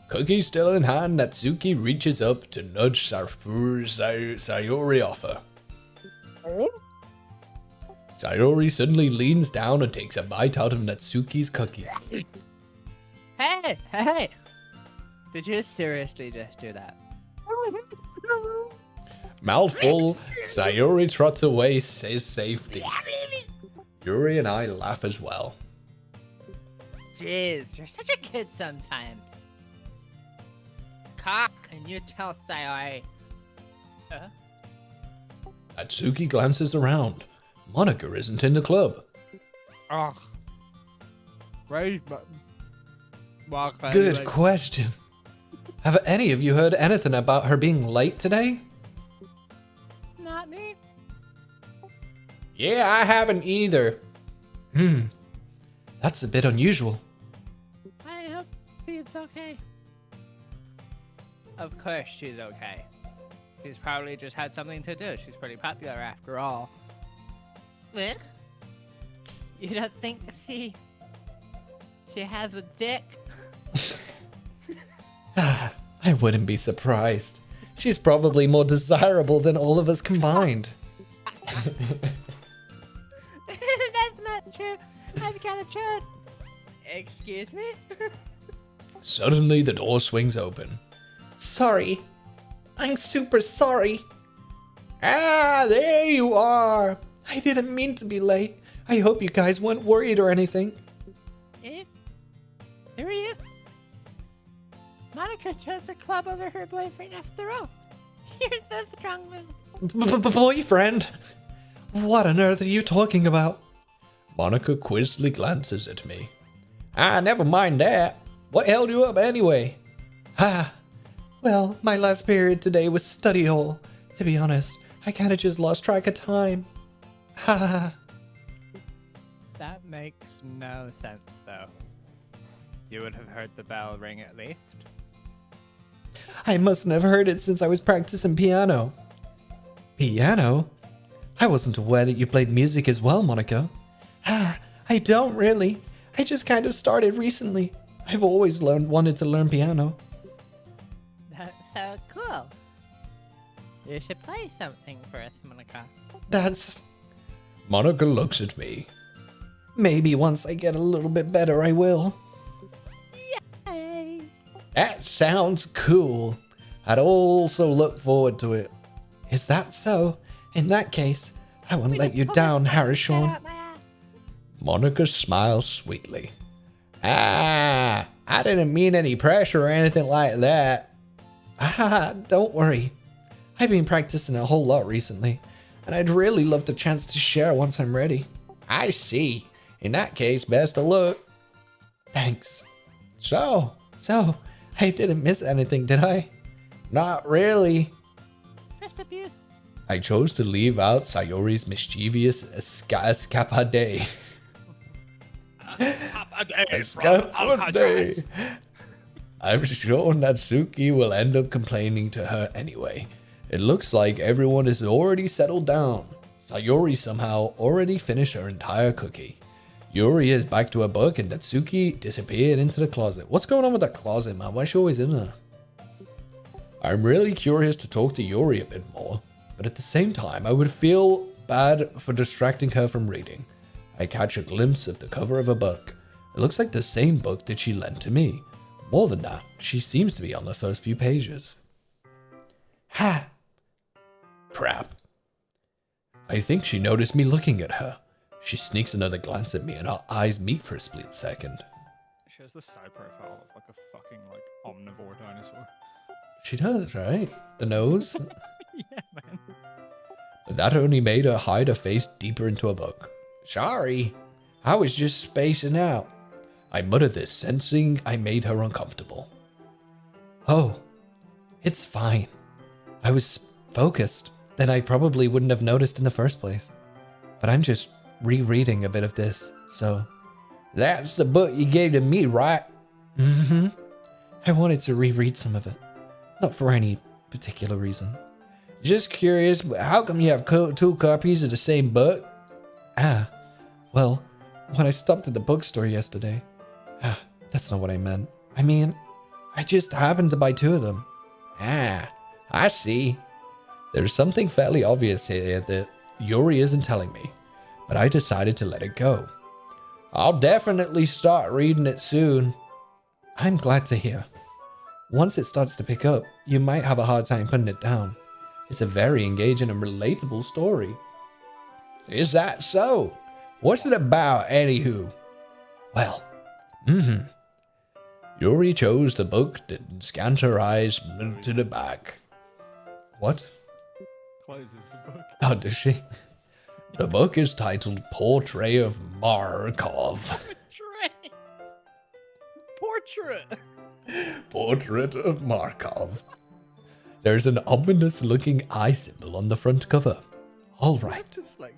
Cookie still in hand, Natsuki reaches up to nudge Sayori off her. Sayori suddenly leans down and takes a bite out of Natsuki's cookie. Hey! Did you seriously just do that? Mouthful, Sayori trots away, says safety. Yuri and I laugh as well. Jeez, you're such a kid sometimes. Cock, can you tell Sayori? Natsuki glances around. Monica isn't in the club. Oh. Right, but... Good question. Have any of you heard anything about her being late today? Not me. Yeah, I haven't either. That's a bit unusual. I hope she's okay. Of course she's okay. She's probably just had something to do. She's pretty popular after all. What? You don't think she has a dick? I wouldn't be surprised. She's probably more desirable than all of us combined. That's not true. I've got a chode. Excuse me? Suddenly, the door swings open. Sorry. I'm super sorry. Ah, there you are. I didn't mean to be late. I hope you guys weren't worried or anything. Eh? Who are you? Monica chose the club over her boyfriend after all. You're so strong, Boyfriend? What on earth are you talking about? Monica quizzically glances at me. Ah, never mind that. What held you up anyway? Well, my last period today was study hall. To be honest, I kinda just lost track of time. Ha. That makes no sense, though. You would have heard the bell ring at least. I mustn't have heard it since I was practicing piano. Piano? I wasn't aware that you played music as well, Monica. I don't really. I just kind of started recently. I've always wanted to learn piano. That's so cool. You should play something for us, Monica. That's... Monica looks at me. Maybe once I get a little bit better, I will. Yay! That sounds cool. I'd also look forward to it. Is that so? In that case, I won't let you down, Harishorn. Monica smiles sweetly. I didn't mean any pressure or anything like that. Don't worry. I've been practicing a whole lot recently, and I'd really love the chance to share once I'm ready. I see. In that case, best of luck. Thanks. So, I didn't miss anything, did I? not really. Just abuse. I chose to leave out Sayori's mischievous escapade. Escapade. I'm sure Natsuki will end up complaining to her anyway. It looks like everyone is already settled down. Sayori somehow already finished her entire cookie. Yuri is back to her book and Natsuki disappeared into the closet. What's going on with that closet, man? Why is she always in there? I'm really curious to talk to Yuri a bit more, but at the same time, I would feel bad for distracting her from reading. I catch a glimpse of the cover of a book. It looks like the same book that she lent to me. More than that, she seems to be on the first few pages. Ha! Crap. I think she noticed me looking at her. She sneaks another glance at me and our eyes meet for a split second. She has the side profile of like a fucking like omnivore dinosaur. She does, right? The nose? Yeah, man. But that only made her hide her face deeper into a book. Sorry, I was just spacing out. I muttered this, sensing I made her uncomfortable. Oh, it's fine. I was focused. Then I probably wouldn't have noticed in the first place. But I'm just rereading a bit of this, so... That's the book you gave to me, right? Mm-hmm. I wanted to reread some of it. Not for any particular reason. Just curious, but how come you have two copies of the same book? Well, when I stopped at the bookstore yesterday... that's not what I meant. I mean, I just happened to buy two of them. I see. There's something fairly obvious here that Yuri isn't telling me, but I decided to let it go. I'll definitely start reading it soon. I'm glad to hear. Once it starts to pick up, you might have a hard time putting it down. It's a very engaging and relatable story. Is that so? What's it about, anywho? Well, Yuri chose the book and scanned her eyes to the back. What? Closes the book. Oh, does she? The book is titled Portrait of Markov. Portrait. Portrait of Markov. There's an ominous looking eye symbol on the front cover. all right. Dyslexia.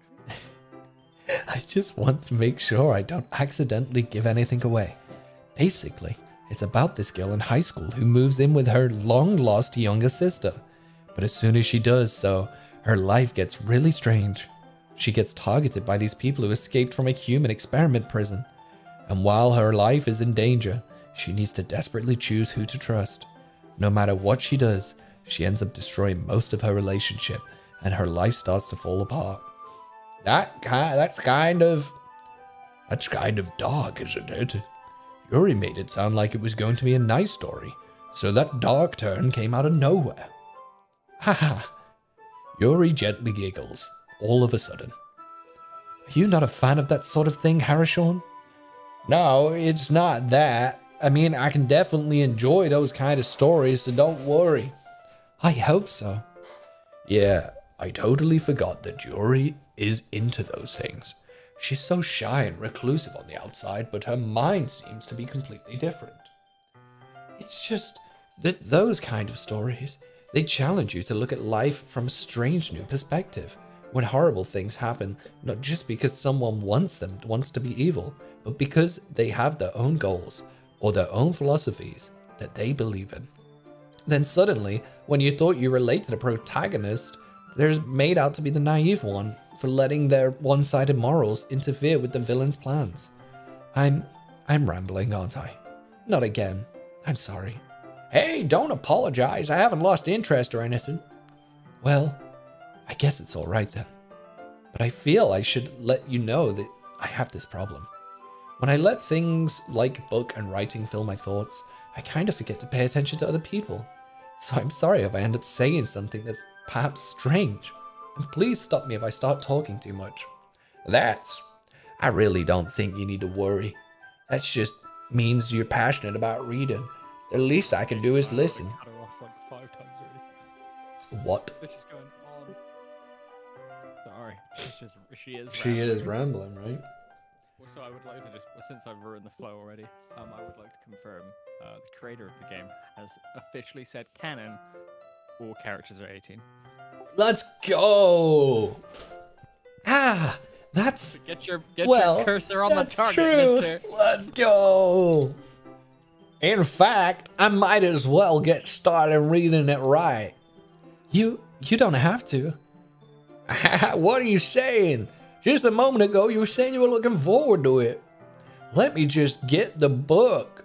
I just want to make sure I don't accidentally give anything away. Basically, it's about this girl in high school who moves in with her long-lost younger sister. But as soon as she does so, her life gets really strange. She gets targeted by these people who escaped from a human experiment prison. And while her life is in danger, she needs to desperately choose who to trust. No matter what she does, she ends up destroying most of her relationship, and her life starts to fall apart. That's kind of dark, isn't it? Yuri made it sound like it was going to be a nice story, so that dark turn came out of nowhere. Haha. Yuri gently giggles, all of a sudden. Are you not a fan of that sort of thing, Harishorn? No, it's not that. I mean, I can definitely enjoy those kind of stories, so don't worry. I hope so. Yeah, I totally forgot that Yuri is into those things. She's so shy and reclusive on the outside, but her mind seems to be completely different. It's just that those kind of stories, they challenge you to look at life from a strange new perspective. When horrible things happen, not just because someone wants to be evil, but because they have their own goals or their own philosophies that they believe in. Then suddenly, when you thought you relate to the protagonist, they're made out to be the naive one for letting their one-sided morals interfere with the villain's plans. I'm I'm rambling, aren't I? Not again. I'm sorry. Hey, don't apologize. I haven't lost interest or anything. Well, I guess it's all right then. But I feel I should let you know that I have this problem. When I let things like book and writing fill my thoughts, I kind of forget to pay attention to other people. So I'm sorry if I end up saying something that's perhaps strange. And please stop me if I start talking too much. I really don't think you need to worry. That just means you're passionate about reading. The least I can do is listen. Cut her off like 5 times already. What? It's just going on. Sorry. It's just, She is rambling, right? So I would like to just, since I've ruined the flow already, I would like to confirm the creator of the game has officially said canon, all characters are 18. Let's go! Ah, that's... Get your Cursor on the that's target, true. mister. Let's go! In fact, I might as well get started reading it right. You don't have to. What are you saying? Just a moment ago, you were saying you were looking forward to it. Let me just get the book.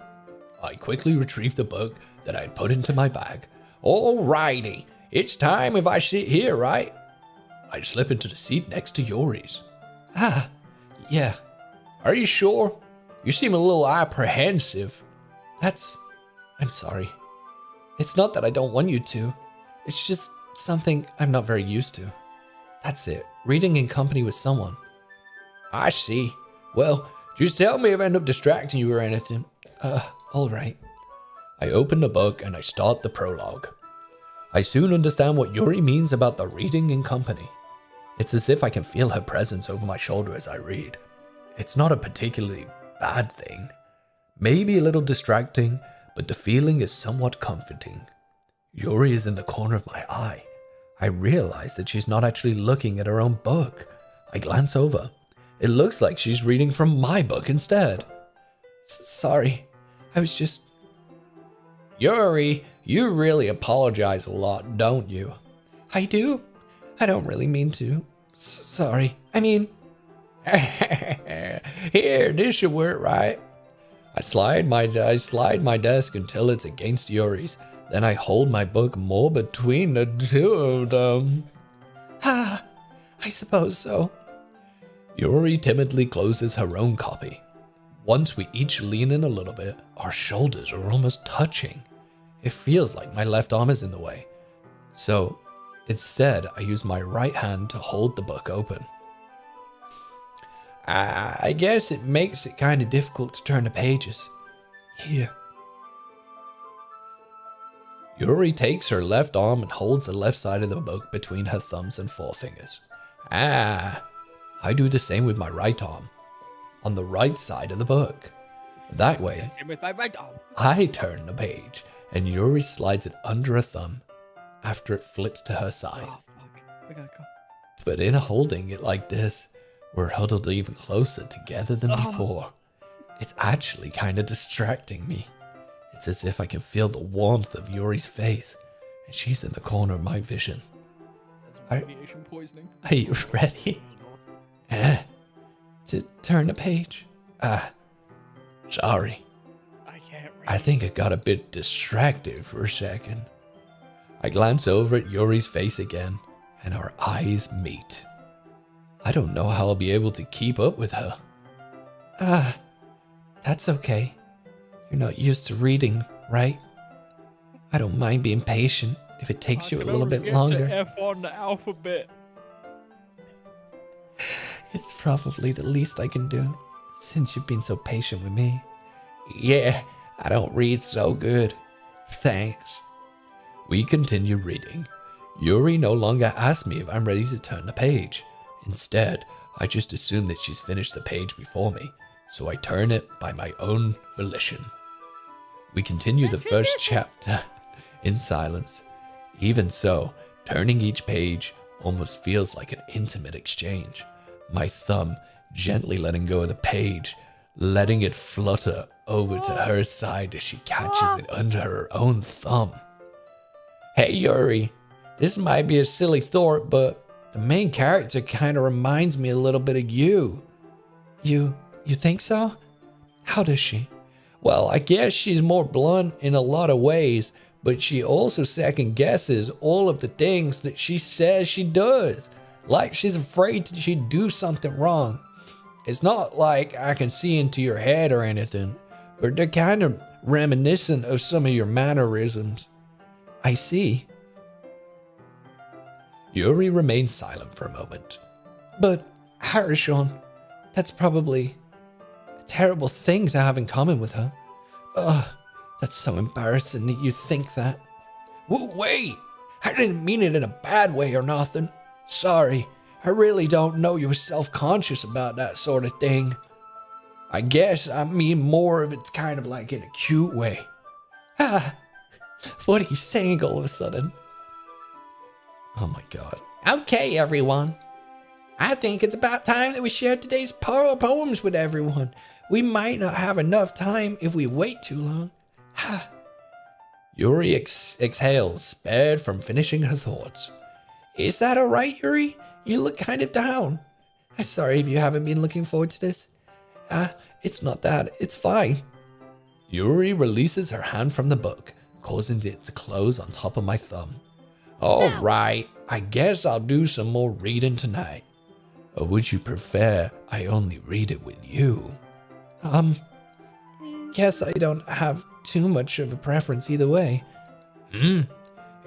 I quickly retrieved the book that I had put into my bag. Alrighty, it's time if I sit here, right? I slip into the seat next to Yori's. Ah, yeah. Are you sure? You seem a little apprehensive. I'm sorry. It's not that I don't want you to. It's just something I'm not very used to. That's it. Reading in company with someone. I see. Well, just tell me if I end up distracting you or anything. All right. I open the book and I start the prologue. I soon understand what Yuri means about the reading in company. It's as if I can feel her presence over my shoulder as I read. It's not a particularly bad thing. Maybe a little distracting, but the feeling is somewhat comforting. Yuri is in the corner of my eye. I realize that she's not actually looking at her own book. I glance over. It looks like she's reading from my book instead. Sorry, I was just... Yuri, you really apologize a lot, don't you? I do? I don't really mean to. Sorry. I mean... Here, this should work, right? I slide my desk until it's against Yuri's. Then I hold my book more between the two of them. Ah, I suppose so. Yuri timidly closes her own copy. Once we each lean in a little bit, our shoulders are almost touching. It feels like my left arm is in the way. So, instead, I use my right hand to hold the book open. I guess it makes it kind of difficult to turn the pages. Here. Yuri takes her left arm and holds the left side of the book between her thumbs and forefingers. I do the same with my right arm, on the right side of the book. That way, Same with my right arm. I turn the page, and Yuri slides it under her thumb after it flips to her side. Oh, fuck. We gotta go. But in holding it like this, we're huddled even closer together than before. It's actually kind of distracting me. It's as if I can feel the warmth of Yuri's face, and she's in the corner of my vision. Radiation poisoning. Are you ready? To turn the page? Sorry. I can't read. I think I got a bit distracted for a second. I glance over at Yuri's face again, and our eyes meet. I don't know how I'll be able to keep up with her. That's okay. You're not used to reading, right? I don't mind being patient if it takes you a little bit longer. F on the alphabet. It's probably the least I can do, since you've been so patient with me. Yeah, I don't read so good. Thanks. We continue reading. Yuri no longer asks me if I'm ready to turn the page. Instead, I just assume that she's finished the page before me, so I turn it by my own volition. We continue the first chapter in silence. Even so, turning each page almost feels like an intimate exchange. My thumb gently letting go of the page, letting it flutter over to her side as she catches it under her own thumb. Hey Yuri, this might be a silly thought, but the main character kind of reminds me a little bit of you. You think so? How does she? Well, I guess she's more blunt in a lot of ways, but she also second guesses all of the things that she says she does. Like she's afraid that she'd do something wrong. It's not like I can see into your head or anything, but they're kind of reminiscent of some of your mannerisms. I see. Yuri remains silent for a moment. But, Harishon, that's probably a terrible thing to have in common with her. Ugh, that's so embarrassing that you think that. Wait! I didn't mean it in a bad way or nothing. Sorry, I really don't know you were self-conscious about that sort of thing. I guess I mean more of it's kind of like in a cute way. Ah, what are you saying all of a sudden? Oh my god. Okay, everyone. I think it's about time that we share today's poems with everyone. We might not have enough time if we wait too long. Ha. Yuri exhales, spared from finishing her thoughts. Is that alright, Yuri? You look kind of down. I'm sorry if you haven't been looking forward to this. It's not that. It's fine. Yuri releases her hand from the book, causing it to close on top of my thumb. All right, I guess I'll do some more reading tonight. Or would you prefer I only read it with you? Guess I don't have too much of a preference either way. In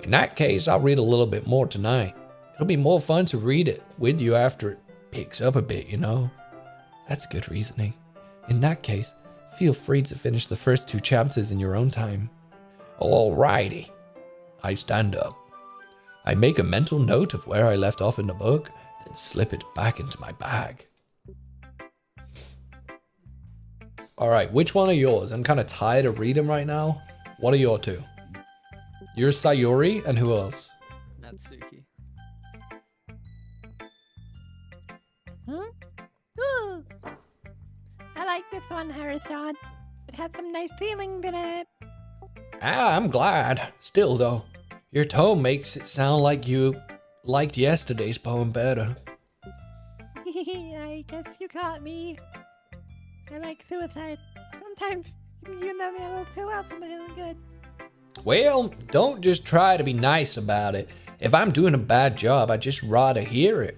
that case, I'll read a little bit more tonight. It'll be more fun to read it with you after it picks up a bit, you know? That's good reasoning. In that case, feel free to finish the first 2 chapters in your own time. Alrighty. I stand up. I make a mental note of where I left off in the book, then slip it back into my bag. Alright, which one are yours? I'm kind of tired of reading right now. What are your 2? You're Sayuri, and who else? Natsuki. Ooh. I like this one, Harrison. It has some nice feelings in it. I'm glad. Still, though, your tone makes it sound like you liked yesterday's poem better. I guess you caught me. I like suicide. Sometimes you know me a little too well for my own good. Well, don't just try to be nice about it. If I'm doing a bad job, I'd just rather hear it.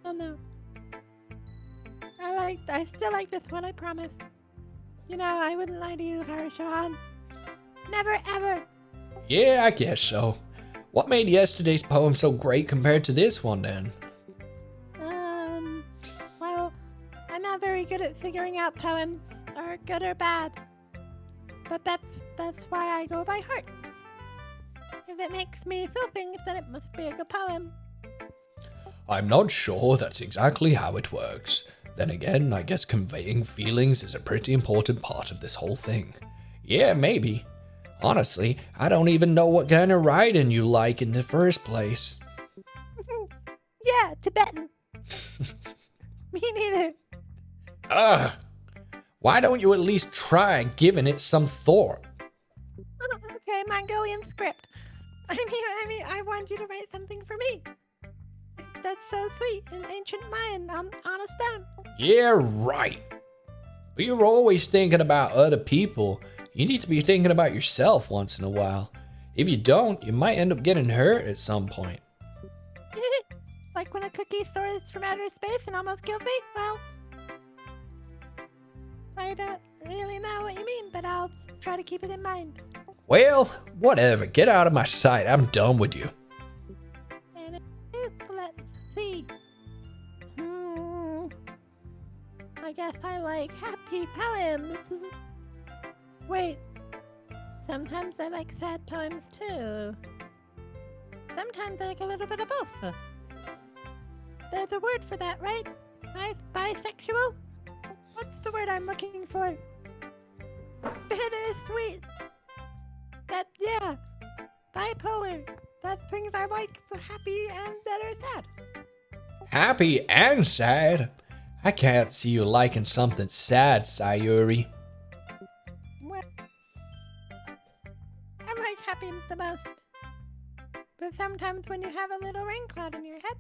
Oh no. I still like this one, I promise. You know, I wouldn't lie to you, Harrison. Never ever. Yeah, I guess so. What made yesterday's poem so great compared to this one, then? Well, I'm not very good at figuring out poems are good or bad. But that's why I go by heart. If it makes me feel things, then it must be a good poem. I'm not sure that's exactly how it works. Then again, I guess conveying feelings is a pretty important part of this whole thing. Yeah, maybe. Honestly, I don't even know what kind of writing you like in the first place. Yeah, Tibetan. Me neither. Ugh. Why don't you at least try giving it some thought? Okay, Mongolian script. I mean, I want you to write something for me. That's so sweet, an ancient Mayan on a stone. Yeah, right. But you're always thinking about other people. You need to be thinking about yourself once in a while. If you don't, you might end up getting hurt at some point. Like when a cookie soars from outer space and almost kills me? Well, I don't really know what you mean, but I'll try to keep it in mind. Well, whatever. Get out of my sight. I'm done with you. And it is, let's see. I guess I like happy poems. Wait, sometimes I like sad poems too. Sometimes I like a little bit of both. There's a word for that, right? Bisexual? What's the word I'm looking for? Bittersweet. Yeah. Bipolar. That's things I like, so happy and that are sad. Happy and sad? I can't see you liking something sad, Sayuri. Well, I like happy the most. But sometimes when you have a little rain cloud in your head,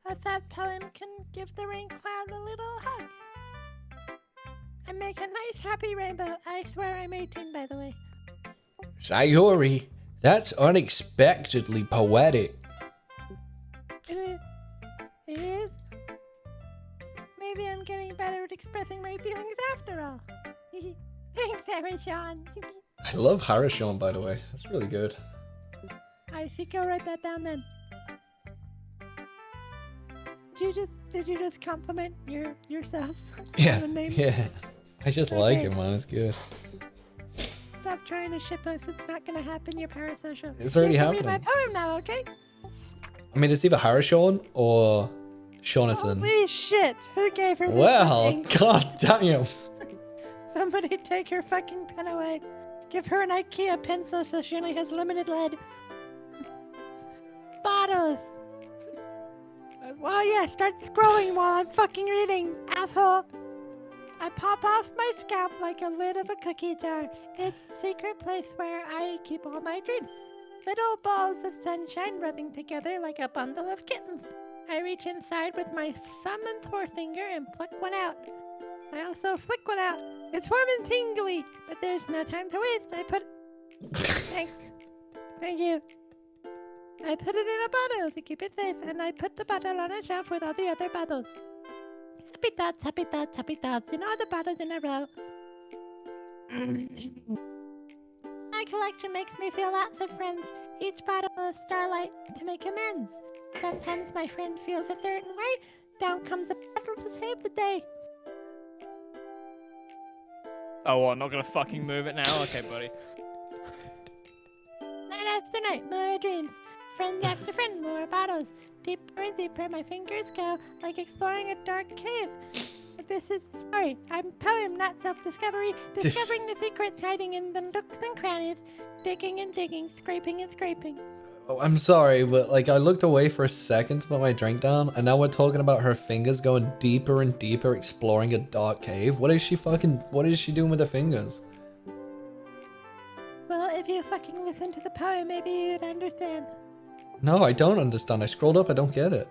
a sad poem can give the rain cloud a little hug. make a nice happy rainbow. I swear I'm 18, by the way. Sayori, that's unexpectedly poetic. It is. It is. Maybe I'm getting better at expressing my feelings after all. Thanks, Harishon. I love Harishon, by the way. That's really good. I see. Go write that down then. Did you just compliment yourself? Yeah, On a name? yeah. I just like Okay. it, man. It's good. Stop trying to ship us. It's not gonna happen. You're parasocial. It's already You have to read happening. my poem now, okay? I mean, it's either Harishon or Shaunison. Holy shit! Who gave her this Well, fucking- god damn. Somebody take her fucking pen away. Give her an IKEA pencil so she only has limited lead. Bottles. Well, yeah, start scrolling while I'm fucking reading, asshole. I pop off my scalp like a lid of a cookie jar. It's a secret place where I keep all my dreams. Little balls of sunshine rubbing together like a bundle of kittens. I reach inside with my thumb and forefinger and pluck one out. I also flick one out. It's warm and tingly, but there's no time to waste. I put... Thanks. Thank you. I put it in a bottle to keep it safe, and I put the bottle on a shelf with all the other bottles. Happy thoughts, happy thoughts, happy thoughts, and all the bottles in a row. My collection makes me feel lots of friends, each bottle of starlight to make amends. Sometimes my friend feels a certain way, down comes a bottle to save the day. Oh, what? Not gonna fucking move it now? Okay, buddy. Night after night, more dreams. Friend after friend, more bottles. Deeper and deeper my fingers go, like exploring a dark cave. This is, sorry, I'm poem, not self-discovery. Discovering the secrets hiding in the nooks and crannies. Digging and digging, scraping and scraping. Oh, I'm sorry, but like I looked away for a second to put my drink down, and now we're talking about her fingers going deeper and deeper, exploring a dark cave. What is she doing with her fingers? Well, if you fucking listen to the poem, maybe you'd understand. No, I don't understand. I scrolled up, I don't get it.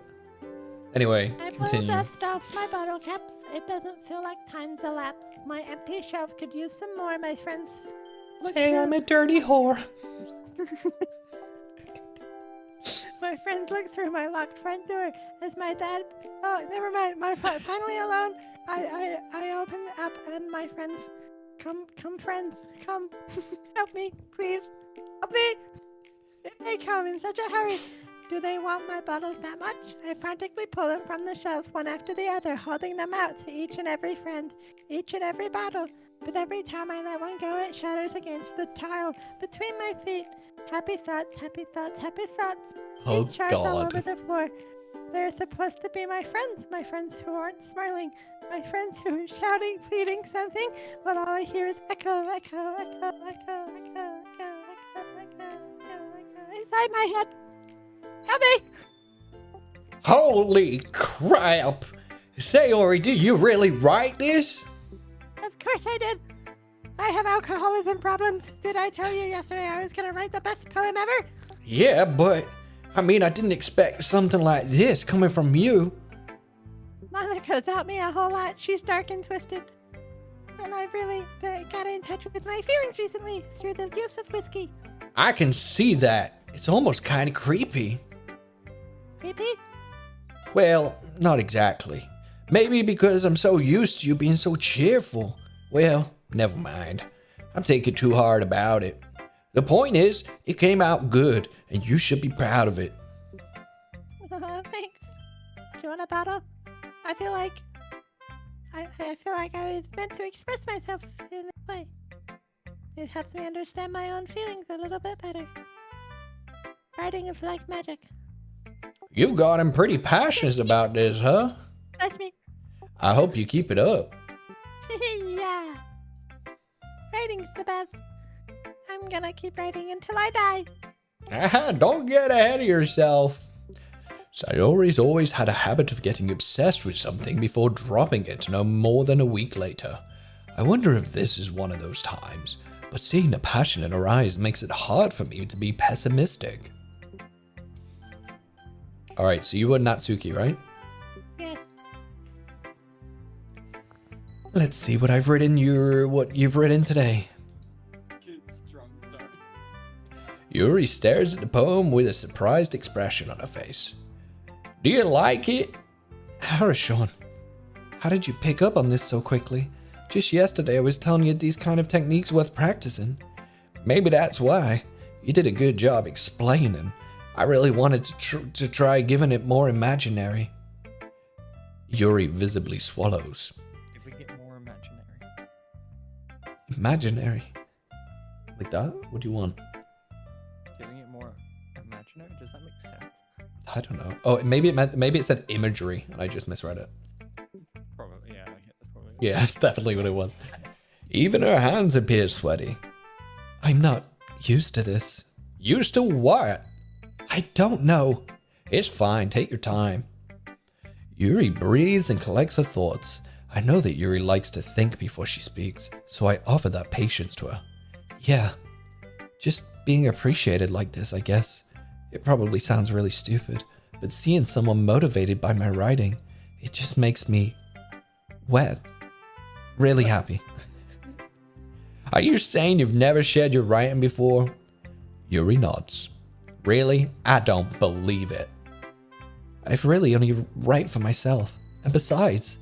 Anyway, I blow continue. dust off my bottle caps. It doesn't feel like time's elapsed. My empty shelf could use some more. My friends look Say I'm through- a dirty whore. My friends look through my locked front door as my dad. Oh, never mind. Finally alone. I open up and my friends, come, friends, come, help me, please, help me. If they come in such a hurry, do they want my bottles that much? I frantically pull them from the shelf one after the other, holding them out to each and every friend, each and every bottle. But every time I let one go, it shatters against the tile between my feet. Happy thoughts, happy thoughts, happy thoughts. Oh It shards all over god. the floor. They're supposed to be my friends who aren't smiling, my friends who are shouting, pleading something, but all I hear is echo, echo, echo, echo, echo, echo, echo, echo, echo, inside my head. Help me! Holy crap! Sayori, did you really write this? Of course I did. I have alcoholism problems. Did I tell you yesterday I was gonna write the best poem ever? Yeah, but I mean, I didn't expect something like this coming from you. Monica taught me a whole lot. She's dark and twisted. And I've really got in touch with my feelings recently through the use of whiskey. I can see that. It's almost kind of creepy. Creepy? Well, not exactly. Maybe because I'm so used to you being so cheerful. Well, never mind. I'm thinking too hard about it. The point is, it came out good, and you should be proud of it. Thanks. Do you want a bottle? I feel like I was meant to express myself in this way. It helps me understand my own feelings a little bit better. Writing is like magic. You've gotten pretty passionate about this, huh? That's me. I hope you keep it up. Yeah. Writing's the best. I'm gonna keep writing until I die. Don't get ahead of yourself. Sayori's always had a habit of getting obsessed with something before dropping it no more than a week later. I wonder if this is one of those times, but seeing the passion in her eyes makes it hard for me to be pessimistic. Alright, so you were Natsuki, right? Yes. Let's see what I've written what you've written today. Good strong start. Yuri stares at the poem with a surprised expression on her face. Do you like it? Harishon, how did you pick up on this so quickly? Just yesterday I was telling you these kind of techniques worth practicing. Maybe that's why. You did a good job explaining. I really wanted to try giving it more imaginary. Yuri visibly swallows. If we get more imaginary. Imaginary? Like that? What do you want? Giving it more imaginary? Does that make sense? I don't know. Oh, maybe it said imagery and I just misread it. Probably, yeah. That's probably Yeah, that's definitely what it was. Even her hands appear sweaty. I'm not used to this. Used to what? I don't know. It's fine. Take your time. Yuri breathes and collects her thoughts. I know that Yuri likes to think before she speaks, so I offer that patience to her. Yeah, just being appreciated like this, I guess. It probably sounds really stupid, but seeing someone motivated by my writing, it just makes me wet. Really happy. Are you saying you've never shared your writing before? Yuri nods. Really? I don't believe it. I've really only write for myself. And besides,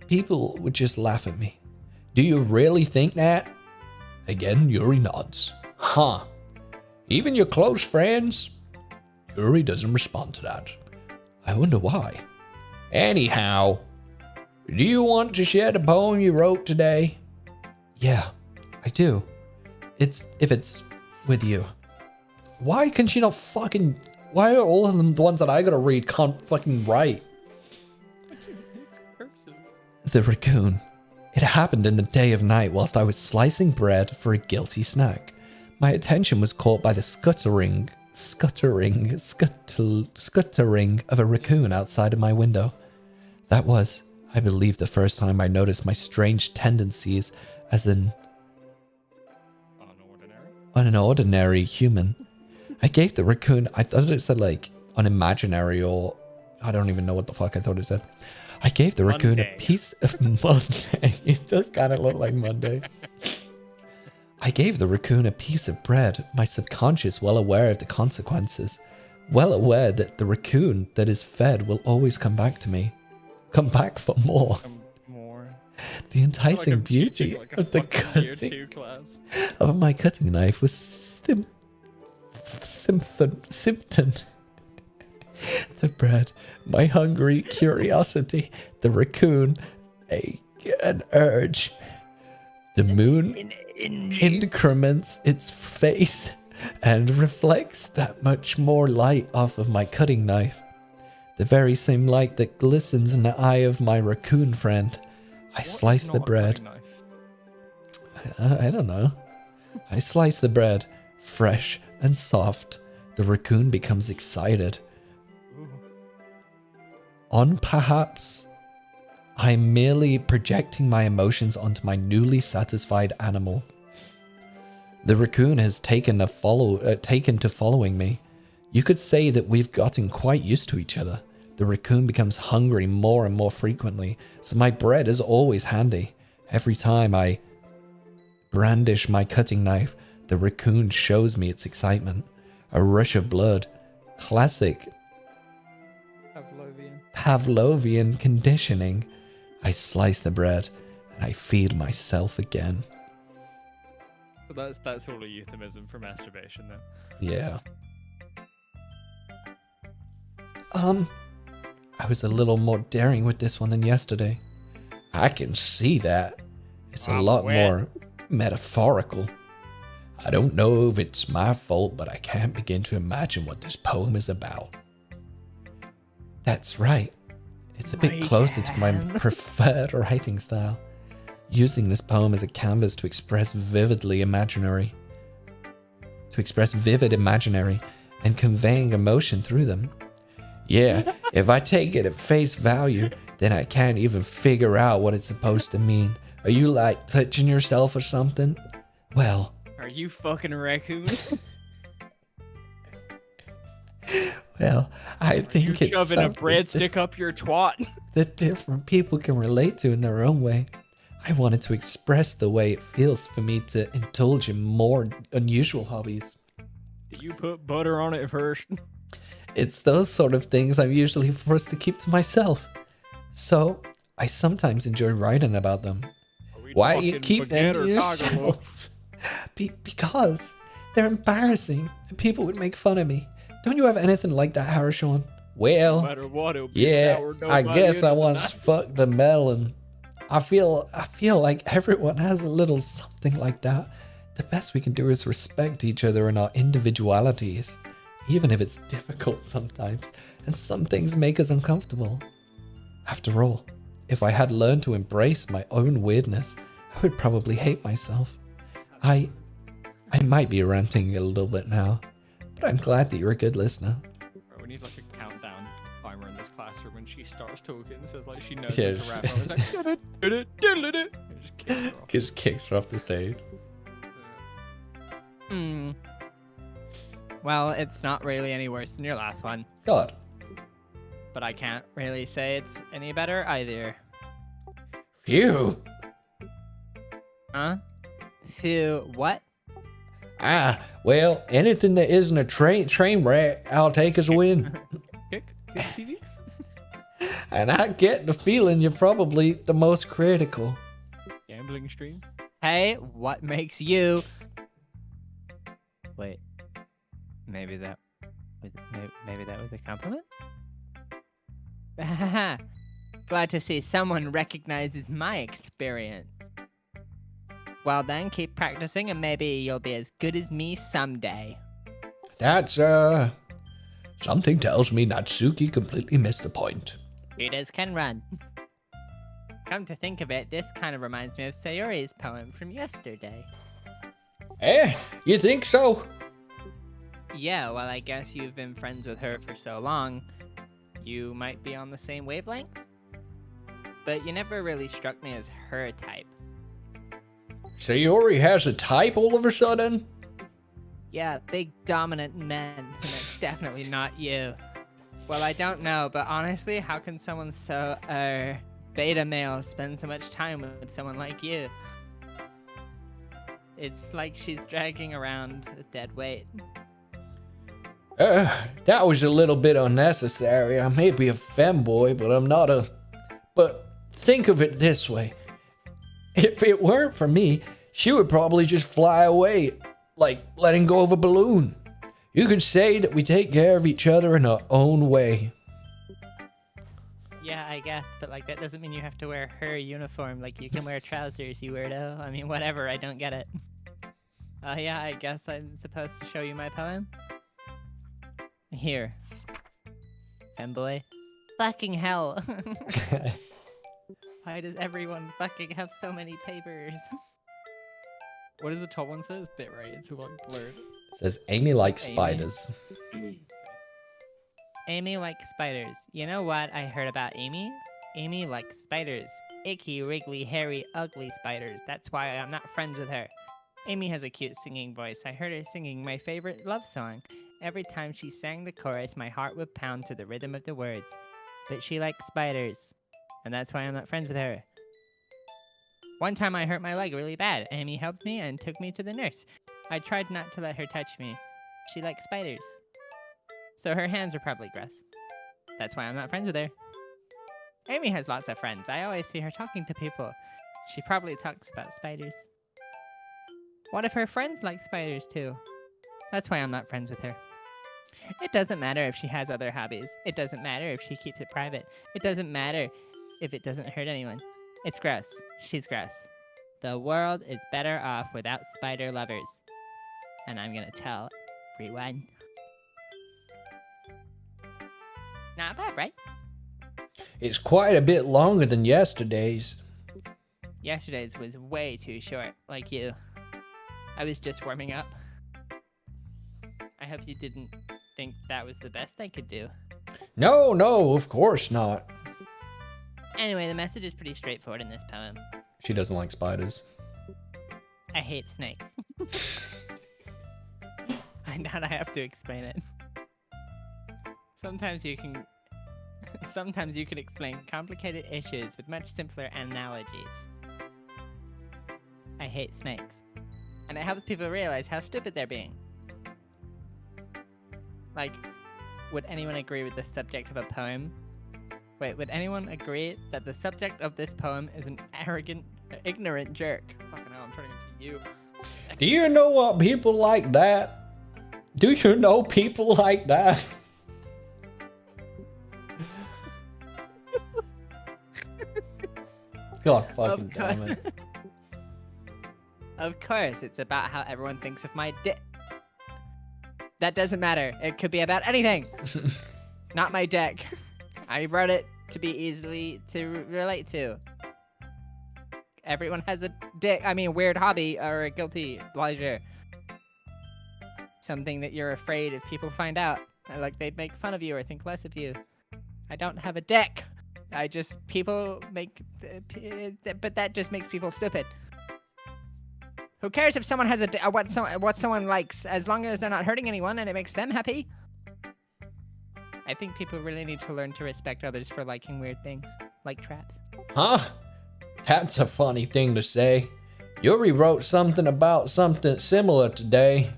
people would just laugh at me. Do you really think that? Again, Yuri nods. Huh. Even your close friends? Yuri doesn't respond to that. I wonder why. Anyhow, do you want to share the poem you wrote today? Yeah, I do. If it's with you. Why can she not fucking... Why are all of them the ones that I gotta read can't fucking write? It's cursive. The raccoon. It happened in the day of night whilst I was slicing bread for a guilty snack. My attention was caught by the scuttering of a raccoon outside of my window. That was, I believe, the first time I noticed my strange tendencies as an unordinary human. I gave the raccoon, I thought it said like unimaginary or I don't even know what the fuck I thought it said. I gave the raccoon Monday. a piece of Monday. It does kind of look like Monday. I gave the raccoon a piece of bread, my subconscious well aware of the consequences, well aware that the raccoon that is fed will always come back to me. Come back for more. More. The enticing I'm beauty teaching, like, a of the fucking year cutting two class. of my cutting knife was symptom. The bread, my hungry curiosity, the raccoon, an urge. The moon increments its face and reflects that much more light off of my cutting knife. The very same light that glistens in the eye of my raccoon friend. I slice the bread. I don't know. I slice the bread, fresh and soft. The raccoon becomes excited. Perhaps I'm merely projecting my emotions onto my newly satisfied animal. The raccoon has taken to following me. You could say that we've gotten quite used to each other. The raccoon becomes hungry more and more frequently, so my bread is always handy. Every time I brandish my cutting knife, the raccoon shows me its excitement. A rush of blood. Classic Pavlovian conditioning. I slice the bread and I feed myself again. So that's all a euphemism for masturbation then. Yeah. I was a little more daring with this one than yesterday. I can see that. It's a lot more metaphorical. I don't know if it's my fault, but I can't begin to imagine what this poem is about. That's right. It's a bit closer to my preferred writing style. Using this poem as a canvas to express vivid imaginary and conveying emotion through them. Yeah, if I take it at face value, then I can't even figure out what it's supposed to mean. Are you like touching yourself or something? Well, Are you fucking a raccoon? well, I think You it's shoving a something breadstick up your twat? that different people can relate to in their own way. I wanted to express the way it feels for me to indulge in more unusual hobbies. Did you put butter on it first? It's those sort of things I'm usually forced to keep to myself. So, I sometimes enjoy writing about them. Why do you keep them to yourself? Because they're embarrassing and people would make fun of me. Don't you have anything like that, Harrison? Well, No matter what, it'll be yeah, sour, I nobody guess into I the once night. fucked a melon. I feel like everyone has a little something like that. The best we can do is respect each other and our individualities, even if it's difficult sometimes, and some things make us uncomfortable. After all, if I had learned to embrace my own weirdness, I would probably hate myself. I might be ranting a little bit now, but I'm glad that you're a good listener. Bro, we need like a countdown timer in this classroom when she starts talking, so it's like she knows Yeah. when to wrap up. It's like, it just kicks her off. Just kicks her off the stage. Hmm. Well, it's not really any worse than your last one, God. but I can't really say it's any better either. Phew. Huh? Phew, what? Ah, well, anything that isn't a train wreck, I'll take as a win. Kick TV. And I get the feeling you're probably the most critical. Gambling streams. Hey, what makes you... Wait. Maybe that was a compliment? Glad to see someone recognizes my experience. Well then, keep practicing and maybe you'll be as good as me someday. That's, something tells me Natsuki completely missed the point. Readers can run. Come to think of it, this kind of reminds me of Sayori's poem from yesterday. Eh, you think so? Yeah, well, I guess you've been friends with her for so long, you might be on the same wavelength? But you never really struck me as her type. Sayori has a type all of a sudden? Yeah, big dominant men, and that's definitely not you. Well, I don't know, but honestly, how can someone so, beta male spend so much time with someone like you? It's like she's dragging around a dead weight. That was a little bit unnecessary. I may be a femboy, but I'm not a... But think of it this way. If it weren't for me, she would probably just fly away, like letting go of a balloon. You could say that we take care of each other in our own way. Yeah, I guess, but like that doesn't mean you have to wear her uniform. Like you can wear trousers, you weirdo. I mean, whatever. I don't get it. Yeah, I guess I'm supposed to show you my poem. Here, femboy. Fucking hell. Why does everyone fucking have so many papers? What does the top one say? It's bit rate. It's like blurred. It says Amy likes Amy. spiders. Amy likes spiders. You know what I heard about Amy? Amy likes spiders. Icky, wriggly, hairy, ugly spiders. That's why I'm not friends with her. Amy has a cute singing voice. I heard her singing my favorite love song. Every time she sang the chorus, my heart would pound to the rhythm of the words. But she likes spiders. And that's why I'm not friends with her. One time I hurt my leg really bad. Amy helped me and took me to the nurse. I tried not to let her touch me. She likes spiders. So her hands are probably gross. That's why I'm not friends with her. Amy has lots of friends. I always see her talking to people. She probably talks about spiders. What if her friends like spiders too? That's why I'm not friends with her. It doesn't matter if she has other hobbies. It doesn't matter if she keeps it private. It doesn't matter if it doesn't hurt anyone. It's gross. She's gross. The world is better off without spider lovers. And I'm gonna tell everyone. Not bad, right? It's quite a bit longer than yesterday's. Yesterday's was way too short, like you. I was just warming up. I hope you didn't think that was the best I could do. No, of course not. Anyway, the message is pretty straightforward in this poem. She doesn't like spiders. I hate snakes. I doubt I have to explain it. Sometimes you can explain complicated issues with much simpler analogies. hate snakes. And it helps people realize how stupid they're being. Like, would anyone agree with the subject of a poem? Wait, would anyone agree that the subject of this poem is an arrogant, ignorant jerk? Fucking hell, I'm turning into you. Do you know what people like that? Do you know people like that? God fucking damn it. Of course, it's about how everyone thinks of my dick. That doesn't matter. It could be about anything. Not my dick. I wrote it to be easily to relate to. Everyone has a dick. I mean, weird hobby or a guilty pleasure. Something that you're afraid if people find out. Like they'd make fun of you or think less of you. I don't have a dick. People make, but that just makes people stupid. Who cares if someone has what someone likes, as long as they're not hurting anyone and it makes them happy? I think people really need to learn to respect others for liking weird things, like traps. Huh? That's a funny thing to say. Yuri wrote something about something similar today.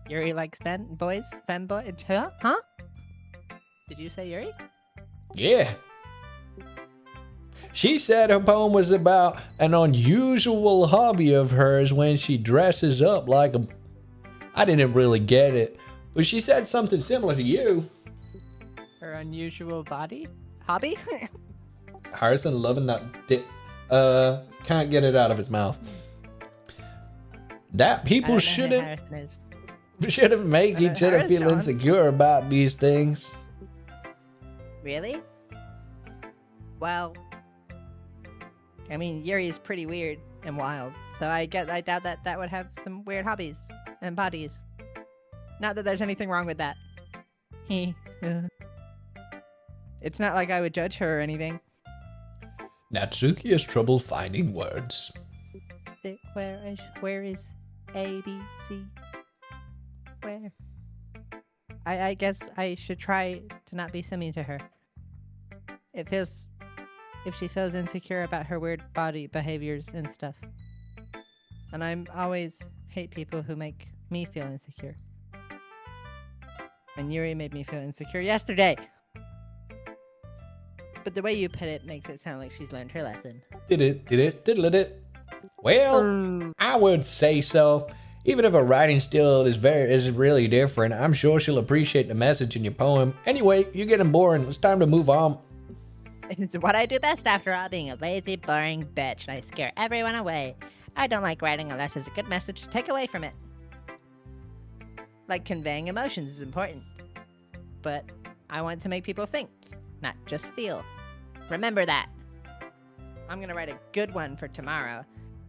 Yuri likes femboys? Huh? Did you say Yuri? Yeah. She said her poem was about an unusual hobby of hers when she dresses up like a... I didn't really get it, but she said something similar to you. Her unusual hobby? Harrison loving that can't get it out of his mouth. That people shouldn't make each other feel insecure about these things. Really? Well, I mean, Yuri is pretty weird and wild, so I doubt that would have some weird hobbies and bodies. Not that there's anything wrong with that. It's not like I would judge her or anything. Natsuki has trouble finding words. Where is A, B, C? Where? I guess I should try to not be so mean to her. If she feels insecure about her weird body behaviors and stuff. And I always hate people who make me feel insecure. And Yuri made me feel insecure yesterday. But the way you put it makes it sound like she's learned her lesson. Did it. Well, I would say so. Even if her writing style is really different, I'm sure she'll appreciate the message in your poem. Anyway, you're getting boring. It's time to move on. It's what I do best after all, being a lazy, boring bitch, and I scare everyone away. I don't like writing unless there's a good message to take away from it. Like conveying emotions is important. But I want to make people think, not just feel. Remember that. I'm gonna write a good one for tomorrow,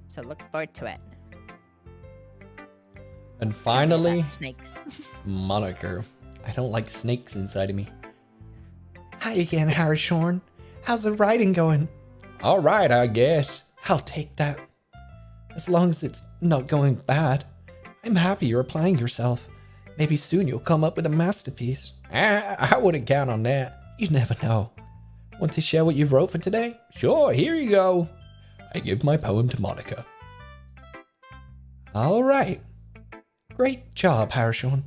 so look forward to it. And finally, snakes. Moniker. I don't like snakes inside of me. Hi again, Harrison. How's the writing going? All right, I guess. I'll take that. As long as it's not going bad. I'm happy you're applying yourself. Maybe soon you'll come up with a masterpiece. I wouldn't count on that. You never know. Want to share what you wrote for today? Sure, here you go. I give my poem to Monica. All right. Great job, Harrison.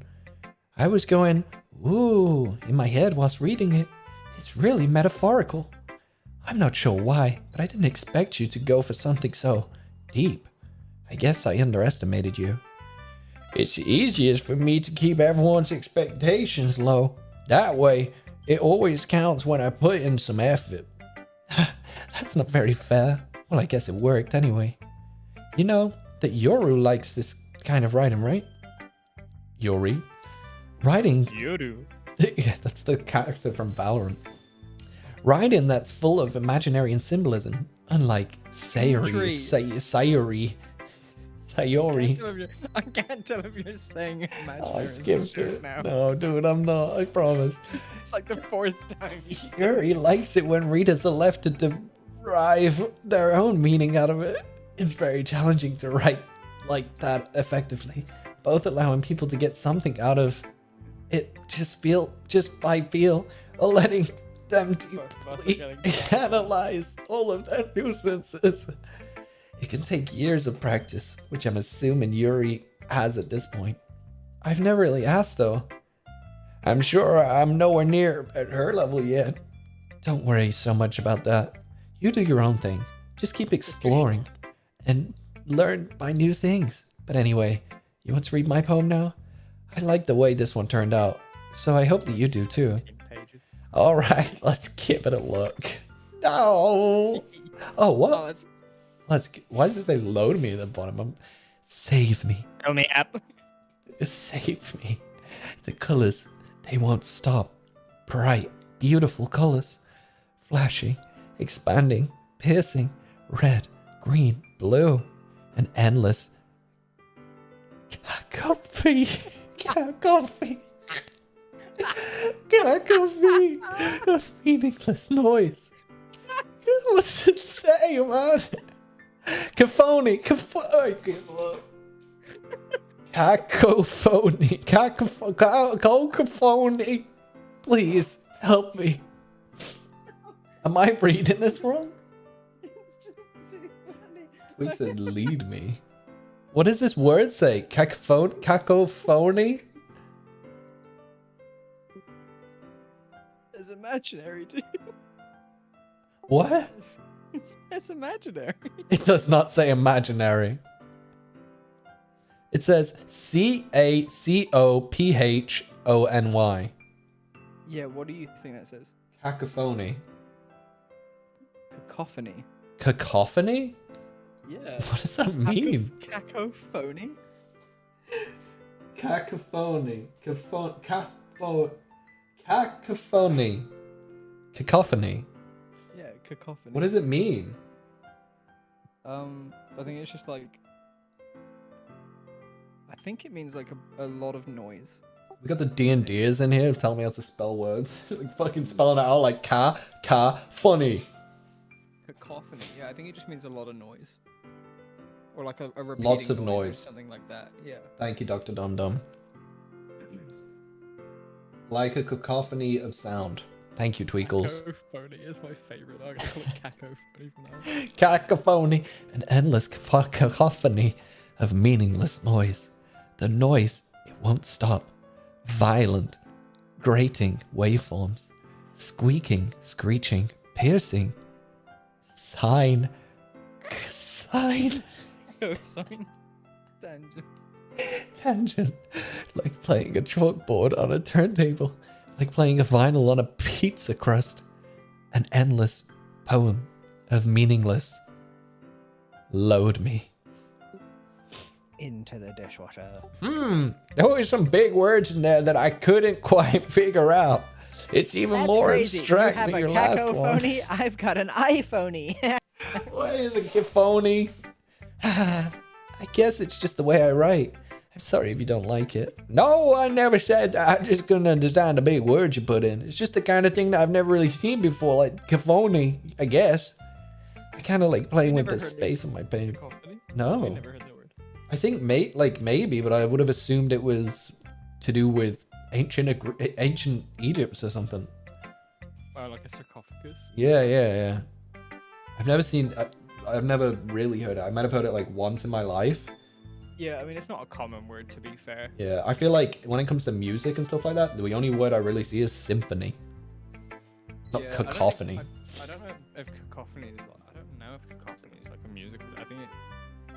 I was going, ooh, in my head whilst reading it. It's really metaphorical. I'm not sure why, but I didn't expect you to go for something so deep. I guess I underestimated you. It's easiest for me to keep everyone's expectations low. That way, it always counts when I put in some effort. That's not very fair. Well, I guess it worked anyway. You know that Yoru likes this kind of writing, right? Yuri? Writing... Yoru. Yeah, that's the character from Valorant. Writing that's full of imaginary and symbolism, unlike Sayori. I can't tell if you're saying imaginary. Oh, I skipped it. now. No, dude, I'm not. I promise. It's like the fourth time. Yuri likes it when readers are left to derive their own meaning out of it. It's very challenging to write like that effectively, both allowing people to get something out of it just by feel, or letting them deeply analyze all of their nuisances. It can take years of practice, which I'm assuming Yuri has at this point. I've never really asked though. I'm sure I'm nowhere near at her level yet. Don't worry so much about that. You do your own thing. Just keep exploring and learn by new things. But anyway, you want to read my poem now? I like the way this one turned out, so I hope that you do too. Alright, let's give it a look. No! Oh, what? Why does it say load me at the bottom? Save me. Fill me up. Save me. The colors, they won't stop. Bright, beautiful colors. Flashing, expanding, piercing. Red, green, blue. And endless. Cacophony. Cacophony. Cacophony of meaningless noise. What's it say, man? Cacophony. Cacophony. Cacophony. Please help me. Am I reading this wrong? It's just too funny. Twig said lead me. What does this word say? Cacophony? It's imaginary, dude. What? It's imaginary. It does not say imaginary. It says Cacophony. Yeah, what do you think that says? Cacophony. Cacophony. Cacophony? Yeah. What does that mean? Cacophony? Cacophony. Cacophony. Cacophony. Yeah, cacophony. What does it mean? I think it's just like... I think it means like a lot of noise. We got the D&Ders in here telling me how to spell words. Like fucking spelling it out like funny. Cacophony. Yeah, I think it just means a lot of noise. Or like a repeating Lots of or noise. something like that. Yeah. Thank you, Dr. Dum Dum. Like a cacophony of sound. Thank you, Tweakles. Cacophony is my favorite. I'm gonna call it cacophony from now on. Cacophony, an endless cacophony of meaningless noise. The noise, it won't stop. Violent, grating waveforms. Squeaking, screeching, piercing. Sign. Sign. Tangent. Tangent. Like playing a chalkboard on a turntable. Like playing a vinyl on a pizza crust. An endless poem of meaningless. Load me. Into the dishwasher. There were some big words in there that I couldn't quite figure out. It's even That's more crazy. abstract You have than a your last one. cacophony, I've got an iPhony. What is a cacophony? I guess it's just the way I write. I'm sorry if you don't like it. No, I never said that. I just couldn't understand the big words you put in. It's just the kind of thing that I've never really seen before, like cacophony, I guess. I kind of like playing with the space on my page. Cacophony? No. I've never heard that word. I think maybe, but I would have assumed it was to do with ancient Egypt or something. Oh, like a sarcophagus? Yeah. I've never really heard it. I might have heard it like once in my life. Yeah, I mean, it's not a common word, to be fair. Yeah, I feel like when it comes to music and stuff like that, the only word I really see is symphony, not Yeah, cacophony. I don't know if cacophony is like... I don't know if cacophony is like a musical... I think it...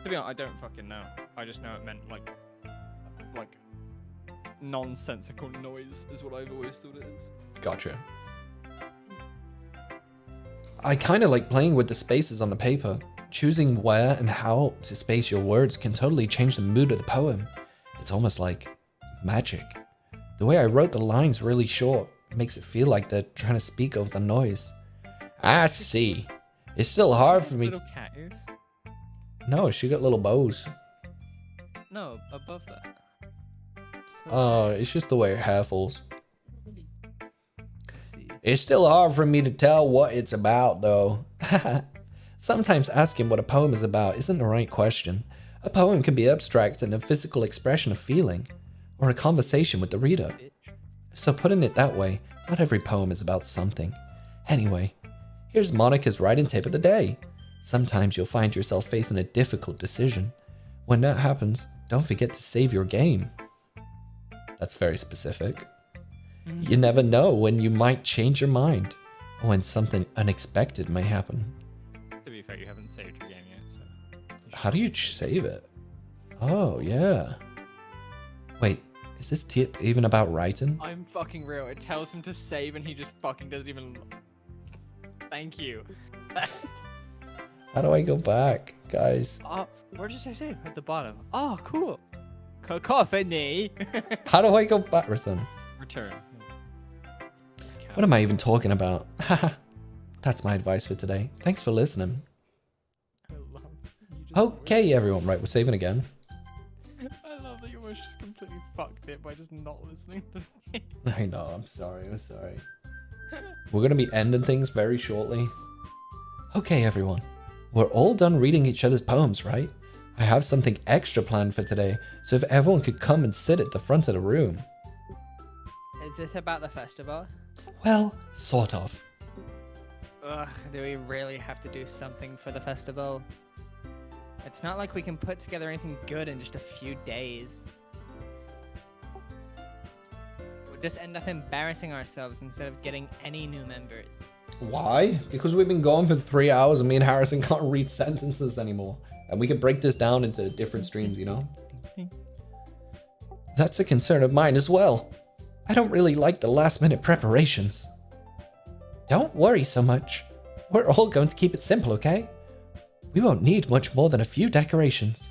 To be honest, I don't fucking know. I just know it meant like nonsensical noise is what I've always thought it is. Gotcha. I kind of like playing with the spaces on the paper. Choosing where and how to space your words can totally change the mood of the poem. It's almost like magic. The way I wrote the lines really short makes it feel like they're trying to speak over the noise. I see. It's still hard for me to... Little cat ears? No, she got little bows. No, above that. Oh, it's just the way her hair falls. Let's see. It's still hard for me to tell what it's about, though. Sometimes asking what a poem is about isn't the right question. A poem can be abstract and a physical expression of feeling, or a conversation with the reader. So putting it that way, not every poem is about something. Anyway, here's Monica's writing tip of the day. Sometimes you'll find yourself facing a difficult decision. When that happens, don't forget to save your game. That's very specific. You never know when you might change your mind, or when something unexpected may happen. To be fair, you haven't saved your game yet, so. How do you save it? Oh, yeah. Wait, is this tip even about writing? I'm fucking real. It tells him to save and he just fucking doesn't even. Thank you. How do I go back, guys? Where did I save? At the bottom. Oh, cool. Cacophony. How do I go back with them? Return. What am I even talking about? That's my advice for today. Thanks for listening. Okay, everyone. Right, we're saving again. I love that you almost just completely fucked it by just not listening to me. I know, I'm sorry. We're going to be ending things very shortly. Okay, everyone. We're all done reading each other's poems, right? I have something extra planned for today, so if everyone could come and sit at the front of the room. Is this about the festival? Well, sort of. Ugh, do we really have to do something for the festival? It's not like we can put together anything good in just a few days. We'll just end up embarrassing ourselves instead of getting any new members. Why? Because we've been gone for 3 hours and me and Harrison can't read sentences anymore. And we could break this down into different streams, you know? That's a concern of mine as well. I don't really like the last minute preparations. Don't worry so much. We're all going to keep it simple, okay? We won't need much more than a few decorations.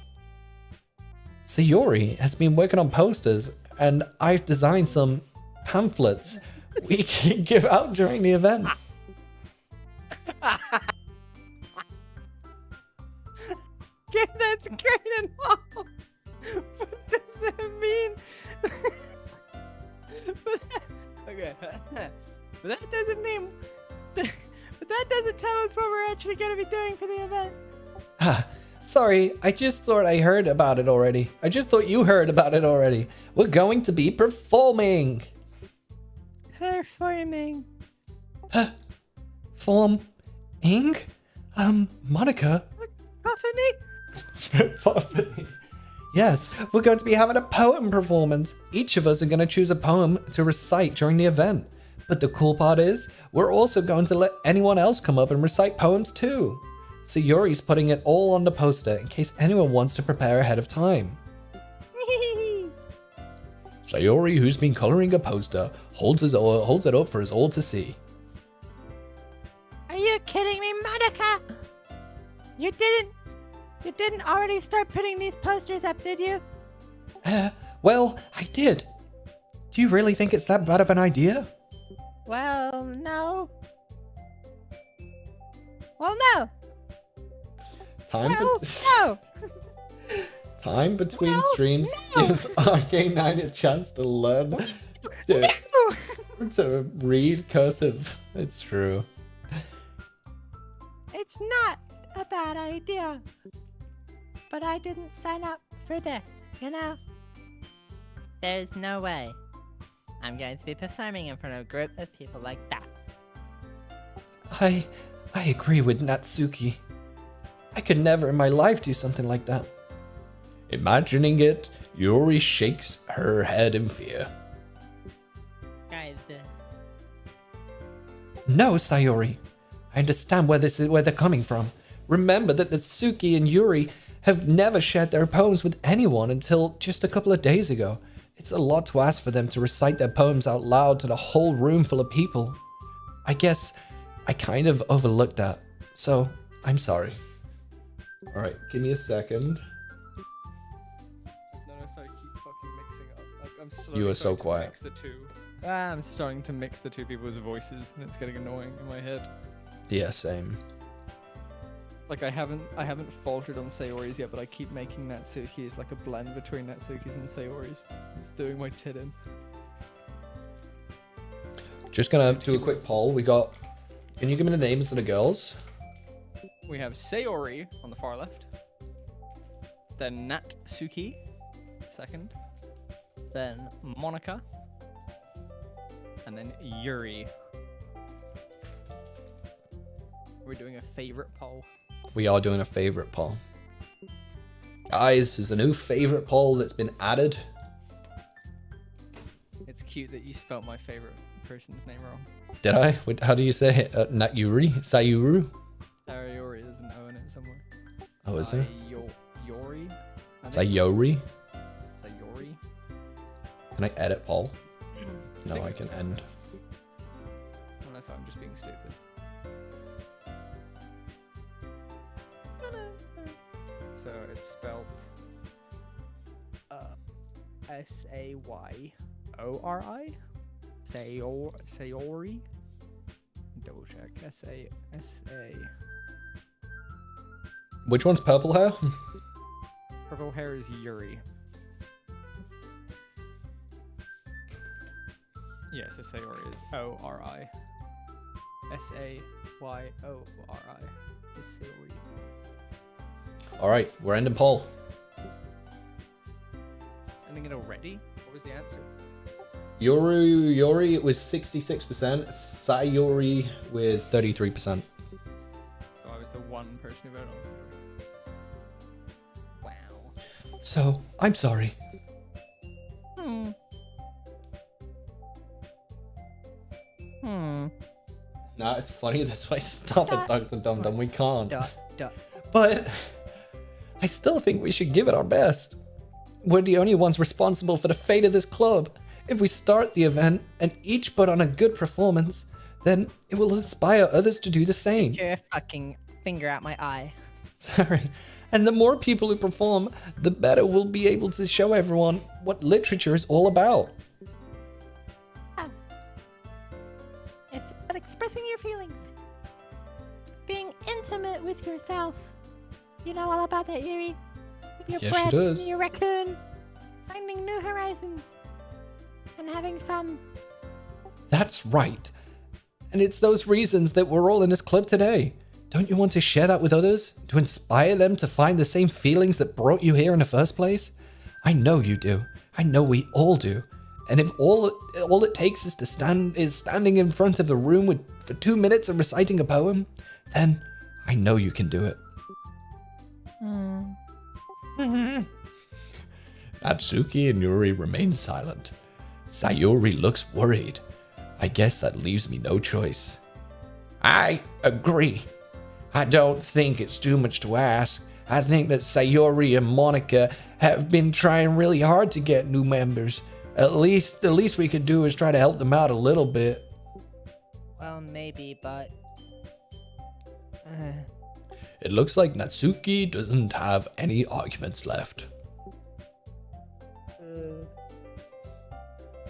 Sayori has been working on posters, and I've designed some pamphlets we can give out during the event. Okay, that's great and all. What does that mean? Okay. But that doesn't mean. But that doesn't tell us what we're actually going to be doing for the event. Sorry, I just thought I heard about it already. I just thought you heard about it already. We're going to be performing. Performing. Forming? Monica? Cacophony? Yes, we're going to be having a poem performance. Each of us are going to choose a poem to recite during the event. But the cool part is, we're also going to let anyone else come up and recite poems too. Sayori's putting it all on the poster in case anyone wants to prepare ahead of time. Sayori, who's been coloring a poster, holds it up for us all to see. Are you kidding me, Monica? You didn't already start putting these posters up, did you? Well, I did. Do you really think it's that bad of an idea? Well, no. Well, no. Time between streams gives Arcanine a chance to learn to read cursive. It's true. It's not a bad idea. But I didn't sign up for this, you know? There's no way I'm going to be performing in front of a group of people like that. I agree with Natsuki. I could never in my life do something like that. Imagining it, Yuri shakes her head in fear. Guys, No, Sayori. I understand where they're coming from. Remember that Natsuki and Yuri have never shared their poems with anyone until just a couple of days ago. It's a lot to ask for them to recite their poems out loud to the whole room full of people. I guess I kind of overlooked that, so I'm sorry. All right, give me a second. No, sorry, keep fucking mixing up. I'm You are so starting to quiet. Mix the two. I'm starting to mix the two people's voices, and it's getting annoying in my head. Yeah, same. Like I haven't faltered on Sayori's yet, but I keep making Natsuki's like a blend between Natsuki's and Sayori's. It's doing my tit in. Just gonna do a quick poll. We got. Can you give me the names of the girls? We have Sayori on the far left, then Natsuki, second, then Monica, and then Yuri. We're doing a favorite poll. we are doing a favorite poll. Guys, there's a new favorite poll that's been added. It's cute that you spelt my favorite person's name wrong. Did I? How do you say it? Natyuri? Sayuru? Sayori, there's an O in it somewhere. Oh, is there? Yori? Sayori? Sayori? Can I edit poll? No, I can end. Unless I'm just being stupid. So it's spelled Sayori? Sayori? Double check. S-A. Which one's purple hair? Purple hair is Yuri. Yeah, so Sayori is O-R-I. S-A-Y-O-R-I. Is Sayori. All right, we're ending poll. Ending it already? What was the answer? Yori, it was 66%. Sayori with 33%. So I was the one person who voted on Sayori. Wow. So, I'm sorry. Nah, it's funny this way. Stop it, Dr. Dum Dum. We can't. Duh. But I still think we should give it our best. We're the only ones responsible for the fate of this club. If we start the event and each put on a good performance, then it will inspire others to do the same. Get your fucking finger out my eye. Sorry. And the more people who perform, the better we'll be able to show everyone what literature is all about. It's about expressing your feelings. Being intimate with yourself. You know all about that, Yuri. With your Yes, she bread does. and your raccoon. Finding new horizons. And having fun. That's right. And it's those reasons that we're all in this club today. Don't you want to share that with others? To inspire them to find the same feelings that brought you here in the first place? I know you do. I know we all do. And if all it takes is standing in front of the room for 2 minutes and reciting a poem, then I know you can do it. Natsuki and Yuri remain silent. Sayori looks worried. I guess that leaves me no choice. I agree. I don't think it's too much to ask. I think that Sayori and Monica have been trying really hard to get new members. The least we could do is try to help them out a little bit. Well, maybe, but... It looks like Natsuki doesn't have any arguments left.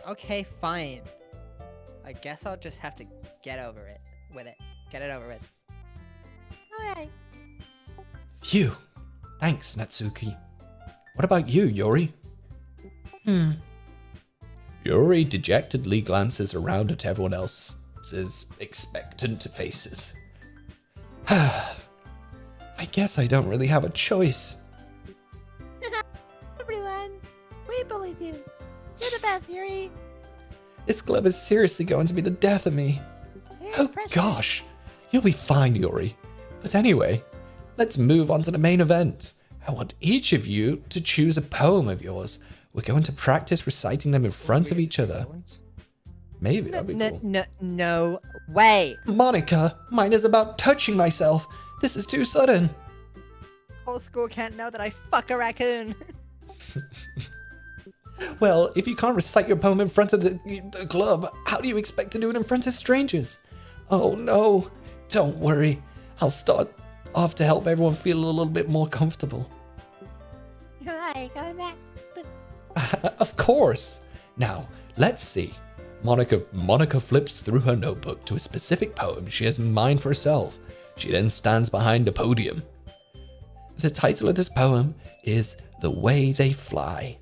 Okay, fine. I guess I'll just have to get over it. Get it over with. Alright. Phew. Thanks, Natsuki. What about you, Yuri? Yuri dejectedly glances around at everyone else's expectant faces. I guess I don't really have a choice. Everyone, we believe you. You're the best, Yuri. This club is seriously going to be the death of me. Very Oh impressive. gosh, you'll be fine, Yuri. But anyway, let's move on to the main event. I want each of you to choose a poem of yours. We're going to practice reciting them in front of each other. Maybe that'd be cool. No way. Monica, mine is about touching myself. This is too sudden. Whole school can't know that I fuck a raccoon. Well, if you can't recite your poem in front of the club, how do you expect to do it in front of strangers? Oh no, don't worry. I'll start off to help everyone feel a little bit more comfortable. Alright, go next. Of course. Now, let's see. Monica flips through her notebook to a specific poem she has in mind for herself. She then stands behind a podium. The title of this poem is The Way They Fly.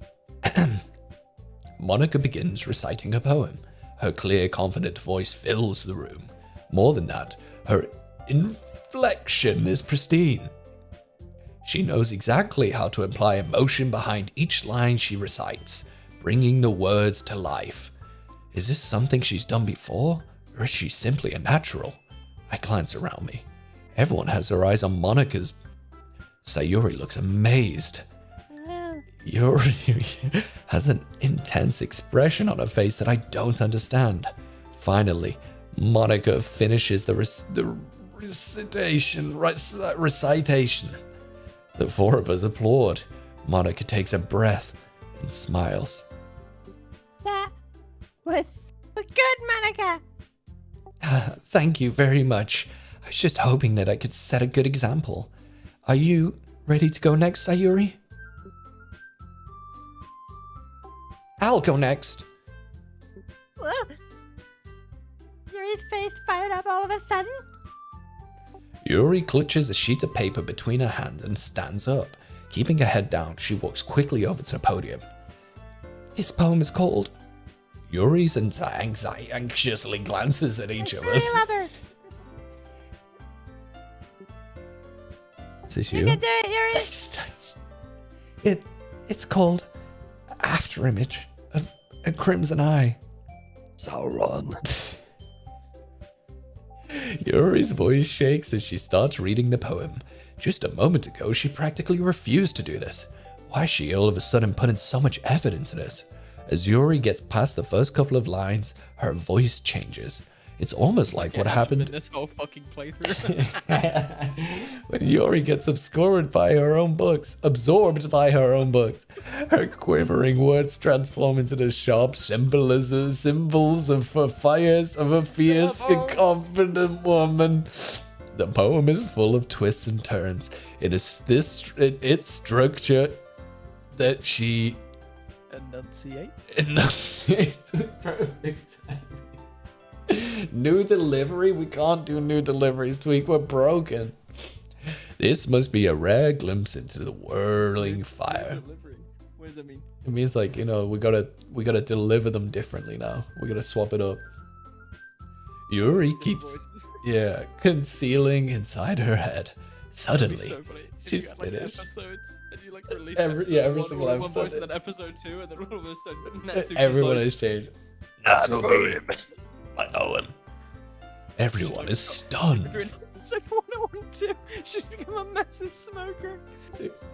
Monica begins reciting her poem. Her clear, confident voice fills the room. More than that, her inflection is pristine. She knows exactly how to imply emotion behind each line she recites, bringing the words to life. Is this something she's done before, or is she simply a natural? I glance around me. Everyone has their eyes on Monika's. Sayuri looks amazed. Yuri has an intense expression on her face that I don't understand. Finally, Monica finishes the recitation. The four of us applaud. Monica takes a breath and smiles. That was good, Monica. Thank you very much. I was just hoping that I could set a good example. Are you ready to go next, Sayuri? I'll go next. Yuri's face fired up all of a sudden. Yuri clutches a sheet of paper between her hands and stands up. Keeping her head down, she walks quickly over to the podium. This poem is called... Yuri's anxiously glances at each of us. I love her. Is this You you? can do it, Yuri. It's called Afterimage of a Crimson Eye. Sauron. Yuri's voice shakes as she starts reading the poem. Just a moment ago, she practically refused to do this. Why is she all of a sudden putting so much effort into this? As Yuri gets past the first couple of lines, her voice changes. It's almost like what happened in this whole fucking playthrough. when Yuri gets absorbed by her own books. Her quivering words transform into the sharp symbols of a fierce and confident woman. The poem is full of twists and turns. It is its structure that she enunciates with perfect timing. New delivery? We can't do new deliveries, Tweak. We're broken. This must be a rare glimpse into the whirling fire. What does that mean? It means like, we gotta deliver them differently now. We gotta swap it up. Yuri keeps concealing inside her head. Suddenly, So funny. she's You got, like, finished. episodes, and you like release Every episode single one episode. voice, and then episode 2, and then all of a sudden Natsuki's Everyone like, has changed. That's a poem. I know him. Everyone is stunned. doing episode 102. She's become a massive smoker.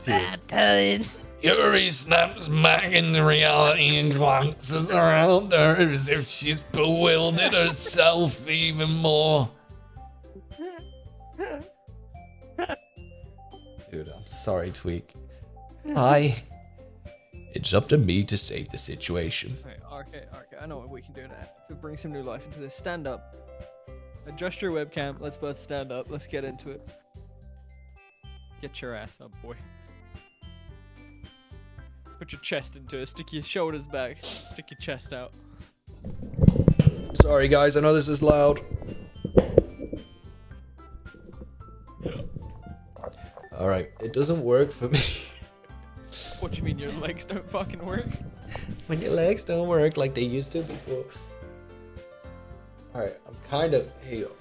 Dude. Yuri snaps back into reality and glances around her as if she's bewildered herself even more. Dude, I'm sorry, Tweak. It's up to me to save the situation. Okay, I know what we can do now to bring some new life into this. Stand up. Adjust your webcam. Let's both stand up. Let's get into it. Get your ass up, boy. Put your chest into it. Stick your shoulders back. Stick your chest out. Sorry, guys. I know this is loud. Alright, it doesn't work for me. What do you mean your legs don't fucking work? When your legs don't work like they used to before. Alright, here you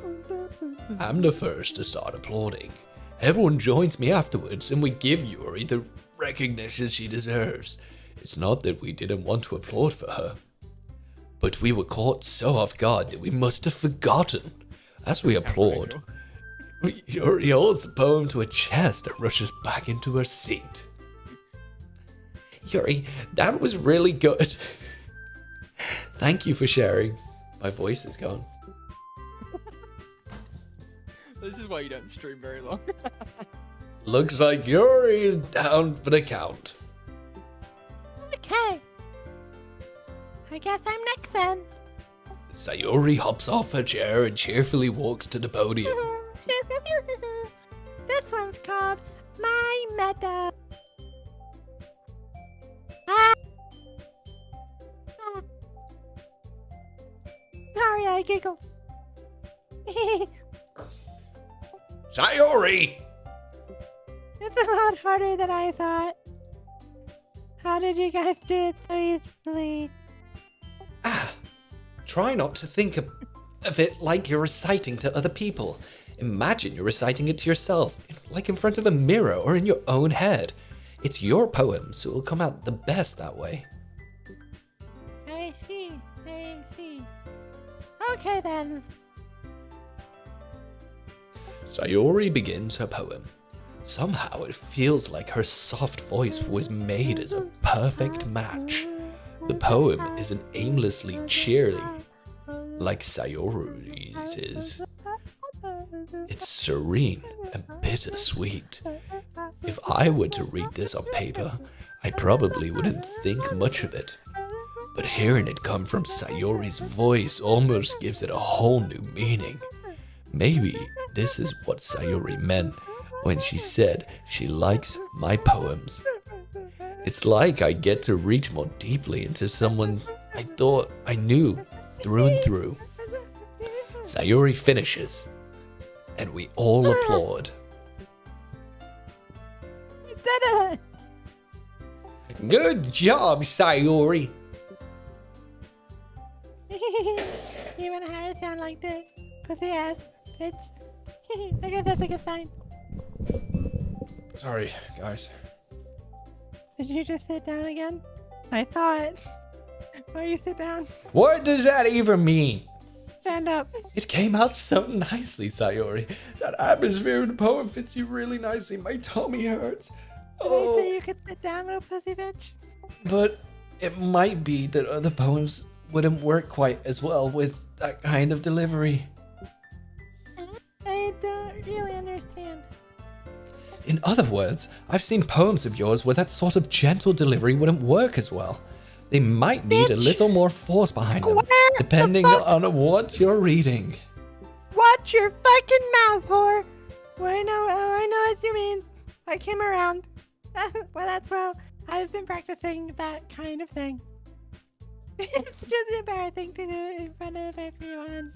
go. I'm the first to start applauding. Everyone joins me afterwards and we give Yuri the recognition she deserves. It's not that we didn't want to applaud for her, but we were caught so off guard that we must have forgotten. As we applaud, Yuri holds the poem to her chest and rushes back into her seat. Yuri, that was really good. Thank you for sharing. My voice is gone. This is why you don't stream very long. Looks like Yuri is down for the count. Okay. I guess I'm next then. Sayuri hops off her chair and cheerfully walks to the podium. This one's called My Meadow. Ah. Sorry, I giggled. Sayuri! It's a lot harder than I thought. How did you guys do it so easily? Try not to think of it like you're reciting to other people. Imagine you're reciting it to yourself, like in front of a mirror or in your own head. It's your poem, so it'll come out the best that way. I see. Okay then. Sayori begins her poem. Somehow it feels like her soft voice was made as a perfect match. The poem isn't aimlessly cheery like Sayori's is. It's serene and bittersweet. If I were to read this on paper, I probably wouldn't think much of it. But hearing it come from Sayori's voice almost gives it a whole new meaning. Maybe this is what Sayori meant when she said she likes my poems. It's like I get to reach more deeply into someone I thought I knew through and through. Sayori finishes, and we all applaud. You did it! Good job, Sayori. Even Harry sound like this. Pussy ass, bitch. I guess that's a good sign. Sorry, guys. Did you just sit down again? I saw it. Why you sit down? What does that even mean? Stand up. It came out so nicely, Sayori. That atmosphere in the poem fits you really nicely. My tummy hurts. Did I say you could sit down, little pussy bitch? But it might be that other poems wouldn't work quite as well with that kind of delivery. I don't really understand. In other words, I've seen poems of yours where that sort of gentle delivery wouldn't work as well. They might need a little more force behind them, depending on what you're reading. Watch your fucking mouth, whore. Well, I know what you mean. I came around. Well, I've been practicing that kind of thing. It's just embarrassing to do it in front of everyone.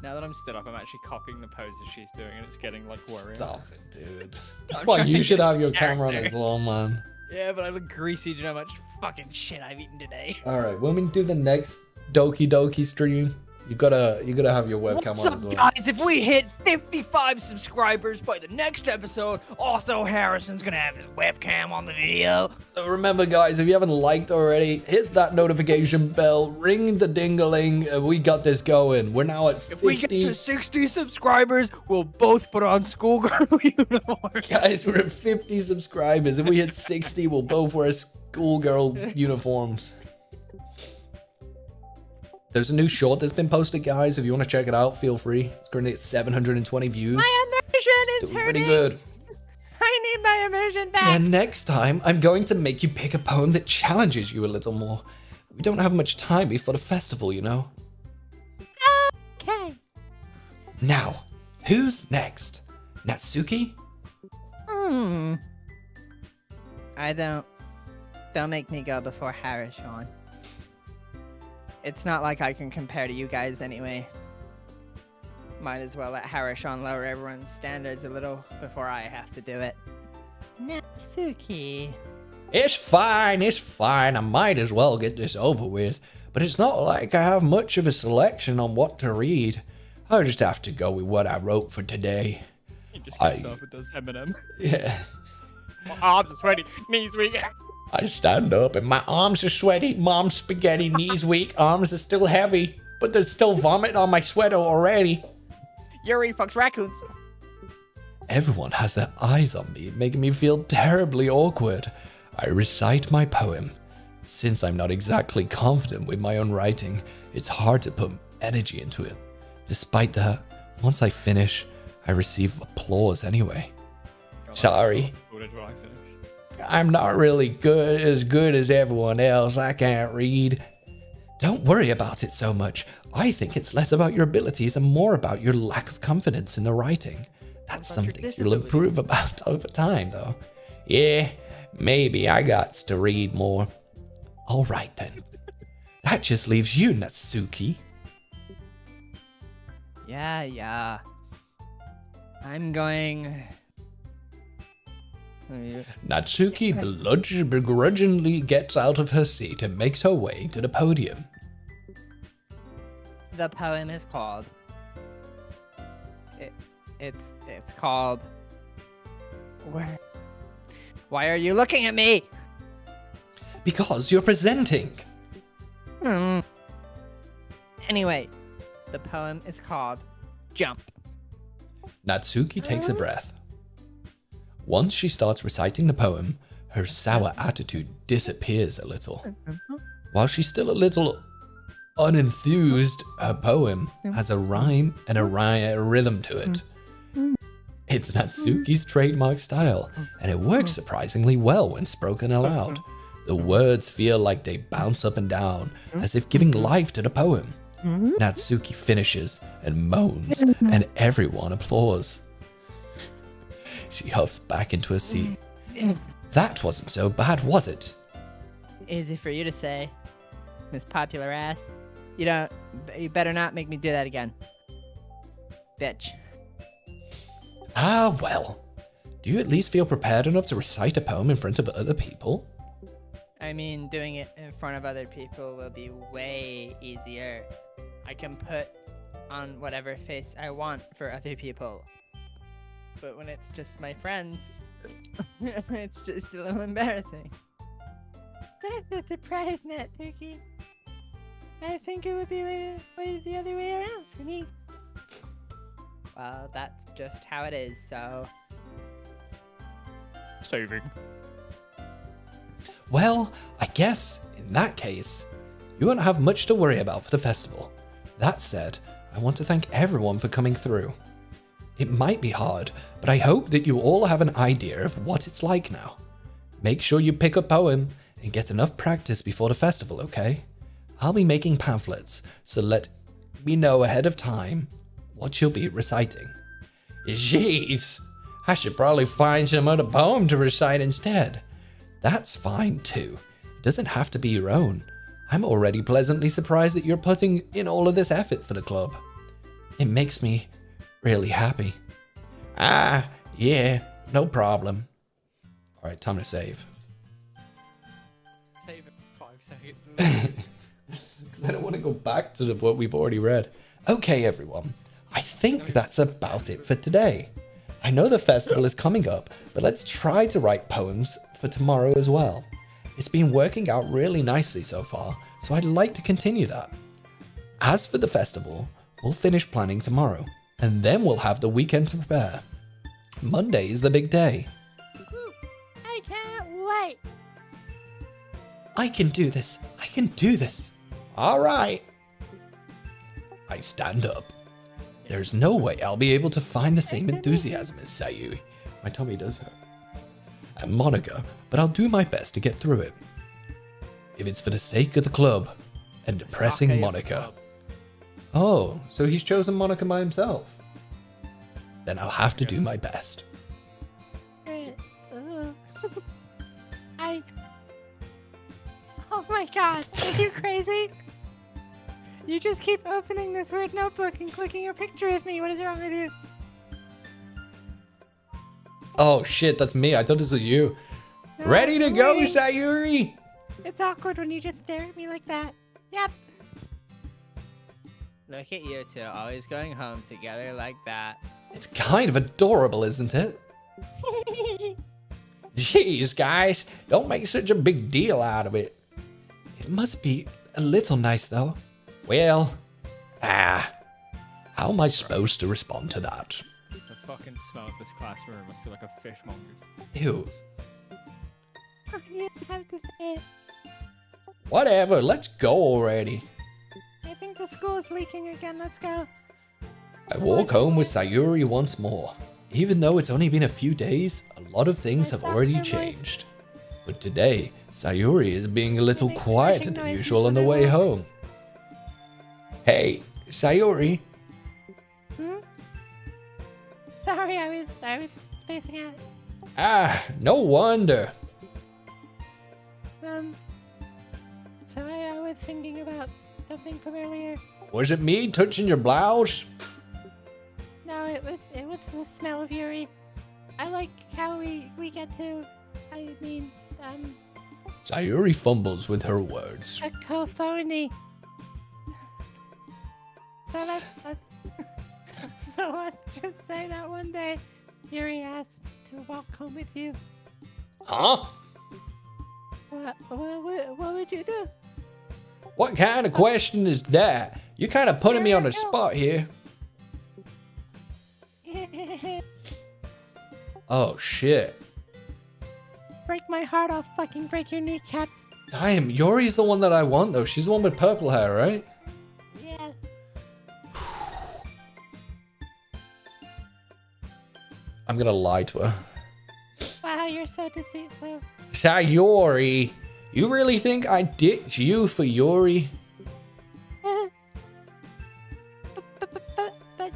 Now that I'm stood up, I'm actually copying the poses she's doing, and it's getting like worrying. Stop it, dude. That's why you should have your camera on as well, man. Yeah, but I look greasy. Do you know how much fucking shit I've eaten today? All right, when we do the next Doki Doki stream, you gotta have your webcam What's on up, as well. guys? If we hit 55 subscribers by the next episode, also Harrison's gonna have his webcam on the video. So remember, guys, if you haven't liked already, hit that notification bell, ring the ding-a-ling, and we got this going. We're now at 50. If we get to 60 subscribers, we'll both put on schoolgirl uniforms. Guys, we're at 50 subscribers. If we hit 60, we'll both wear schoolgirl uniforms. There's a new short that's been posted, guys. If you want to check it out, feel free. It's currently at 720 views. My immersion is Doing hurting. pretty good. I need my immersion back. And next time, I'm going to make you pick a poem that challenges you a little more. We don't have much time before the festival, you know. Okay. Now, who's next? Natsuki? Don't make me go before Harishon. It's not like I can compare to you guys anyway. Might as well let Harishon lower everyone's standards a little before I have to do it. Natsuki. It's fine, I might as well get this over with. But it's not like I have much of a selection on what to read. I'll just have to go with what I wrote for today. He just gets up and does Eminem. Yeah. My arms are sweaty, knees weak. I stand up and my arms are sweaty, mom's spaghetti, knees weak, arms are still heavy, but there's still vomit on my sweater already. Yuri fucks raccoons. Everyone has their eyes on me, making me feel terribly awkward. I recite my poem. Since I'm not exactly confident with my own writing, it's hard to put energy into it. Despite that, once I finish, I receive applause anyway. Sorry. What did I finish? I'm not really as good as everyone else. I can't read. Don't worry about it so much. I think it's less about your abilities and more about your lack of confidence in the writing. That's something you'll improve about over time, though. Yeah, maybe I got to read more. All right, then. That just leaves you, Natsuki. Yeah. I'm going... Natsuki begrudgingly gets out of her seat and makes her way to the podium. The poem is called... It's called... Why are you looking at me? Because you're presenting. Anyway, the poem is called Jump. Natsuki takes a breath. Once she starts reciting the poem, her sour attitude disappears a little. While she's still a little unenthused, her poem has a rhyme and a rhythm to it. It's Natsuki's trademark style, and it works surprisingly well when spoken aloud. The words feel like they bounce up and down, as if giving life to the poem. Natsuki finishes and moans, and everyone applauds. She hops back into her seat. That wasn't so bad, was it? Easy for you to say, Miss Popular Ass. You better not make me do that again. Bitch. Ah, well. Do you at least feel prepared enough to recite a poem in front of other people? I mean, doing it in front of other people will be way easier. I can put on whatever face I want for other people. But when it's just my friends, it's just a little embarrassing. That's a surprise, Natsuki. I think it would be way the other way around for me. Well, that's just how it is, so... Saving. Well, I guess, in that case, you won't have much to worry about for the festival. That said, I want to thank everyone for coming through. It might be hard, but I hope that you all have an idea of what it's like now. Make sure you pick a poem and get enough practice before the festival, okay? I'll be making pamphlets, so let me know ahead of time what you'll be reciting. Jeez, I should probably find some other poem to recite instead. That's fine too. It doesn't have to be your own. I'm already pleasantly surprised that you're putting in all of this effort for the club. It makes me really happy. Ah, yeah, no problem. All right, time to save. Save it 5 seconds. I don't want to go back to what we've already read. Okay, everyone. I think that's about it for today. I know the festival is coming up, but let's try to write poems for tomorrow as well. It's been working out really nicely so far, so I'd like to continue that. As for the festival, we'll finish planning tomorrow, and then we'll have the weekend to prepare. Monday is the big day. I can't wait. I can do this. I can do this. All right. I stand up. There's no way I'll be able to find the same enthusiasm as Sayuri. My tummy does hurt. And Monica, but I'll do my best to get through it. If it's for the sake of the club and depressing Sake of the Monica. club. Oh, so he's chosen Monica by himself. Then I'll have to do my best. Oh my god, are you crazy? You just keep opening this weird notebook and clicking a picture of me. What is wrong with you? Oh shit, that's me. I thought this was you. No, Ready to go, wait. Sayuri? It's awkward when you just stare at me like that. Yep. Look at you two, always going home together like that. It's kind of adorable, isn't it? Jeez, guys, don't make such a big deal out of it. It must be a little nice, though. Well, how am I supposed to respond to that? The fucking smell of this classroom must be like a fishmonger's. Ew. You have to say it. Whatever, let's go already. I think the school is leaking again. Let's go. I walk home with Sayuri once more. Even though it's only been a few days, a lot of things have already changed. But today, Sayuri is being a little quieter than usual on the way home. Hey, Sayuri. Sorry, I was spacing out. Ah, no wonder. So I was thinking about something from earlier. Was it me touching your blouse? No, it was the smell of Yuri. I like how we get to, I mean, Sayuri fumbles with her words. a co-phony. So let's just say that one day Yuri asked to walk home with you. Huh? What would you do? What kind of question is that? You're kind of putting me on the spot here. Oh shit. Break my heart, I'll fucking break your kneecaps. Damn, Yuri's the one that I want though. She's the one with purple hair, right? Yeah. I'm gonna lie to her. Wow, you're so deceitful. Sayori, you really think I ditched you for Yuri? But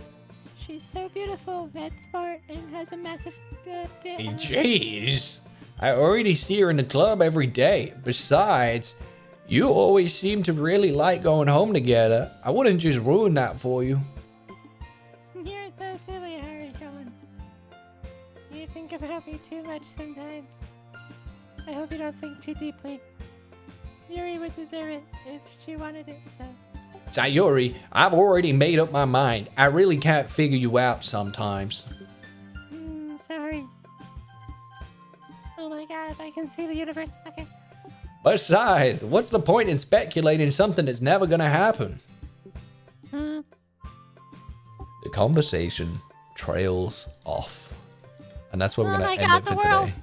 she's so beautiful and smart and has a massive Hey, jeez. I already see her in the club every day. Besides, you always seem to really like going home together. I wouldn't just ruin that for you. You're so silly, Harry, John. You think about me too much sometimes. I hope you don't think too deeply. Yuri would deserve it if she wanted it, so. Sayori, I've already made up my mind. I really can't figure you out sometimes. Sorry. Oh my god, I can see the universe. Okay. Besides, what's the point in speculating something that's never gonna happen? The conversation trails off. And that's where we're gonna end it for today.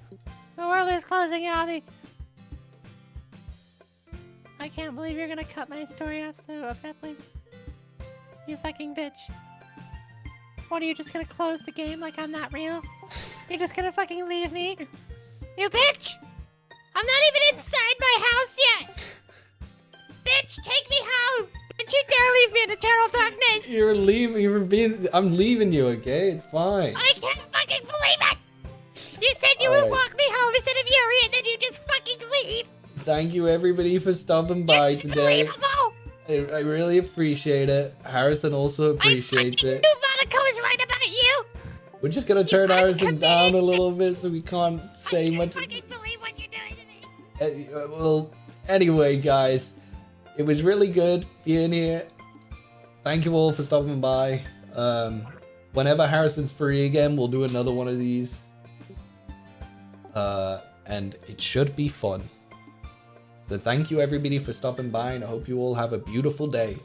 The world is closing in on me. I can't believe you're gonna cut my story off so abruptly. You fucking bitch. What, are you just gonna close the game like I'm not real? You're just gonna fucking leave me? You bitch! I'm not even inside my house yet! Bitch, take me home! Don't you dare leave me in eternal darkness! You're leaving, I'm leaving you, okay? It's fine. I can't fucking believe it! You said you would walk me home instead of Yuri and then you just fucking leave! Thank you everybody for stopping by today. Unbelievable! I really appreciate it. Harrison also appreciates it. Monica was right about you! We're just gonna turn Harrison down a little bit so we can't say much. I can't believe what you're doing to me! Well, anyway, guys, it was really good being here. Thank you all for stopping by. Whenever Harrison's free again, we'll do another one of these. And it should be fun. So thank you everybody for stopping by, and I hope you all have a beautiful day.